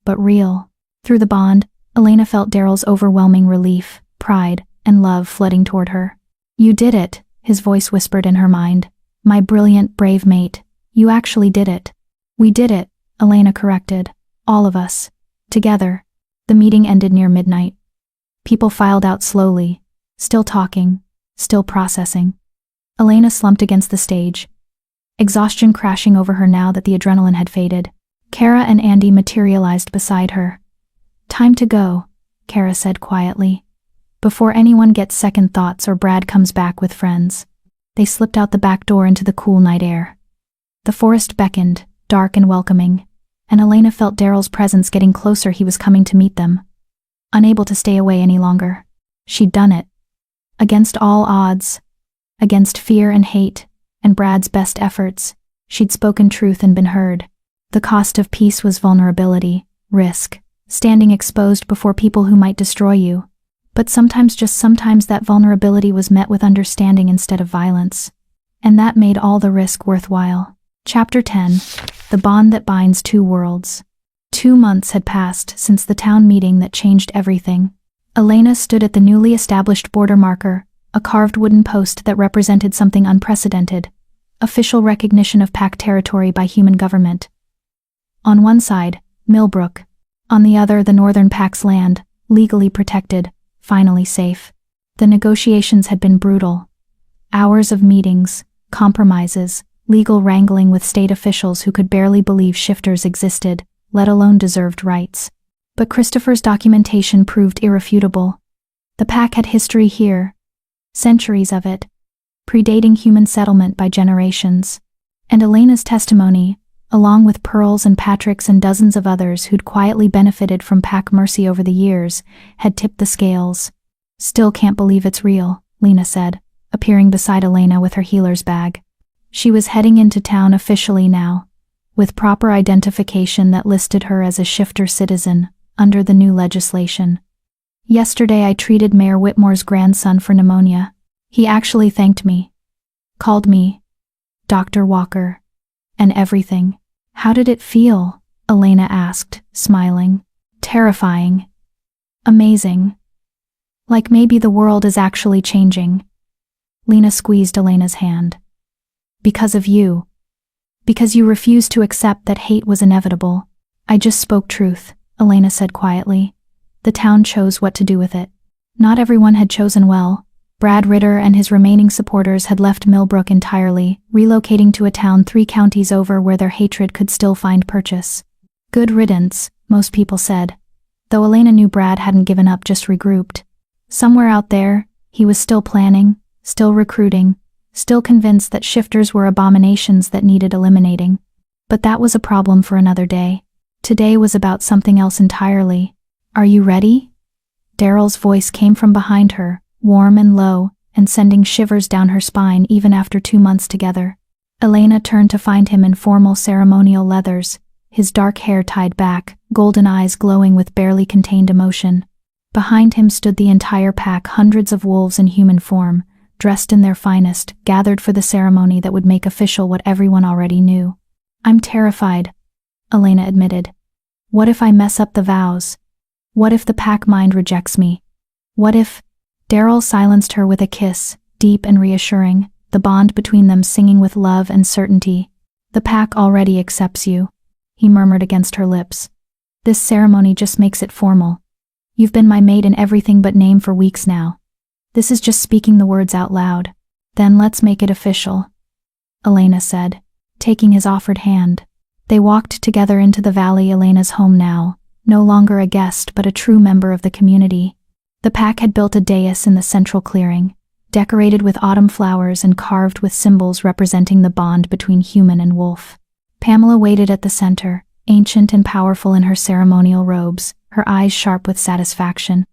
but real. Through the bond, Elena felt Daryl's overwhelming relief, pride, and love flooding toward her. You did it, his voice whispered in her mind. My brilliant, brave mate, you actually did it. We did it, Elena corrected. All of us. Together. The meeting ended near midnight. People filed out slowly, still talking, still processing. Elena slumped against the stage, exhaustion crashing over her now that the adrenaline had faded. Kara and Andy materialized beside her. Time to go, Kara said quietly. Before anyone gets second thoughts or Brad comes back with friends. They slipped out the back door into the cool night air. The forest beckoned, dark and welcoming, and Elena felt Daryl's presence getting closer. He was coming to meet them. Unable to stay away any longer. She'd done it. Against all odds. Against fear and hate, and Brad's best efforts, she'd spoken truth and been heard. The cost of peace was vulnerability, risk, standing exposed before people who might destroy you. But sometimes, just sometimes, that vulnerability was met with understanding instead of violence. And that made all the risk worthwhile. Chapter 10. The Bond That Binds Two Worlds. 2 months had passed since the town meeting that changed everything. Elena stood at the newly established border marker, a carved wooden post that represented something unprecedented, official recognition of pack territory by human government. On one side, Millbrook. On the other, the Northern Pack's land, legally protected, finally safe. The negotiations had been brutal. Hours of meetings, compromises, legal wrangling with state officials who could barely believe shifters existed, let alone deserved rights. But Christopher's documentation proved irrefutable. The pack had history here. Centuries of it. predating human settlement by generations. And Elena's testimony, along with Pearl's and Patrick's and dozens of others who'd quietly benefited from pack mercy over the years, had tipped the scales. "Still can't believe it's real," Lena said, appearing beside Elena with her healer's bag. She was heading into town officially now, with proper identification that listed her as a shifter citizen, under the new legislation. "Yesterday I treated Mayor Whitmore's grandson for pneumonia. He actually thanked me. Called me Dr. Walker. And everything." "How did it feel?" Elena asked, smiling. "Terrifying. Amazing. Like maybe the world is actually changing." Lena squeezed Elena's hand. "Because of you. Because you refused to accept that hate was inevitable." "I just spoke truth," Elena said quietly. "The town chose what to do with it. Not everyone had chosen well. Brad Ritter and his remaining supporters had left Millbrook entirely, relocating to a town 3 counties over where their hatred could still find purchase. Good riddance, most people said. Though Elena knew Brad hadn't given up, just regrouped. Somewhere out there, he was still planning, still recruiting, still convinced that shifters were abominations that needed eliminating. But that was a problem for another day. Today was about something else entirely. "Are you ready?" Daryl's voice came from behind her, warm and low, and sending shivers down her spine even after 2 months together. Elena turned to find him in formal ceremonial leathers, his dark hair tied back, golden eyes glowing with barely contained emotion. Behind him stood the entire pack, hundreds of wolves in human form, dressed in their finest, gathered for the ceremony that would make official what everyone already knew. "I'm terrified," Elena admitted. "What if I mess up the vows? What if the pack mind rejects me? What if—" Daryl silenced her with a kiss, deep and reassuring, the bond between them singing with love and certainty. "The pack already accepts you," he murmured against her lips. "This ceremony just makes it formal. You've been my mate in everything but name for weeks now. This is just speaking the words out loud. Then let's make it official," Elena said, taking his offered hand. They walked together into the valley, Elena's home now, no longer a guest but a true member of the community. The pack had built a dais in the central clearing, decorated with autumn flowers and carved with symbols representing the bond between human and wolf. Pamela waited at the center, ancient and powerful in her ceremonial robes, her eyes sharp with satisfaction.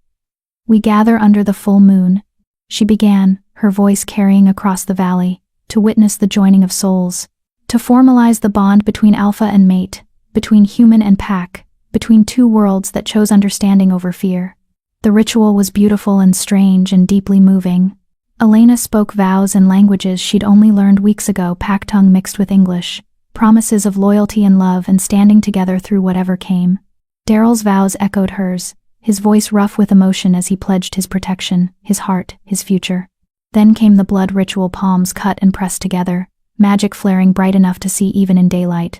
"We gather under the full moon," she began, her voice carrying across the valley, "to witness the joining of souls, to formalize the bond between alpha and mate, between human and pack, between 2 worlds that chose understanding over fear." The ritual was beautiful and strange and deeply moving. Elena spoke vows in languages she'd only learned weeks ago, pack tongue mixed with English, promises of loyalty and love and standing together through whatever came. Daryl's vows echoed hers, his voice rough with emotion as he pledged his protection, his heart, his future. Then came the blood ritual, palms cut and pressed together, magic flaring bright enough to see even in daylight.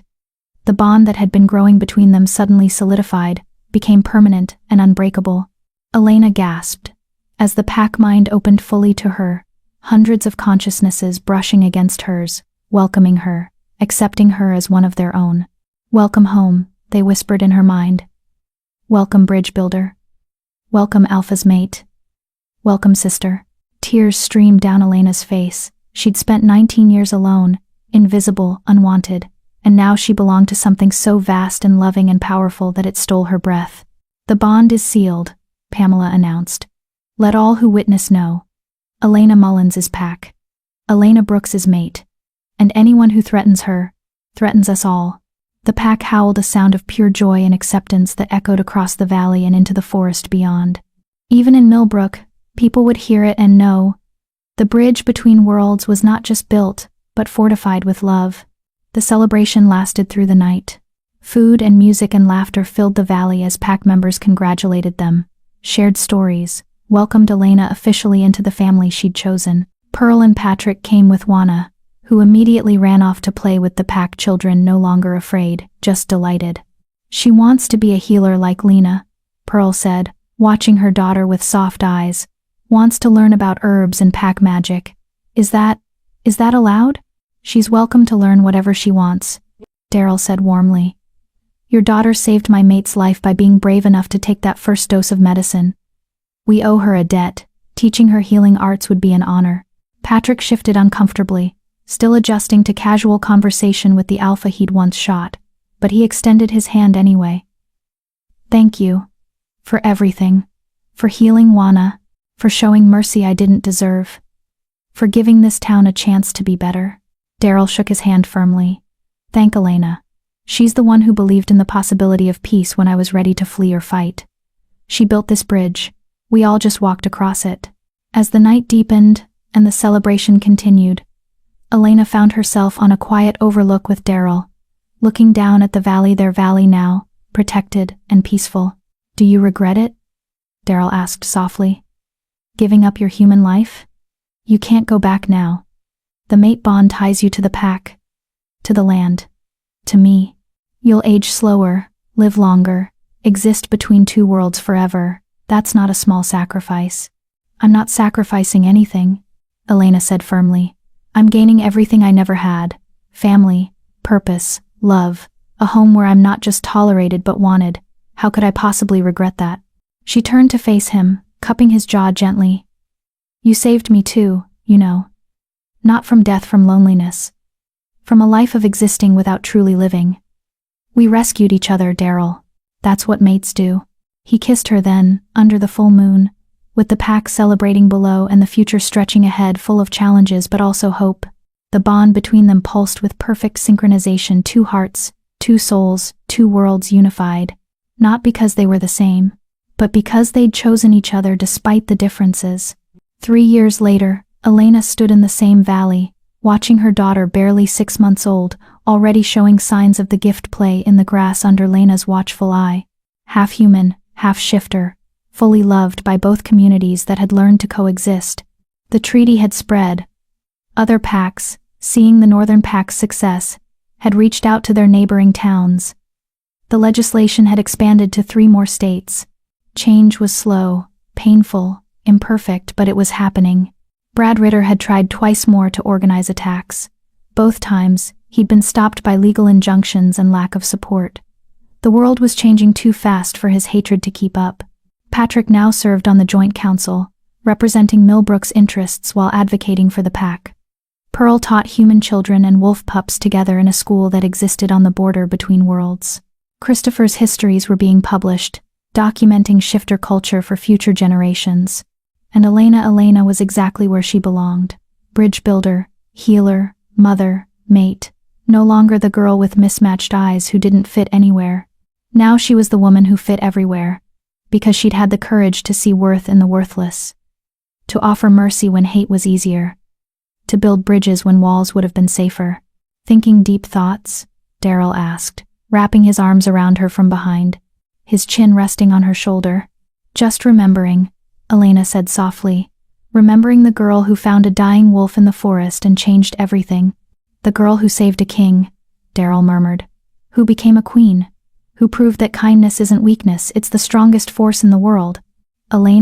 The bond that had been growing between them suddenly solidified, became permanent and unbreakable. Elena gasped. As the pack mind opened fully to her, hundreds of consciousnesses brushing against hers, welcoming her, accepting her as one of their own. "Welcome home," they whispered in her mind. "Welcome, bridge builder. Welcome, Alpha's mate. Welcome, sister." Tears streamed down Elena's face. She'd spent 19 years alone, invisible, unwanted, and now she belonged to something so vast and loving and powerful that it stole her breath. "The bond is sealed," Pamela announced. "Let all who witness know. Elena Mullins is pack. Elena Brooks is mate. And anyone who threatens her, threatens us all." The pack howled a sound of pure joy and acceptance that echoed across the valley and into the forest beyond. Even in Millbrook, people would hear it and know. The bridge between worlds was not just built, but fortified with love. The celebration lasted through the night. Food and music and laughter filled the valley as pack members congratulated them, shared stories, welcomed Elena officially into the family she'd chosen. Pearl and Patrick came with Juana, who immediately ran off to play with the pack children, no longer afraid, just delighted. "She wants to be a healer like Lena," Pearl said, watching her daughter with soft eyes. "Wants to learn about herbs and pack magic. Is that allowed?" "She's welcome to learn whatever she wants," Daryl said warmly. "Your daughter saved my mate's life by being brave enough to take that first dose of medicine. We owe her a debt. Teaching her healing arts would be an honor." Patrick shifted uncomfortably, still adjusting to casual conversation with the alpha he'd once shot, but he extended his hand anyway. Thank you. For everything. For healing Juana. For showing mercy I didn't deserve. For giving this town a chance to be better. Daryl shook his hand firmly. Thank Elena. She's the one who believed in the possibility of peace when I was ready to flee or fight. She built this bridge. We all just walked across it. As the night deepened and the celebration continued, Elena found herself on a quiet overlook with Daryl, looking down at the valley, their valley now, protected and peaceful. Do you regret it? Daryl asked softly. Giving up your human life? You can't go back now. The mate bond ties you to the pack, to the land, to me. You'll age slower, live longer, exist between two worlds forever. That's not a small sacrifice. I'm not sacrificing anything, Elena said firmly. I'm gaining everything I never had. Family, purpose, love, a home where I'm not just tolerated but wanted. How could I possibly regret that? She turned to face him, cupping his jaw gently. You saved me too, you know. Not from death, from loneliness. From a life of existing without truly living. We rescued each other, Daryl. That's what mates do. He kissed her then, under the full moon, with the pack celebrating below and the future stretching ahead, full of challenges but also hope. The bond between them pulsed with perfect synchronization, two hearts, two souls, two worlds unified. Not because they were the same, but because they'd chosen each other despite the differences. 3 years later, Elena stood in the same valley, watching her daughter, barely 6 months old, already showing signs of the gift play in the grass under Lena's watchful eye. Half human, half shifter, fully loved by both communities that had learned to coexist. The treaty had spread. Other packs, seeing the Northern Pack's success, had reached out to their neighboring towns. The legislation had expanded to 3 more states. Change was slow, painful, imperfect, but it was happening. Brad Ritter had tried twice more to organize attacks. Both times, he'd been stopped by legal injunctions and lack of support. The world was changing too fast for his hatred to keep up. Patrick now served on the Joint Council, representing Millbrook's interests while advocating for the pack. Pearl taught human children and wolf pups together in a school that existed on the border between worlds. Christopher's histories were being published, documenting shifter culture for future generations. And Elena was exactly where she belonged. Bridge builder, healer, mother, mate. No longer the girl with mismatched eyes who didn't fit anywhere. Now she was the woman who fit everywhere, because she'd had the courage to see worth in the worthless. To offer mercy when hate was easier. To build bridges when walls would have been safer. Thinking deep thoughts? Daryl asked, wrapping his arms around her from behind, his chin resting on her shoulder. Just remembering, Elena said softly. Remembering the girl who found a dying wolf in the forest and changed everything. The girl who saved a king, Daryl murmured. Who became a queen. Who proved that kindness isn't weakness, it's the strongest force in the world. Elena